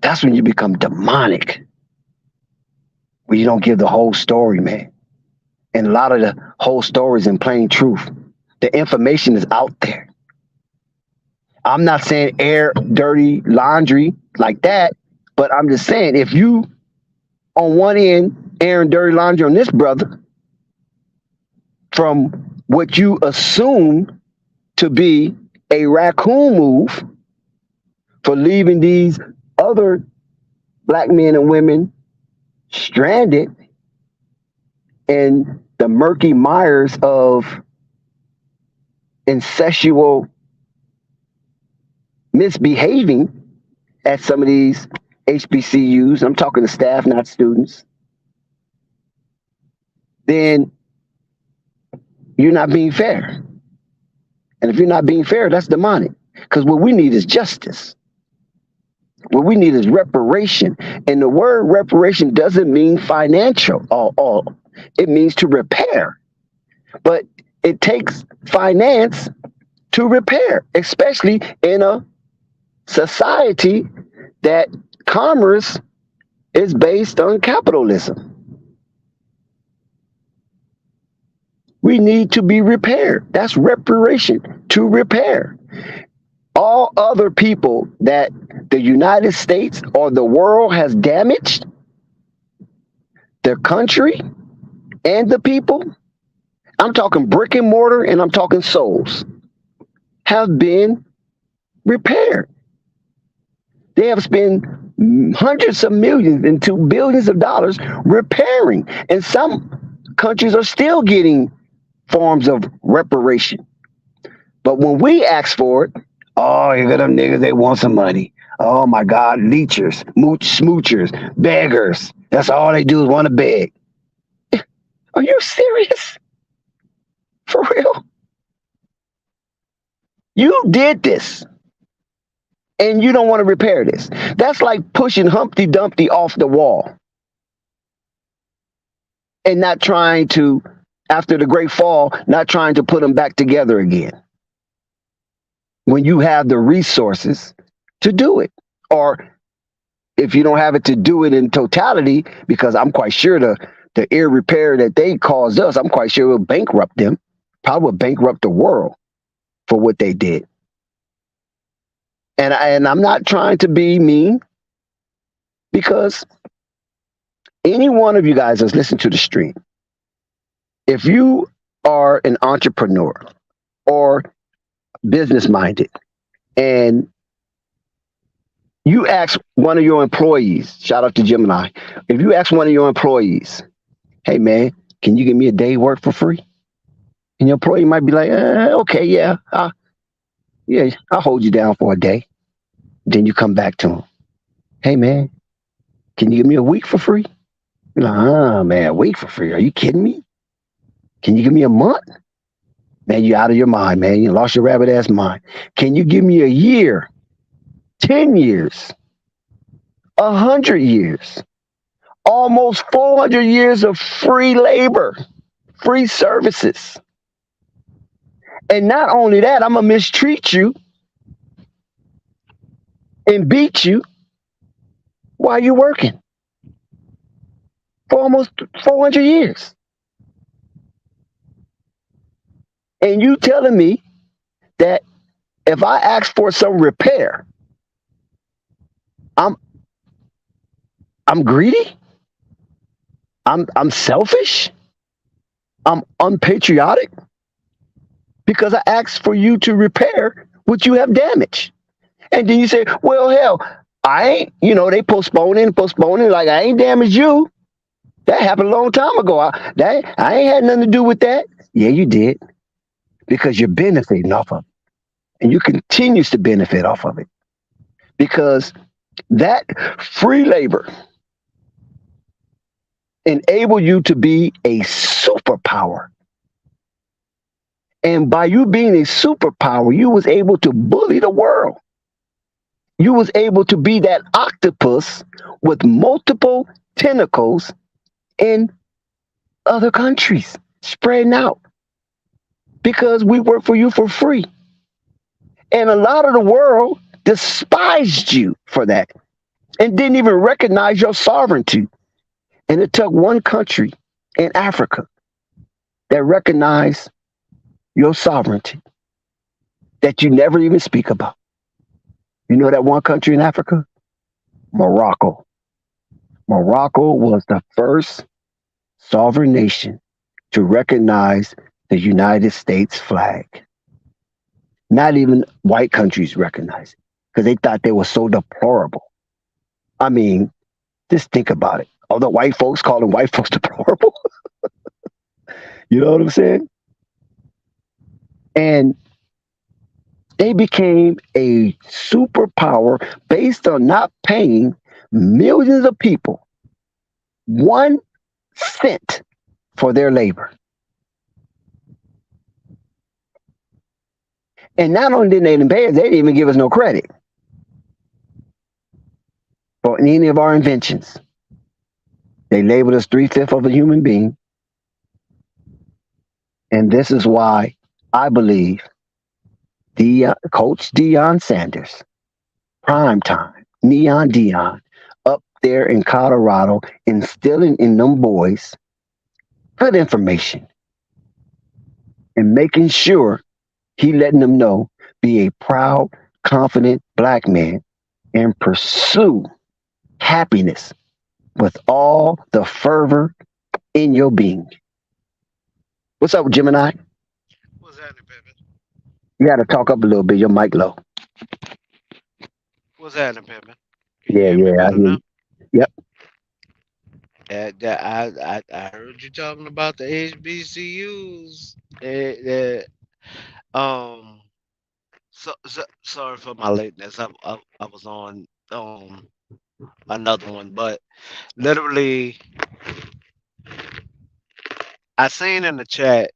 That's when you become demonic, when you don't give the whole story, man. And a lot of the whole story is in plain truth. The information is out there. I'm not saying air dirty laundry like that, but I'm just saying if you on one end airing dirty laundry on this brother from what you assume to be a raccoon move for leaving these other black men and women stranded in the murky mires of incestual misbehaving at some of these HBCUs. I'm talking to staff, not students. Then you're not being fair. And if you're not being fair, that's demonic. Because what we need is justice. What we need is reparation. And the word reparation doesn't mean financial. All. It means to repair. But it takes finance to repair, especially in a society that commerce is based on capitalism. We need to be repaired. That's reparation, to repair. All other people that the United States or the world has damaged, their country and the people, I'm talking brick and mortar and I'm talking souls, have been repaired. They have spent hundreds of millions into billions of dollars repairing. And some countries are still getting forms of reparation. But when we ask for it, oh, you got them niggas, they want some money. Oh my God, leechers, smoochers, beggars. That's all they do is want to beg. Are you serious? For real? You did this. And you don't want to repair this. That's like pushing Humpty Dumpty off the wall. And not trying to, after the Great Fall, not trying to put them back together again. When you have the resources to do it. Or if you don't have it to do it in totality, because I'm quite sure the ear repair that they caused us, I'm quite sure it will bankrupt them. Probably will bankrupt the world for what they did. And I'm not trying to be mean, because any one of you guys that's listening to the stream, if you are an entrepreneur or business minded and you ask one of your employees, shout out to Gemini, if you ask one of your employees, hey man, can you give me a day work for free? And your employee might be like, okay, yeah, I'll hold you down for a day. Then you come back to him. Hey man, can you give me a week for free? You're like, man, a week for free? Are you kidding me? Can you give me a month? Man, you out of your mind, man. You lost your rabbit ass mind. Can you give me a year? 10 years? 100 years? Almost 400 years of free labor, free services. And not only that, I'm going to mistreat you and beat you while you're working for almost 400 years. And you telling me that if I ask for some repair, I'm greedy? I'm selfish? I'm unpatriotic? Because I asked for you to repair what you have damaged. And then you say, well, hell, I ain't, they postponing, like I ain't damaged you. That happened a long time ago. I ain't had nothing to do with that. Yeah, you did. Because you're benefiting off of it. And you continues to benefit off of it. Because that free labor enabled you to be a superpower. And by you being a superpower, you was able to bully the world. You was able to be that octopus with multiple tentacles in other countries, spreading out. Because we work for you for free. And a lot of the world despised you for that and didn't even recognize your sovereignty. And it took one country in Africa that recognized your sovereignty that you never even speak about. You know that one country in Africa? Morocco. Morocco was the first sovereign nation to recognize the United States flag. Not even white countries recognize it because they thought they were so deplorable. I mean, just think about it. All the white folks calling white folks deplorable. You know what I'm saying? And they became a superpower based on not paying millions of people 1 cent for their labor. And not only didn't they pay us, they didn't even give us no credit for any of our inventions. They labeled us 3/5 of a human being. And this is why I believe Coach Deion Sanders, prime time, Neon Deion, up there in Colorado, instilling in them boys good information and making sure he letting them know, be a proud, confident black man and pursue happiness with all the fervor in your being. What's up, Gemini? What's happening, Pimpin'? You got to talk up a little bit. Your mic low. What's happening, Pimpin'? Can you Yeah, hear me yeah, I better hear now? you. Yep. I heard you talking about the HBCUs. Um, sorry for my lateness. I was on another one, but literally, I seen in the chat.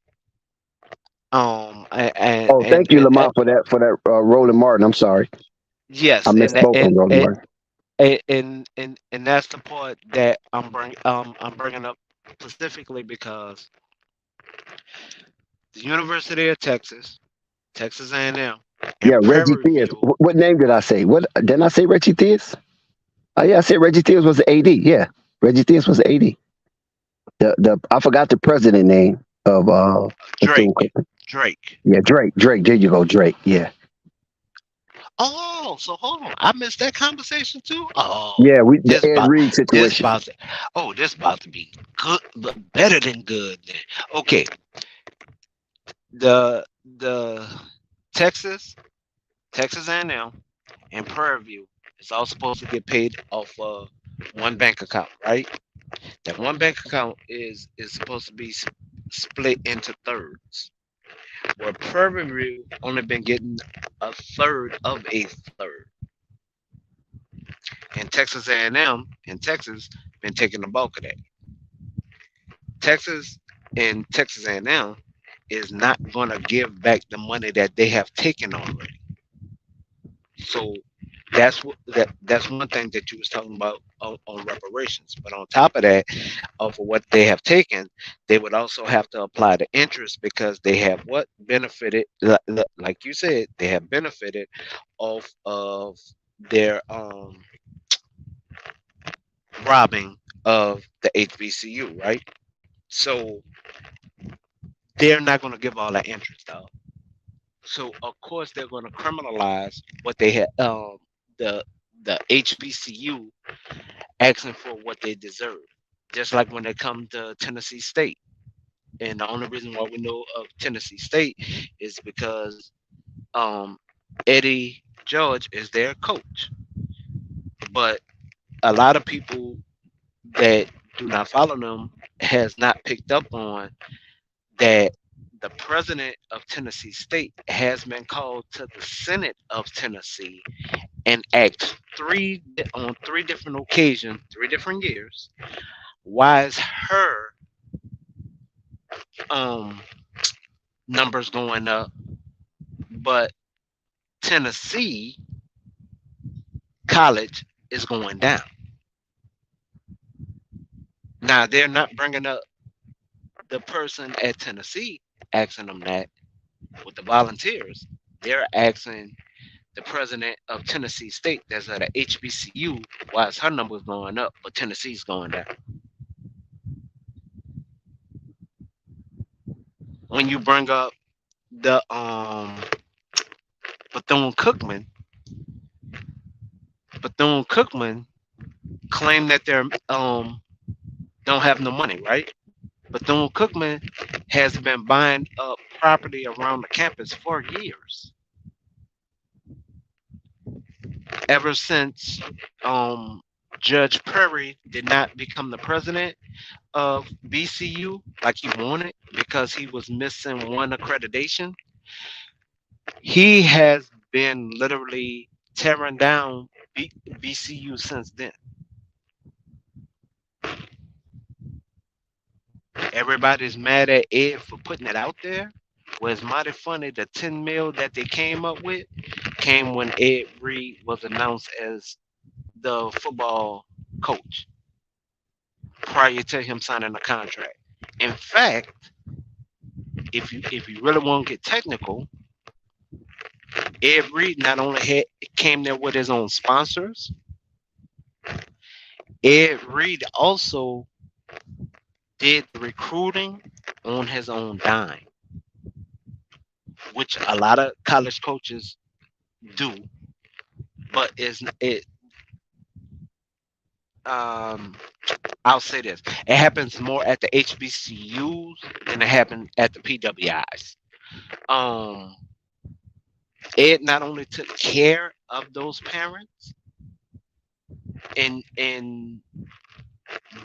Oh, thank you, Lamont, for that Roland Martin. I'm sorry, I yes, misspoke on Roland Martin. and that's the part that I'm bringing up specifically because the University of Texas, Texas A&M, Yeah, and Reggie Prairie Theus. View. What name did I say? What didn't I say? Reggie Theus? Oh yeah, I said Reggie Theus was the AD. Yeah, Reggie Theus was the AD. The I forgot the president name of Drake. Bethune-Cookman. Drake. Yeah, Drake. Drake. There you go, Drake. Yeah, Oh, so hold on. I missed that conversation too. yeah. Oh, The Ed Reed situation. this about to be good, but better than good. Then. Okay, the Texas, Texas A&M, and Prairie View is all supposed to get paid off of one bank account, right? That one bank account is supposed to be split into thirds. Where Prairie View only been getting a third of a third, and Texas A&M in Texas been taking the bulk of that. Texas and Texas A&M is not going to give back the money that they have taken already. So that's one thing that you was talking about on reparations. But on top of that, of what they have taken, they would also have to apply the interest because they have what benefited, like you said, they have benefited off of their robbing of the HBCU, right? So they're not going to give all that interest out. So of course they're going to criminalize what they had the HBCU asking for what they deserve. Just like when they come to Tennessee State. And the only reason why we know of Tennessee State is because um, Eddie George is their coach. But a lot of people that do not follow them has not picked up on that the president of Tennessee State has been called to the Senate of Tennessee and asked on 3 different occasions, 3 different years, why is her um numbers going up, but Tennessee college is going down. Now they're not bringing up the person at Tennessee asking them that with the volunteers. They're asking the president of Tennessee State that's at a HBCU why is her numbers going up, but Tennessee's going down. When you bring up the Bethune-Cookman, Bethune-Cookman claim that they're don't have no money, right? Bethune-Cookman has been buying up property around the campus for years. Ever since Judge Prairie did not become the president of BCU like he wanted because he was missing one accreditation, he has been literally tearing down BCU since then. Everybody's mad at Ed for putting it out there. Well, it's mighty funny. The 10 mil that they came up with came when Ed Reed was announced as the football coach prior to him signing the contract. In fact, if you really want to get technical, Ed Reed not only came there with his own sponsors, Ed Reed also did the recruiting on his own dime, which a lot of college coaches do, but I'll say this: it happens more at the HBCUs than it happened at the PWIs. Ed not only took care of those parents and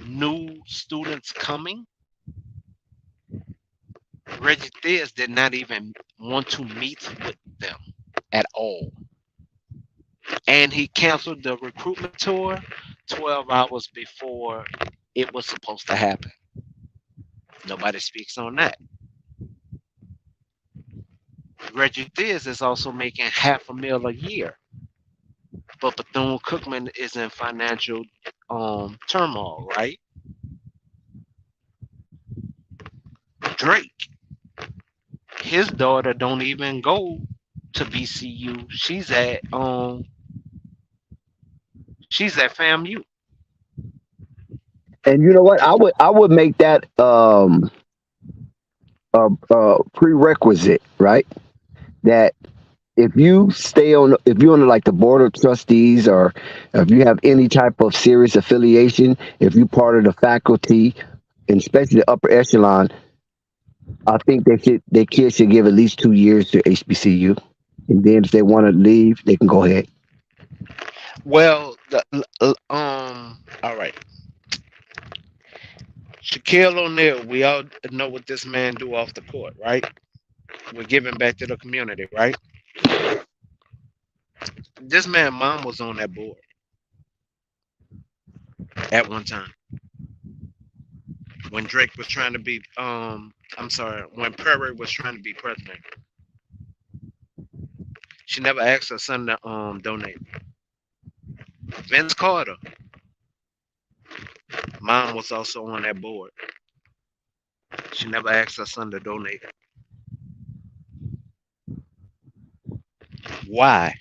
new students coming, Reggie Theus did not even want to meet with them at all. And he canceled the recruitment tour 12 hours before it was supposed to happen. Nobody speaks on that. Reggie Theus is also making $500,000 a year. But Bethune-Cookman is in financial turmoil, right? Drake, his daughter don't even go to BCU. She's at FAMU. And you know what? I would make that a prerequisite, right? That if you're on like the board of trustees, or if you have any type of serious affiliation, if you're part of the faculty, and especially the upper echelon, I think their kids should give at least 2 years to HBCU, and then if they want to leave, they can go ahead. Well, all right. Shaquille O'Neal, we all know what this man do off the court, right? We're giving back to the community, right? This man mom was on that board at one time when Drake was trying to be when Prairie was trying to be president. She never asked her son to donate. Vince Carter, mom was also on that board. She never asked her son to donate. Why?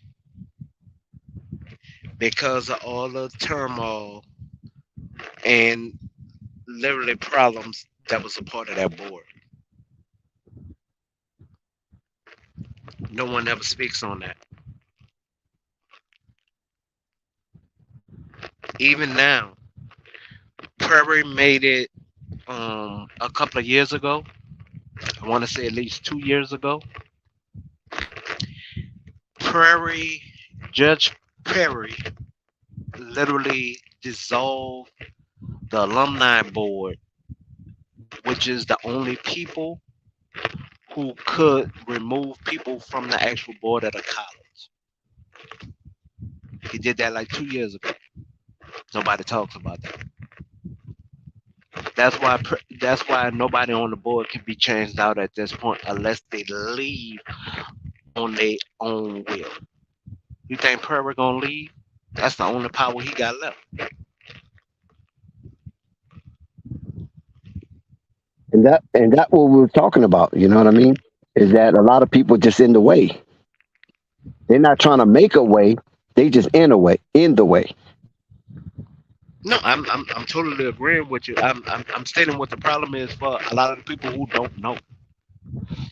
Because of all the turmoil and literally problems that was a part of that board. No one ever speaks on that. Even now, Prairie made it a couple of years ago. I want to say at least 2 years ago. Judge Prairie literally dissolved the alumni board, which is the only people who could remove people from the actual board of the college. He did that like 2 years ago. Nobody talks about that. That's why nobody on the board can be changed out at this point unless they leave on their own will. You think Prairie gonna leave? That's the only power he got left. And that what we were talking about, you know what I mean? Is that a lot of people just in the way. They're not trying to make a way, they just in the way. No, I'm totally agreeing with you. I'm stating what the problem is for a lot of the people who don't know.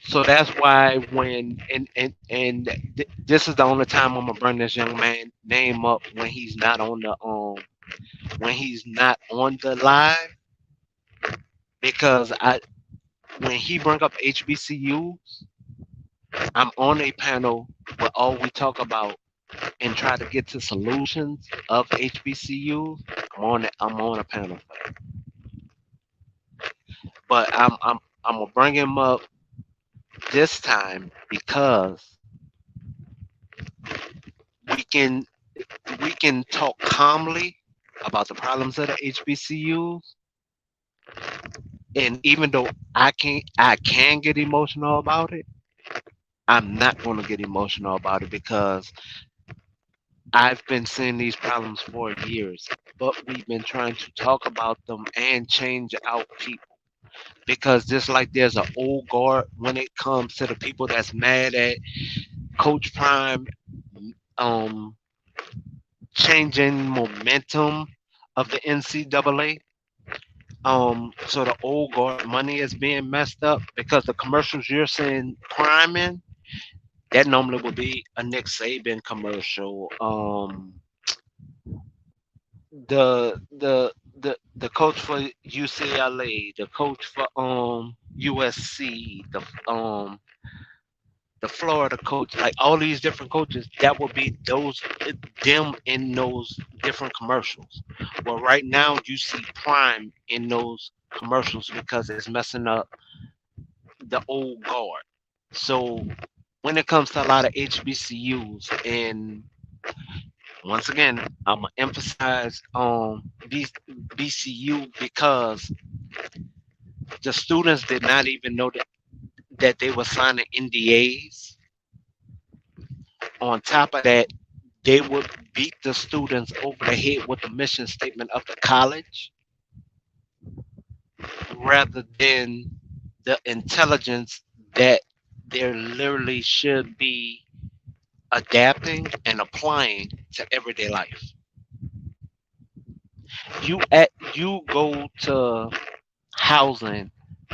So that's why when this is the only time I'm gonna bring this young man name up when he's not on the live. because when he bring up HBCU, I'm on a panel where all we talk about and try to get to solutions of HBCUs. I'm on a panel for that. But I'm gonna bring him up this time because we can we can talk calmly about the problems of the HBCUs, and even though I can get emotional about it, I'm not going to get emotional about it because I've been seeing these problems for years, but we've been trying to talk about them and change out people. Because just like there's an old guard when it comes to the people that's mad at Coach Prime um, changing momentum of the NCAA. So the old guard money is being messed up because the commercials you're seeing Prime in, that normally would be a Nick Saban commercial. The coach for UCLA, the coach for USC, the Florida coach, like all these different coaches, that would be those them in those different commercials. Well, right now you see Prime in those commercials because it's messing up the old guard. So when it comes to a lot of HBCUs, and once again, I'm gonna emphasize BCU because the students did not even know that they were signing NDAs. On top of that, they would beat the students over the head with the mission statement of the college rather than the intelligence that there literally should be adapting and applying to everyday life. You go to housing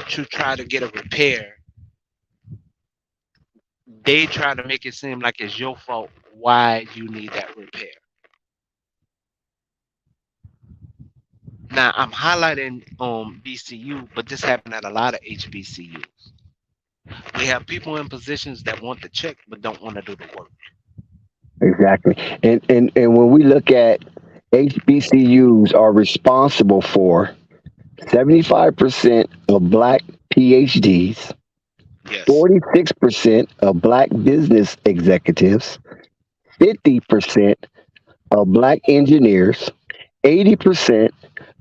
to try to get a repair, they try to make it seem like it's your fault why you need that repair. Now I'm highlighting BCU, but this happened at a lot of HBCUs. We have people in positions that want the check but don't want to do the work. Exactly. And when we look at HBCUs are responsible for 75% of black PhDs, Yes. 46% of black business executives, 50% of black engineers, 80%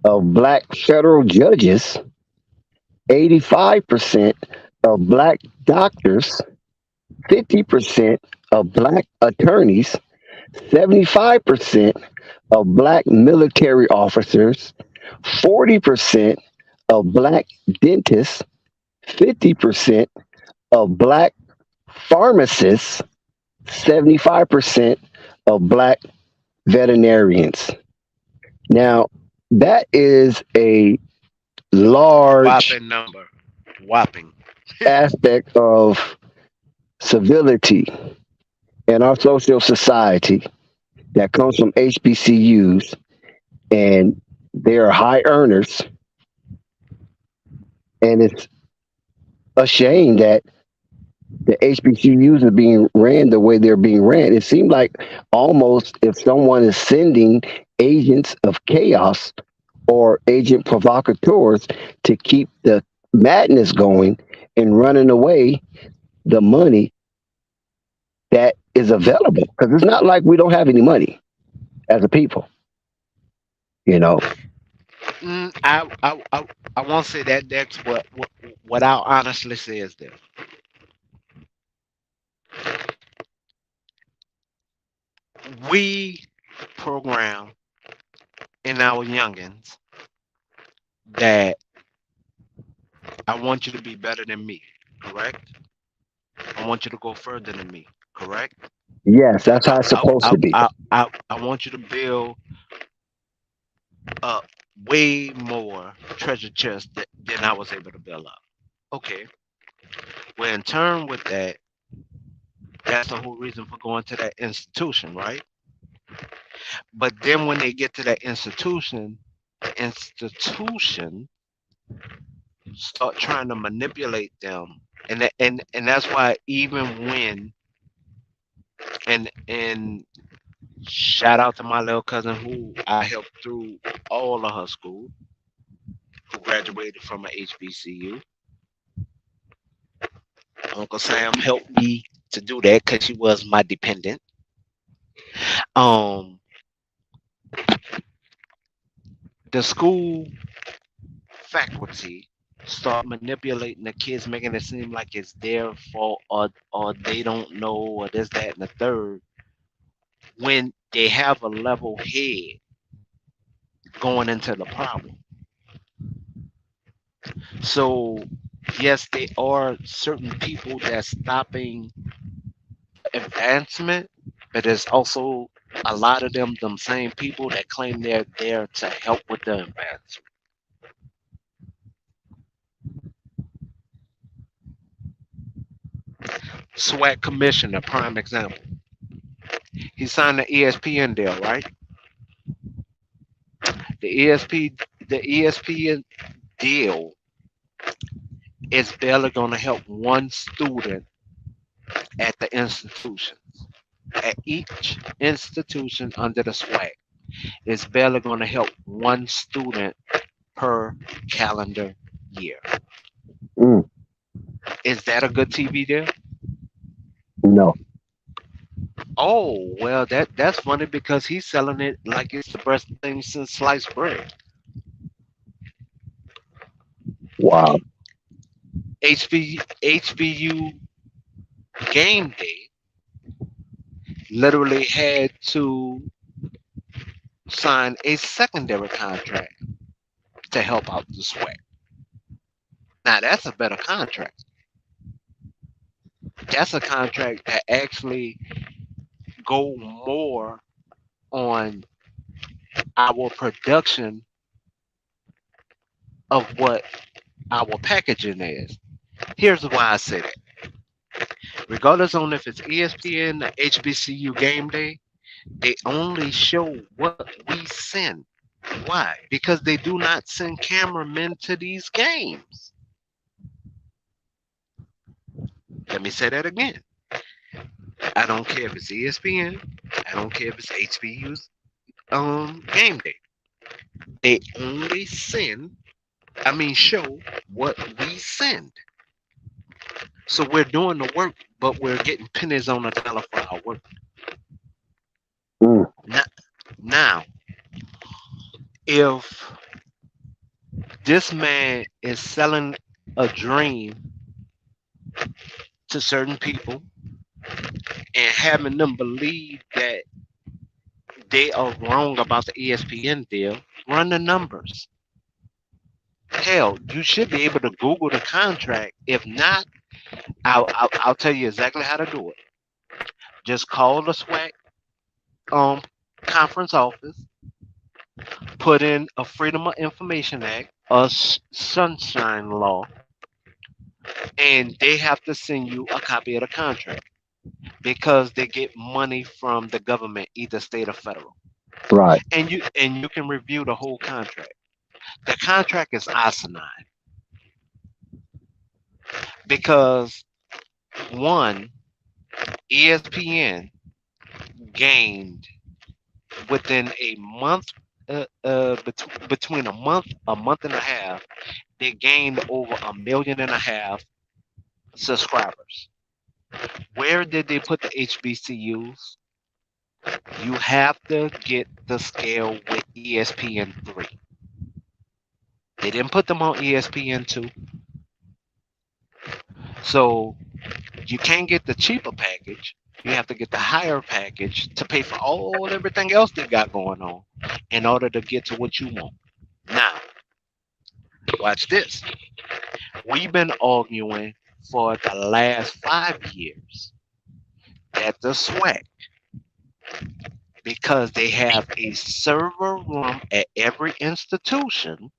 of black federal judges, 85% of black doctors, 50% of black attorneys, 75% of black military officers, 40% of black dentists, 50% of black pharmacists, 75% of black veterinarians. Now, that is a large Whopping number. Whopping. aspect of civility in our social society that comes from HBCUs, and they are high earners. And it's a shame that the HBCUs are being ran the way they're being ran. It seemed like almost if someone is sending agents of chaos or agent provocateurs to keep the madness going and running away the money that is available. Because it's not like we don't have any money as a people, you know. I won't say that. That's what I'll honestly say is this. We program in our youngins that I want you to be better than me, correct? I want you to go further than me, correct? Yes, that's how it's supposed to be. I want you to build up way more treasure chests than I was able to build up. Okay. Well, in turn with that, that's the whole reason for going to that institution, right? But then when they get to that institution, the institution start trying to manipulate them, and that's why even when and shout out to my little cousin who I helped through all of her school, who graduated from a HBCU. Uncle Sam helped me to do that because she was my dependent. Um, the school faculty start manipulating the kids, making it seem like it's their fault or they don't know or this, that, and the third, when they have a level head going into the problem. So yes, there are certain people that's stopping advancement, but there's also a lot of them same people that claim they're there to help with the advancement. SWAC commissioner, prime example. He signed the ESPN deal, right? The ESPN deal is barely going to help one student at the institution. At each institution under the SWAC, it's barely going to help one student per calendar year. Mm, Is that a good TV deal? no. Oh, well, that's funny because he's selling it like it's the best thing since sliced bread. Wow. HBU game day literally had to sign a secondary contract to help out the SWAC. Now that's a better contract. That's a contract that actually go more on our production of what our packaging is. Here's why I say that. Regardless on if it's ESPN or HBCU game day, they only show what we send. Why? Because they do not send cameramen to these games. Let me say that again. I don't care if it's ESPN. I don't care if it's HBU's game day. They only show what we send. So we're doing the work, but we're getting pennies on the dollar for our work. Mm, Now, if this man is selling a dream to certain people and having them believe that they are wrong about the ESPN deal, run the numbers. Hell, you should be able to Google the contract. If not, I'll tell you exactly how to do it. Just call the SWAC conference office, put in a Freedom of Information Act, a Sunshine Law, and they have to send you a copy of the contract because they get money from the government, either state or federal. right. And you can review the whole contract. The contract is asinine because one, ESPN gained within a month, between a month and a half, they gained over 1.5 million subscribers. Where did they put the HBCUs? You have to get the scale with ESPN3. They didn't put them on ESPN2. So you can't get the cheaper package. You have to get the higher package to pay for everything else they got going on in order to get to what you want. Now, watch this. We've been arguing for the last 5 years that the SWAC, because they have a server room at every institution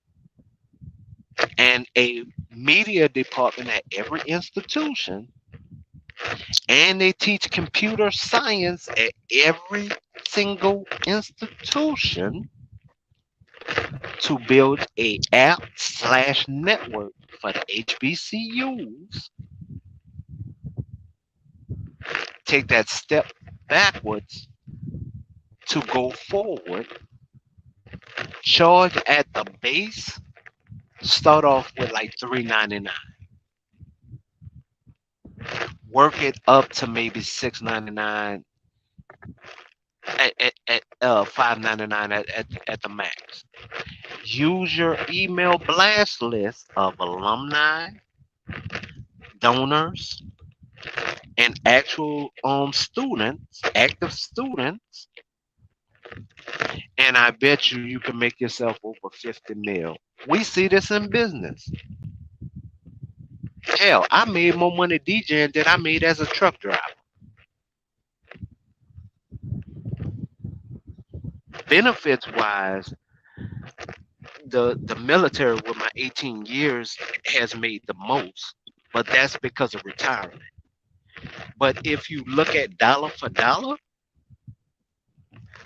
and a media department at every institution, and they teach computer science at every single institution to build a app/network for the HBCUs take that step backwards to go forward, charge at the base, start off with like $3.99, work it up to maybe $6.99 at $5.99 at the max. Use your email blast list of alumni, donors, and actual students, active students, and I bet you can make yourself over 50 mil. We see this in business. Hell, I made more money DJing than I made as a truck driver. Benefits wise, the military with my 18 years has made the most, but that's because of retirement. But if you look at dollar for dollar,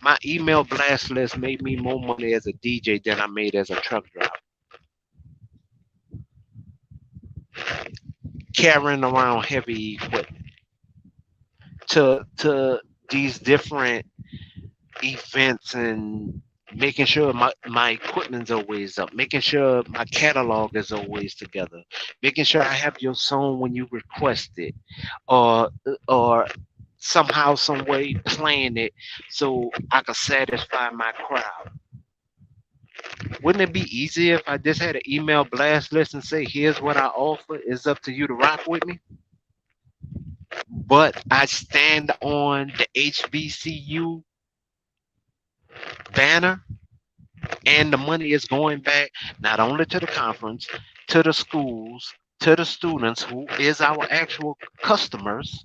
my email blast list made me more money as a DJ than I made as a truck driver. Carrying around heavy equipment to these different events and making sure my equipment's always up, making sure my catalog is always together, making sure I have your song when you request it, or somehow, some way playing it so I could satisfy my crowd. Wouldn't it be easier if I just had an email blast list and say, here's what I offer, it's up to you to rock with me? But I stand on the HBCU banner, and the money is going back not only to the conference, to the schools, to the students who is our actual customers.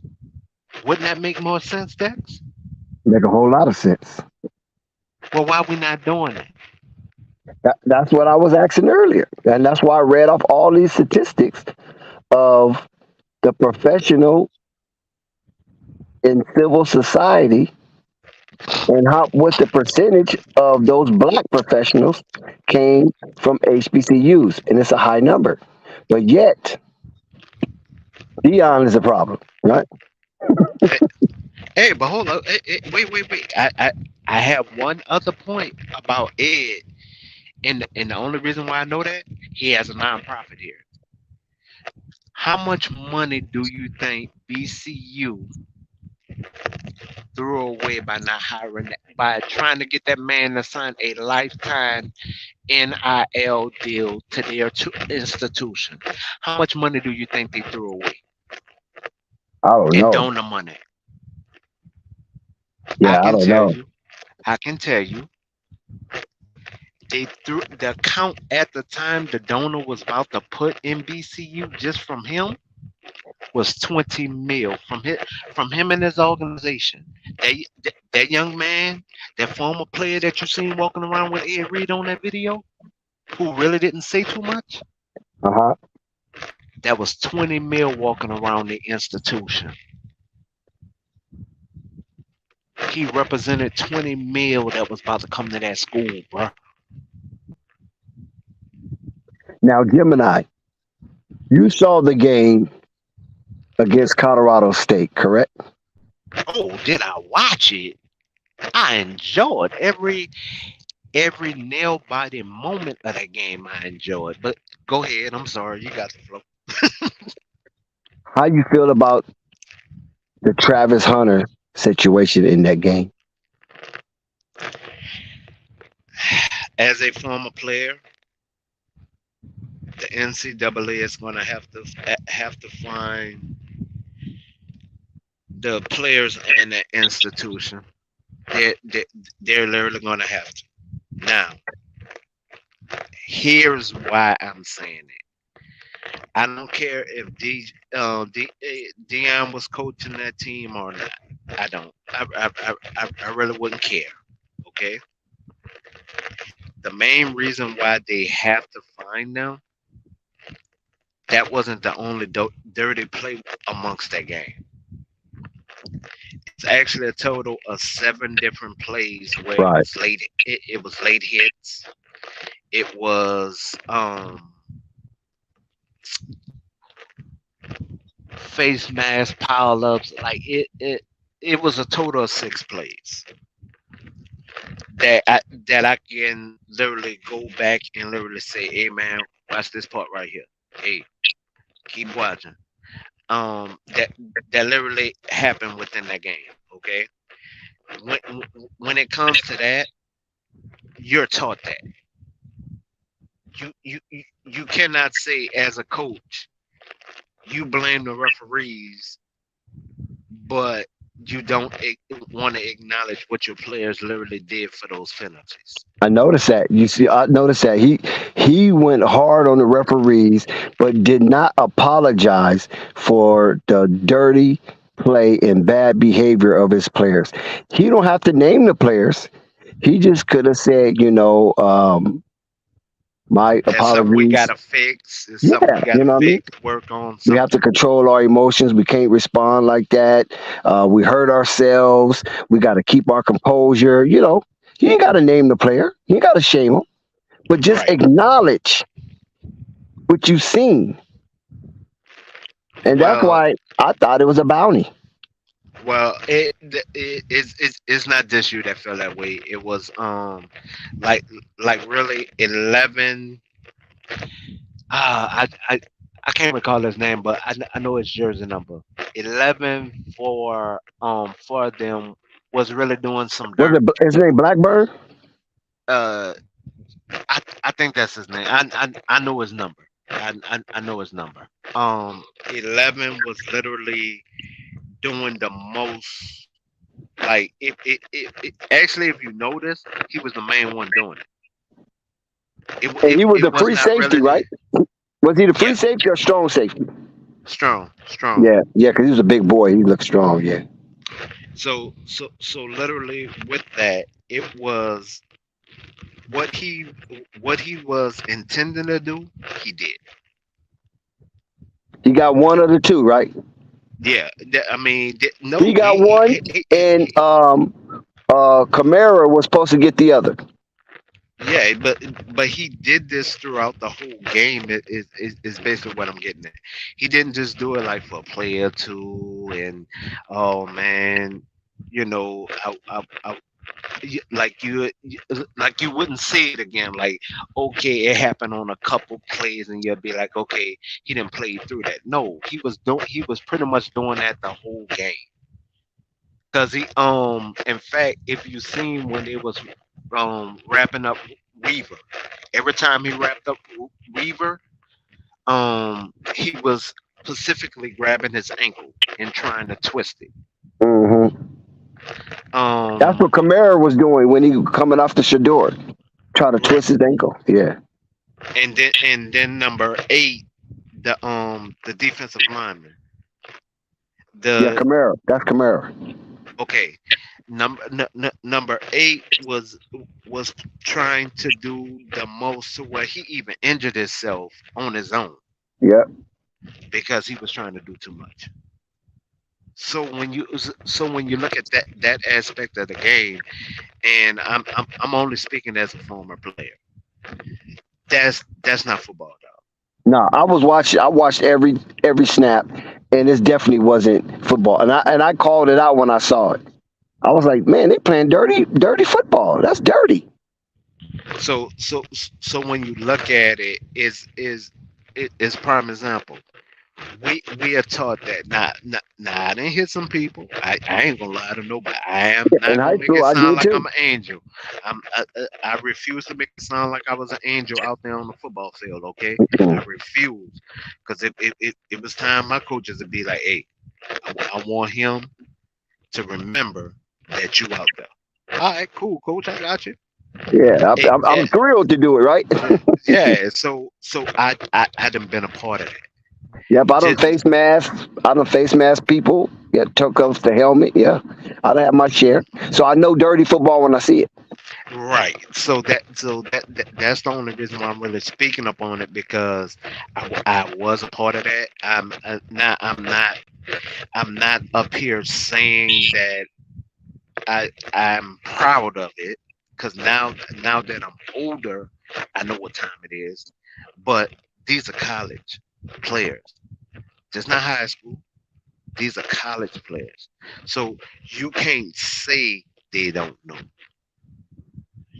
Wouldn't that make more sense, Dex? Make a whole lot of sense. Well, why are we not doing it? That's what I was asking earlier. And that's why I read off all these statistics of the professional in civil society and what the percentage of those black professionals came from HBCUs. And it's a high number. But yet, Deion is a problem, right? Hey, but hold on. Wait. I have one other point about Ed, and the only reason why I know that, he has a nonprofit here. How much money do you think BCU threw away by not hiring by trying to get that man to sign a lifetime NIL deal to their institution? How much money do you think they threw away? I don't In know. donor money. Yeah, I don't know. I can tell you, they threw the account at the time the donor was about to put in BCU just from him was 20 mil from him and his organization. That young man, that former player that you seen walking around with Ed Reed on that video, who really didn't say too much, that was 20 mil walking around the institution. He represented 20 mil that was about to come to that school, bro. Now, Gemini, you saw the game against Colorado State, correct? Oh, did I watch it? I enjoyed every nail biting moment of that game. I enjoyed. But go ahead. I'm sorry. You got the flow. How you feel about the Travis Hunter situation in that game? As a former player, the NCAA is going to have to find the players and the institution. They're literally going to have to. Now, here's why I'm saying it. I don't care if Deion was coaching that team or not. I don't. I really wouldn't care. Okay. The main reason why they have to find them, that wasn't the only dirty play amongst that game. It's actually a total of 7 different plays where it was late. It was late hits. It was face mask pile-ups. Like it was a total of 6 plays that I can literally go back and literally say, "Hey man, watch this part right here. Hey, keep watching." That literally happened within that game. Okay, when when it comes to that, you're taught that. You cannot say as a coach you blame the referees, but you don't want to acknowledge what your players literally did for those penalties. I noticed that. You see, I noticed that he went hard on the referees, but did not apologize for the dirty play and bad behavior of his players. He don't have to name the players. He just could have said, my That's something we apologies. gotta fix. It's Yeah, something we you gotta know what I mean? fix. Work on We have to something. control our emotions. We can't respond like that. We hurt ourselves. We got to keep our composure. You ain't got to name the player. You ain't got to shame him, but just Right. acknowledge what you've seen. And that's Well, why I thought it was a bounty. it's not just you that felt that way. It was like really 11. I can't recall his name, but I know his jersey number. 11 for them was really doing some Was dirt. it his name Blackburn? Uh, I think that's his name. I know his number. I know his number. 11 was literally doing the most. Like actually, if you notice, he was the main one doing it. And he was It the was free not safety, really right? Was he the free yeah, safety or strong safety? strong. Yeah, because he was a big boy. He looked strong. Yeah. So literally with that, it was what he was intending to do. He did. He got one of the two, right? Yeah, I mean, He no, got one, and Kamara was supposed to get the other. yeah, but he did this throughout the whole game. Is basically what I'm getting at. He didn't just do it like for a play or two, and oh man, like you wouldn't see it again. Like okay, it happened on a couple plays, and you'll be like, okay, he didn't play through that. No, he was pretty much doing that the whole game. Cause in fact, if you seen when they was wrapping up Weaver, every time he wrapped up Weaver, he was specifically grabbing his ankle and trying to twist it. Hmm. That's Um, what Kamara was doing when he coming off the Shedeur, trying to right, twist his ankle. Yeah. and then number 8, the defensive lineman, Yeah, the Kamara. That's Kamara. okay, number 8 was trying to do the most to where he even injured himself on his own Yeah. because he was trying to do too much. So when you look at that aspect of the game, and I'm only speaking as a former player, that's not football, dog. No, I was watching. I watched every snap, and this definitely wasn't football. And I called it out when I saw it. I was like, man, they playing dirty football. That's dirty. So when you look at it, is prime example. We are taught that. Nah, I didn't hit some people. I ain't gonna lie to nobody. I am In not high gonna make school, it I sound did like too. I'm an angel. I refuse to make it sound like I was an angel out there on the football field. Okay, I Mm. refuse, because it was time my coaches would be like, hey, I want him to remember that you out there. All right, cool, coach, I got you. Yeah, Hey, I'm thrilled to do it. Right? yeah. So I done been a part of that. Yep. I don't Just face masks. I don't face mask people. Yeah, took off the helmet. Yeah, I don't have my share. So I know dirty football when I see it. right. That's the only reason why I'm really speaking up on it, because I was a part of that. I'm not up here saying that I'm proud of it, because now that I'm older, I know what time it is. But these are college players, just not high school. These are college players. So you can't say they don't know.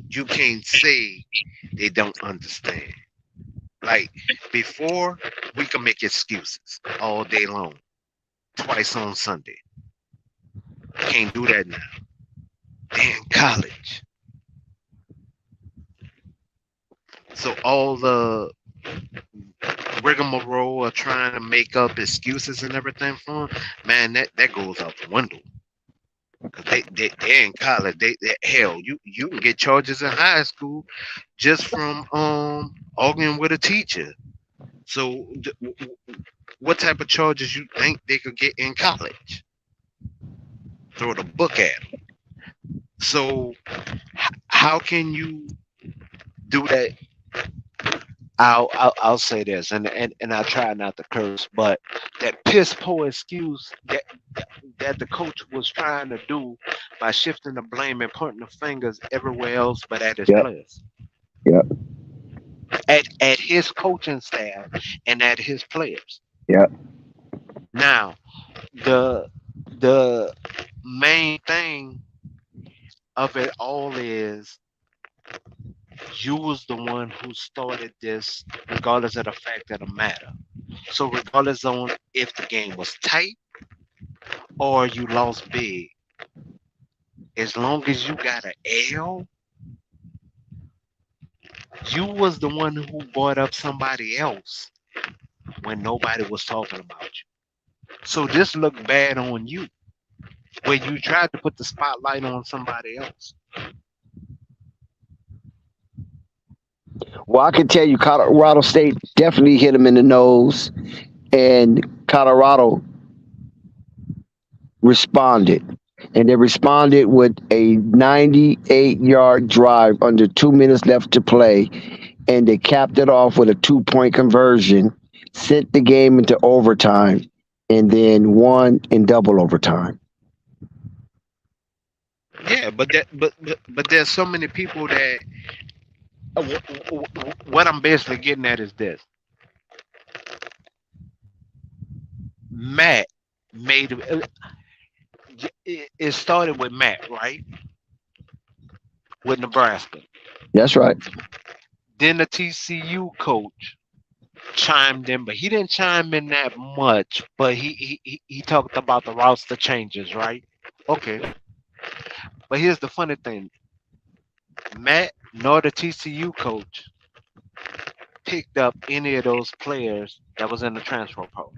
You can't say they don't understand. Like before, we can make excuses all day long, twice on Sunday. Can't do that now. They're in college. So all the rigmarole of trying to make up excuses and everything for them, man, that goes out the window. Cause they're in college. Hell, you can get charges in high school just from arguing with a teacher. So what type of charges you think they could get in college? Throw the book at them. So how can you do that? I'll say this, and I try not to curse, but that piss poor excuse that the coach was trying to do by shifting the blame and pointing the fingers everywhere else but at his Yep. players, Yep. at his coaching staff and at his players. Yep. Now, the main thing of it all is you was the one who started this, regardless of the fact of the matter. So regardless on if the game was tight or you lost big, as long as you got an L, you was the one who brought up somebody else when nobody was talking about you. So this looked bad on you, where you tried to put the spotlight on somebody else. Well, I can tell you, Colorado State definitely hit him in the nose, and Colorado responded. And they responded with a 98-yard drive under 2 minutes left to play. And they capped it off with a 2-point conversion, sent the game into overtime, and then won in double overtime. Yeah, but there's so many people that what I'm basically getting at is this. Matt made it started with Matt, right? With Nebraska. That's right. Then the TCU coach chimed in, but he didn't chime in that much. But he talked about the roster changes, right? Okay. But here's the funny thing. Matt nor the TCU coach picked up any of those players that was in the transfer portal.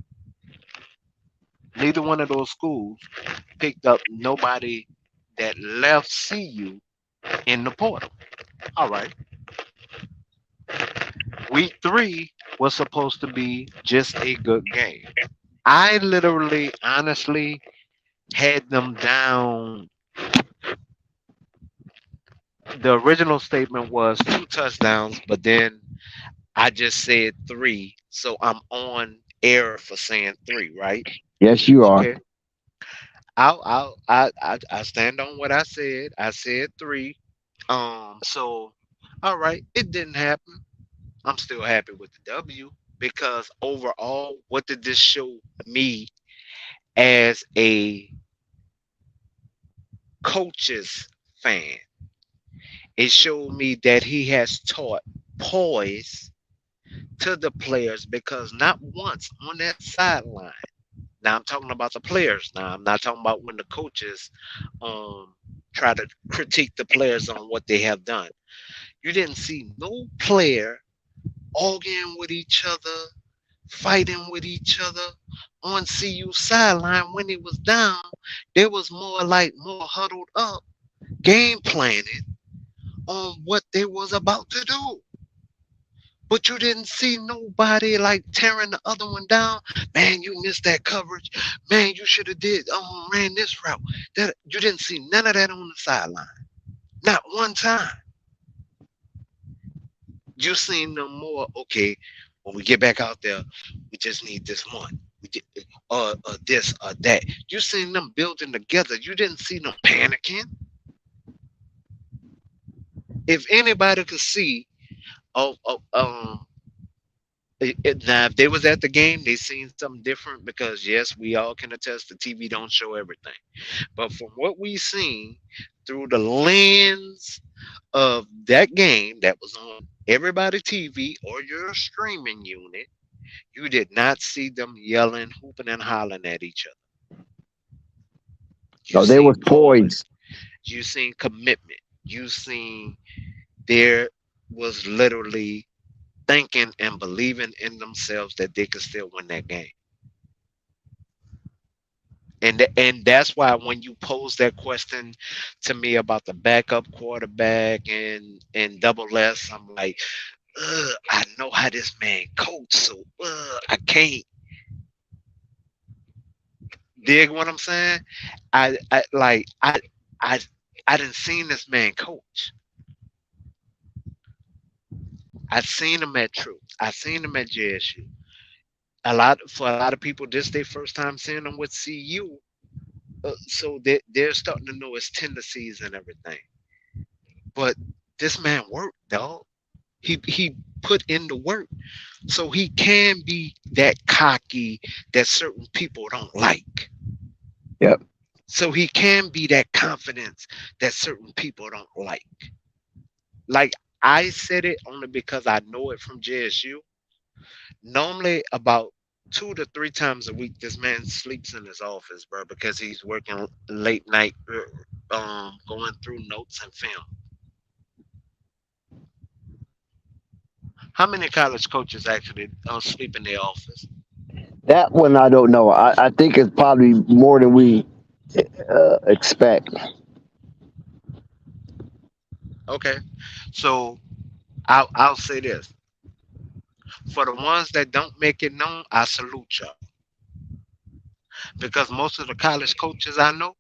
Neither one of those schools picked up nobody that left CU in the portal. All right. Week 3 was supposed to be just a good game. I literally, honestly, had them down. The original statement was 2 touchdowns, but then I just said 3, so I'm on air for saying 3, right? Yes, you are. Okay. I stand on what I said. I said 3. So all right, it didn't happen. I'm still happy with the W because overall, what did this show me as a coach's fan? It showed me that he has taught poise to the players because not once on that sideline. Now I'm talking about the players. Now I'm not talking about when the coaches try to critique the players on what they have done. You didn't see no player arguing with each other, fighting with each other on CU sideline when he was down. They was more huddled up, game planning on what they was about to do. But you didn't see nobody like tearing the other one down. Man, you missed that coverage. Man, you should have ran this route. That you didn't see none of that on the sideline. Not one time. You seen them more, okay, when we get back out there, we just need this one. This or that. You seen them building together. You didn't see them panicking. If anybody could see Now, if they was at the game, they seen something different because yes, we all can attest the TV don't show everything. But from what we seen through the lens of that game that was on everybody TV or your streaming unit, you did not see them yelling, hooping, and hollering at each other. You No, they was seen poised. poise. You seen commitment. You seen there was literally thinking and believing in themselves that they could still win that game. And that's why when you pose that question to me about the backup quarterback and double S, I'm like, I know how this man coach, so I can't dig what I'm saying. I like I I didn't seen this man coach. I seen him at Truth. I seen him at JSU. For a lot of people, this their first time seeing him with CU. So they're starting to know his tendencies and everything. But this man worked, dog. He put in the work, so he can be that cocky that certain people don't like. Yep. So he can be that confidence that certain people don't like. Like I said it only because I know it from JSU. Normally, about 2 to 3 times a week, this man sleeps in his office, bro, because he's working late night, going through notes and film. How many college coaches actually sleep in their office? That one I don't know. I think it's probably more than we expect. Okay, so I'll say this: for the ones that don't make it known, I salute y'all because most of the college coaches I know,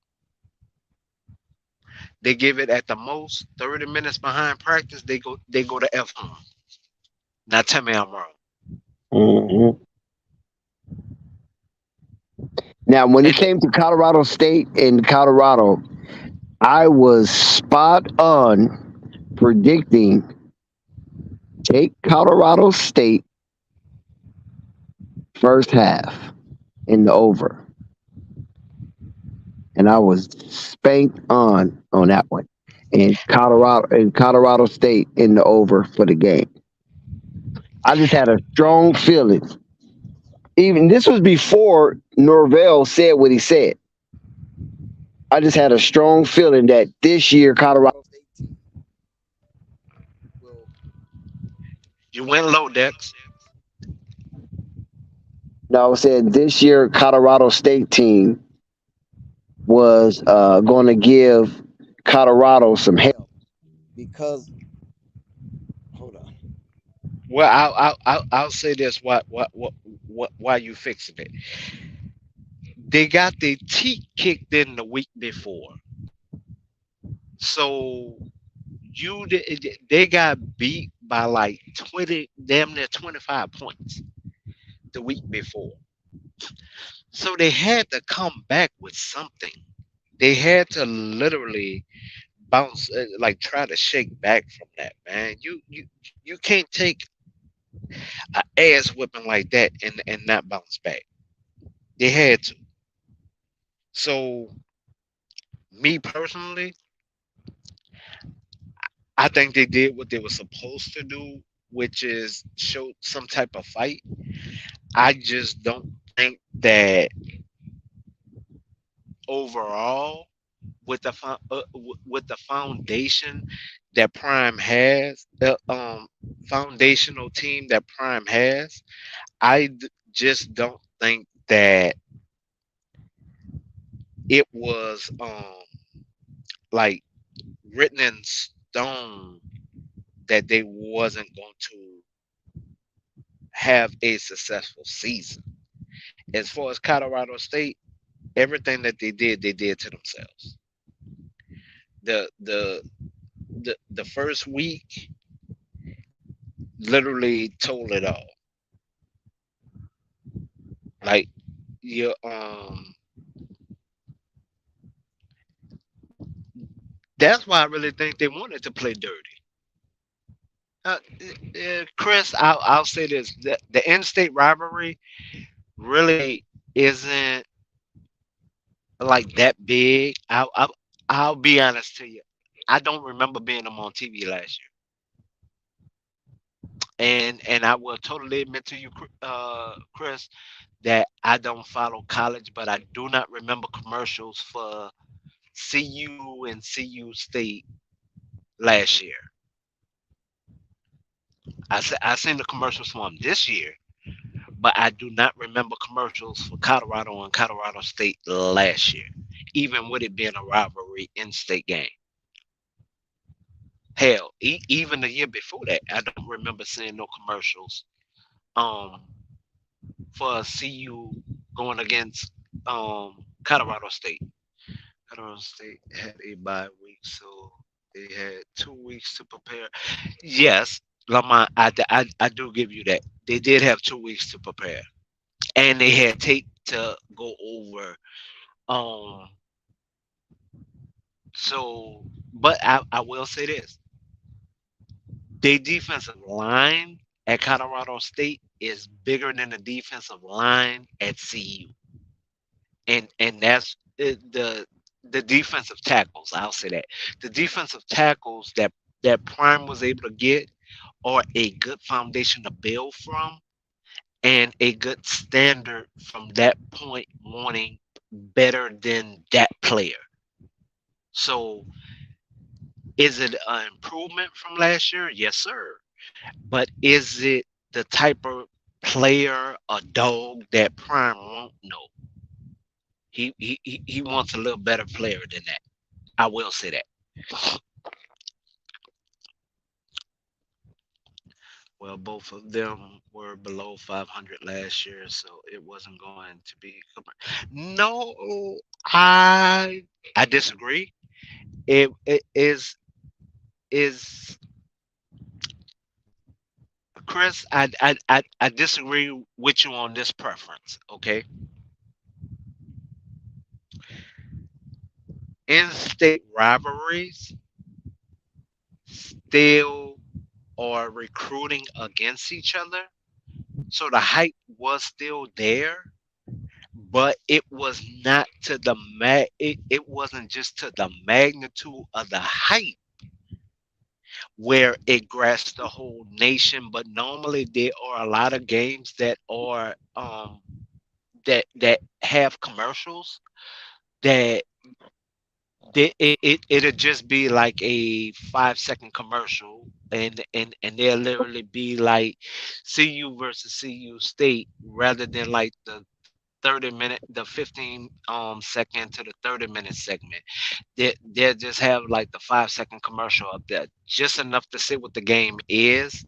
they give it at the most 30 minutes behind practice. They go to F home. Now tell me I'm wrong. Hmm. Now, when it And came to Colorado State and Colorado, I was spot on predicting take Colorado State first half in the over, and I was spanked on that one. And Colorado State in the over for the game. I just had a strong feeling. Even this was before Norvell said what he said. I just had a strong feeling that this year Colorado State will. you went low, Dex. No, I said this year Colorado State team was going to give Colorado some help because hold on. Well, I'll say this. Why you fixing it? They got their teeth kicked in the week before, so they got beat by like 20, damn near 25 points the week before. So they had to come back with something. They had to literally bounce, like try to shake back from that, man. You can't take an ass whipping like that and not bounce back. They had to. So me personally, I think they did what they were supposed to do, which is show some type of fight. I just don't think that overall, with with the foundation that Prime has, foundational team that Prime has, just don't think that it was like written in stone that they wasn't going to have a successful season. As far as Colorado State, everything that they did to themselves. The first week literally told it all. Like you that's why I really think they wanted to play dirty. Chris, I'll say this: the in-state rivalry really isn't like that big. I'll be honest to you. I don't remember being them on TV last year, and I will totally admit to you, Chris, that I don't follow college, but I do not remember commercials for CU and CU State last year. I seen the commercials for them this year, but I do not remember commercials for Colorado and Colorado State last year, even with it being a rivalry in-state game. Hell, even the year before that, I don't remember seeing no commercials um for CU going against Colorado State. Colorado State had a bye week, so they had 2 weeks to prepare. Yes, Lamont, I do give you that. They did have 2 weeks to prepare, and they had tape to go over. Um, but I will say this: their defensive line at Colorado State is bigger than the defensive line at CU, and that's the defensive tackles. I'll say that the defensive tackles that Prime was able to get are a good foundation to build from and a good standard from that point wanting better than that player. So is it an improvement from last year? Yes, sir. But is it the type of player or dog that Prime won't know? He wants a little better player than that. I will say that. Well, both of them were below 500 last year, so it wasn't going to be. No, I disagree. It is Chris. I disagree with you on this preference. Okay, in-state rivalries still are recruiting against each other, so the hype was still there, but it was not to the it wasn't just to the magnitude of the hype where it grasped the whole nation. But normally there are a lot of games that are that have commercials that it'll just be like a 5 second commercial, and they'll literally be like CU versus CU State rather than like the 30 minute, the 15 second to the 30-minute segment. They'll just have like the 5 second commercial up there, just enough to say what the game is.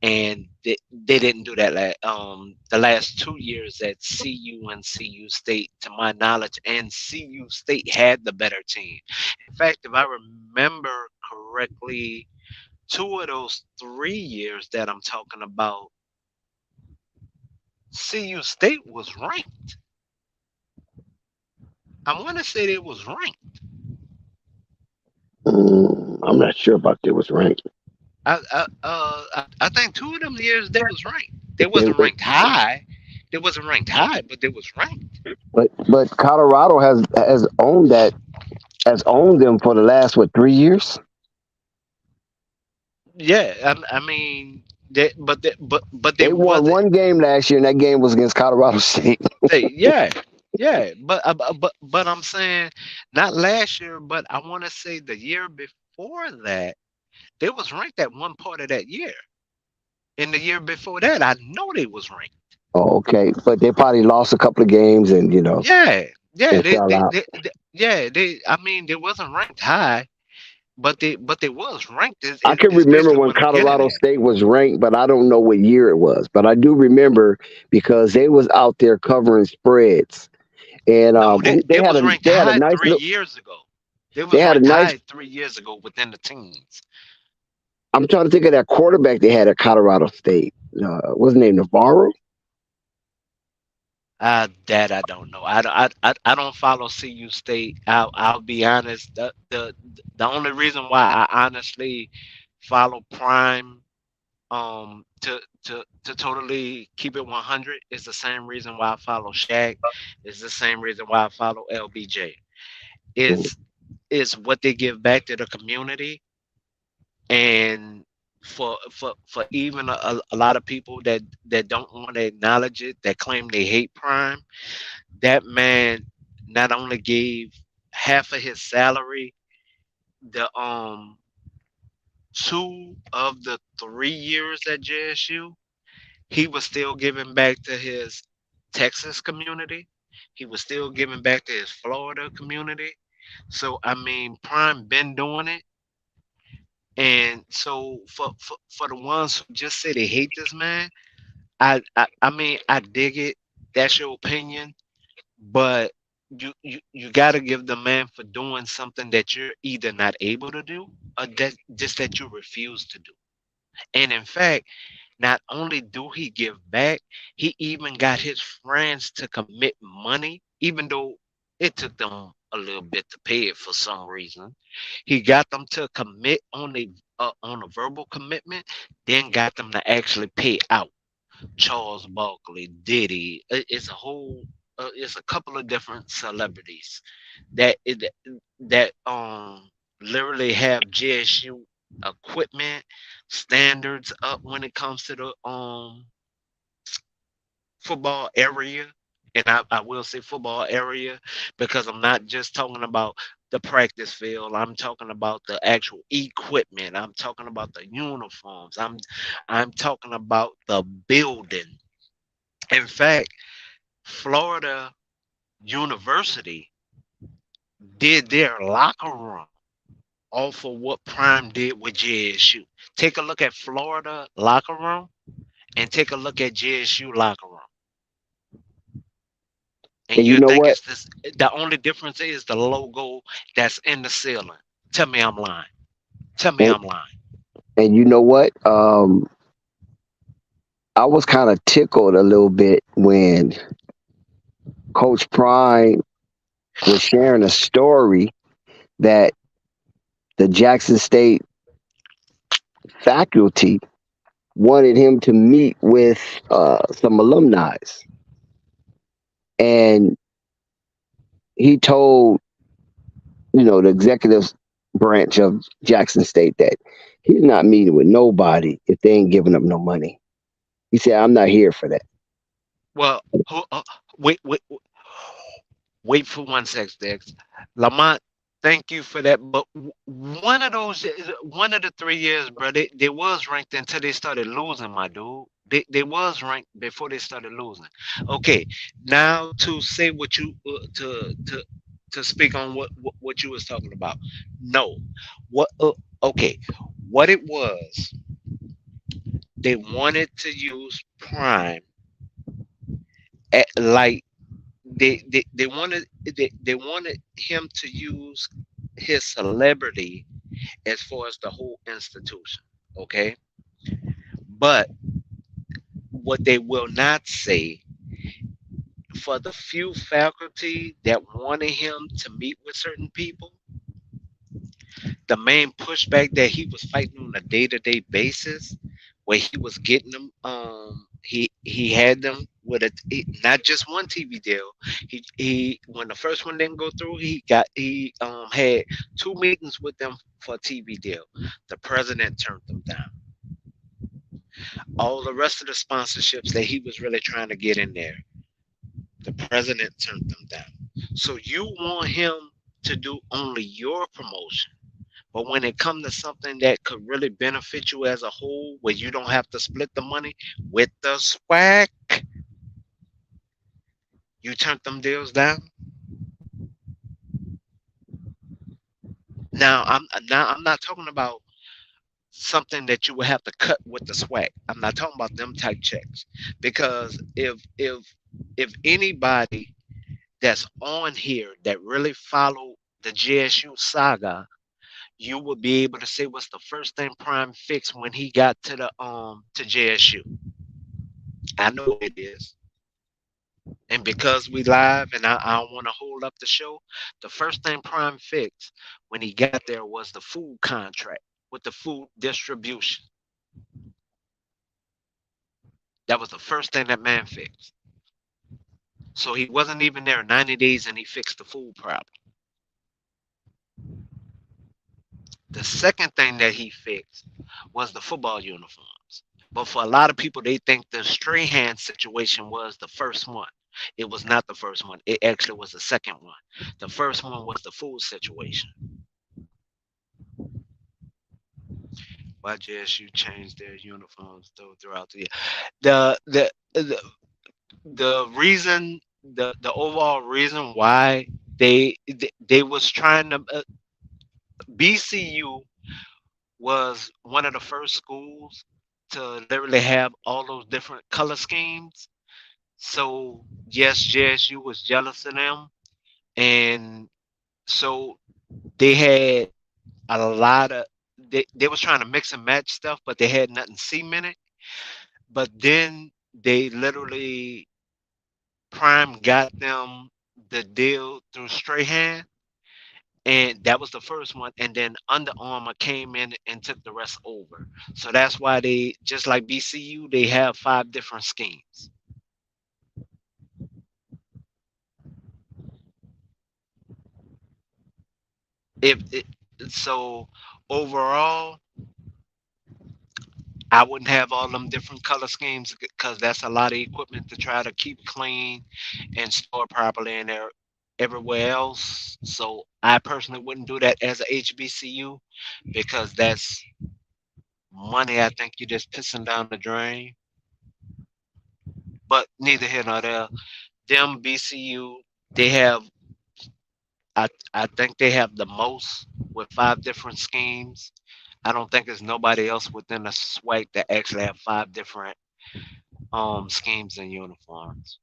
And they didn't do that the last 2 years at CU and CU State, to my knowledge, and CU State had the better team. In fact, if I remember correctly, 2 of those 3 years that I'm talking about, CU State was ranked. I want to say they was ranked. I'm not sure about that was ranked. I think 2 of them years they was ranked. They They, wasn't ranked high. They wasn't ranked high, but they was ranked. but Colorado has owned them for the last 3 years. Yeah, I mean, but they They won wasn't. one game last year, and that game was against Colorado State. Yeah, yeah. But I'm saying not last year, but I want to say the year before that they was ranked at one part of that year. And the year before that, I know they was ranked. Oh, okay, but they probably lost a couple of games, and Yeah, yeah. they fell out. Yeah. I mean, they wasn't ranked high, but they was ranked. I can It's remember basically when what I'm getting Colorado at. State was ranked, but I don't know what year it was. But I do remember because they was out there covering spreads, and No, they was ranked they had a high nice three look. years ago. They They was had a ranked nice. high 3 years ago within the teens. I'm trying to think of that quarterback they had at Colorado State. What's his name? Navarro. That I don't know. I don't follow CU State. I'll be honest. The only reason why I honestly follow Prime To totally keep it 100 is the same reason why I follow Shaq. Is the same reason why I follow LBJ. Mhm. Is what they give back to the community, and for even a lot of people that don't want to acknowledge it, that claim they hate Prime. That man not only gave half of his salary the 2 of the 3 years at JSU, he was still giving back to his Texas community. He was still giving back to his Florida community. So I mean, Prime been doing it, and so for the ones who just say they hate this man, I mean I dig it. That's your opinion, but you got to give the man for doing something that you're either not able to do or that just that you refuse to do. And in fact, not only do he give back, he even got his friends to commit money, even though it took them a little bit to pay it for some reason. He got them to commit on a verbal commitment, then got them to actually pay out. Charles Barkley, Diddy. It's a whole. It's a couple of different celebrities that that literally have JSU equipment standards up when it comes to the football area. And I will say football area because I'm not just talking about the practice field. I'm talking about the actual equipment. I'm talking about the uniforms. I'm talking about the building. In fact, Florida University did their locker room off of what Prime did with JSU. Take a look at Florida locker room and take a look at JSU locker room. And And you you know think what? it's this, the only difference is the logo that's in the ceiling. Tell me I'm lying. Tell me And, I'm lying. and you know what? I was kind of tickled a little bit when Coach Prime was sharing a story that the Jackson State faculty wanted him to meet with some alumni, and he told the executive branch of Jackson State that he's not meeting with nobody if they ain't giving up no money. He said, "I'm not here for that." Well, wait, wait for 1 sec, Dex. Lamont, thank you for that. But one of those, one of the 3 years, bro, they was ranked until they started losing, my dude. They was ranked before they started losing. Okay, now to say what you to speak on what you was talking about. No, what? Okay, what it was, they wanted to use Prime like they wanted they wanted him to use his celebrity as far as the whole institution. Okay, but what they will not say, for the few faculty that wanted him to meet with certain people, the main pushback that he was fighting on a day-to-day basis, where he was getting them he had them with not just one TV deal. He when the first one didn't go through, he had 2 meetings with them for a TV deal. The president turned them down. All the rest of the sponsorships that he was really trying to get in there, the president turned them down. So you want him to do only your promotion. But when it comes to something that could really benefit you as a whole, where you don't have to split the money with the swag, you turn them deals down. Now I'm not talking about something that you would have to cut with the swag. I'm not talking about them type checks. Because if anybody that's on here that really follow the JSU saga, you would be able to say what's the first thing Prime fixed when he got to JSU. I know what it is. And because we live and I don't want to hold up the show, the first thing Prime fixed when he got there was the food contract with the food distribution. That was the first thing that man fixed. So he wasn't even there 90 days and he fixed the food problem. The second thing that he fixed was the football uniforms. But for a lot of people, they think the Strahan situation was the first one. It was not the first one. It actually was the second one. The first one was the food situation. Why JSU changed their uniforms throughout the year? The reason, the overall reason why they was trying to BCU was one of the first schools to literally have all those different color schemes. So yes, JSU was jealous of them, and so they had a lot of they was trying to mix and match stuff, but they had nothing cemented. But then they literally Prime got them the deal through Strahan, and that was the first one. And then Under Armour came in and took the rest over. So that's why they, just like BCU, they have 5 different schemes. If it, so overall, I wouldn't have all them different color schemes because that's a lot of equipment to try to keep clean and store properly in there everywhere else. So I personally wouldn't do that as a HBCU because that's money I think you're just pissing down the drain. But neither here nor there. Them BCU, they have I think they have the most with 5 different schemes. I don't think there's nobody else within the SWAC that actually have 5 different schemes and uniforms.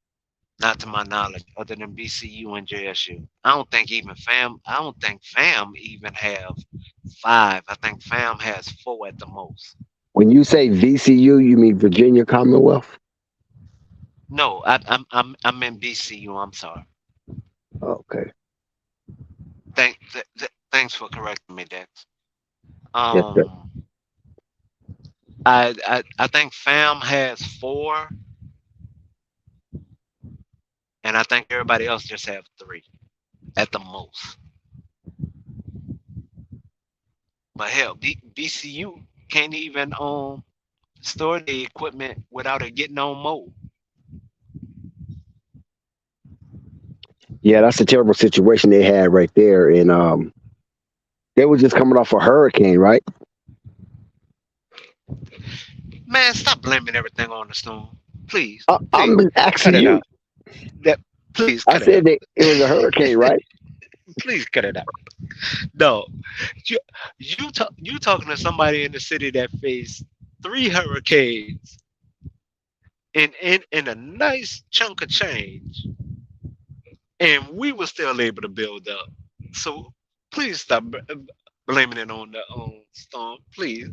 Not to my knowledge, other than BCU and JSU. I don't think FAM even have 5. I think FAM has 4 at the most. When you say VCU, you mean Virginia Commonwealth? No, I'm in BCU. I'm sorry. Okay. Thanks for correcting me, Dex. Yes, sir. I think FAM has 4, and I think everybody else just have 3 at the most. But hell, BCU can't even store the equipment without it getting on mold. Yeah, that's a terrible situation they had right there. And they were just coming off a hurricane, right? Man, stop blaming everything on the storm, please. I'm Please cut asking it you. out. Please I cut it said out. that it was a hurricane, right? Please cut it out. No, you talking to somebody in the city that faced 3 hurricanes in a nice chunk of change, and we were still able to build up. So please stop blaming it on the storm. Please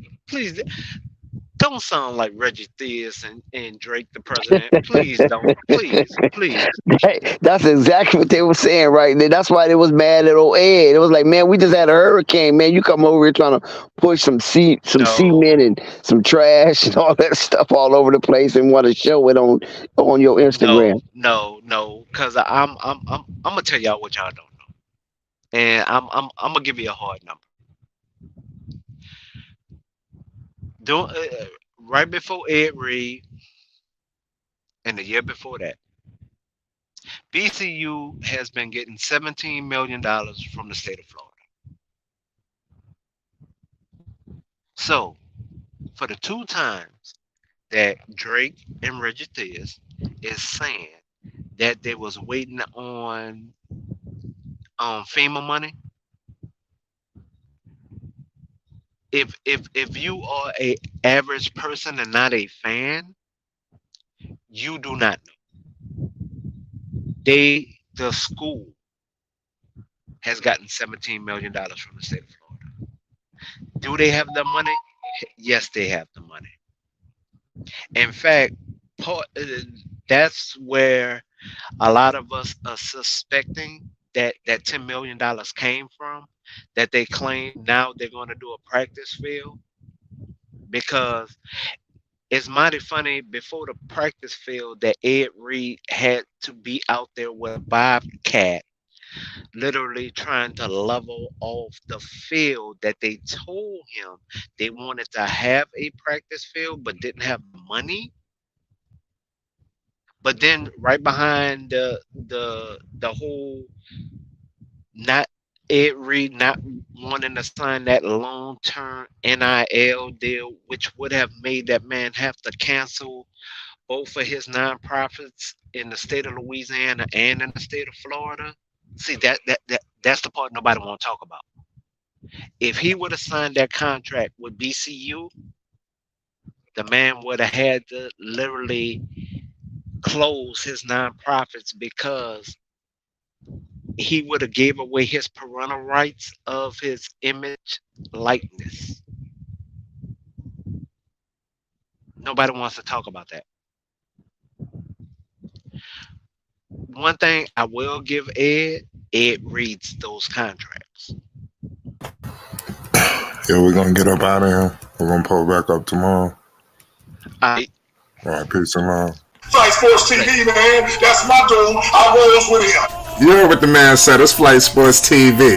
don't sound like Reggie Theus and Drake the president. Please don't. Please. Hey, that's exactly what they were saying, right? And that's why they was mad at old Ed. It was like, man, we just had a hurricane, man. You come over here trying to push some No, cement and some trash and all that stuff all over the place and want to show it on your Instagram. no. Cause I'm gonna tell y'all what y'all don't know, and I'm gonna give you a hard number. Don't right before Ed Reed and the year before that, BCU has been getting $17 million from the state of Florida. So for the 2 times that Drake and Reggie Theus is saying that they was waiting on FEMA money, if you are a average person and not a fan, you do not know. The school has gotten $17 million from the state of Florida. Do they have the money? Yes, they have the money. In fact, that's where a lot of us are suspecting that $10 million came from. That they claim now they're going to do a practice field, because It's mighty funny before the practice field that Ed Reed had to be out there with a bobcat, literally trying to level off the field that they told him they wanted to have a practice field but didn't have money. But then right behind the whole not Ed Reed not wanting to sign that long-term NIL deal, which would have made that man have to cancel both of his nonprofits in the state of Louisiana and in the state of Florida. See, that's the part nobody want to talk about. If he would have signed that contract with BCU, the man would have had to literally close his nonprofits because he would have gave away his parental rights of his image likeness. Nobody wants to talk about that. One thing I will give Ed reads those contracts. Yeah, we're gonna get up out of here. We're gonna pull back up tomorrow. All right, peace and love. Flight Sports TV, man. That's my dude. I rolls with him. You heard what the man said. It's Flight Sports TV.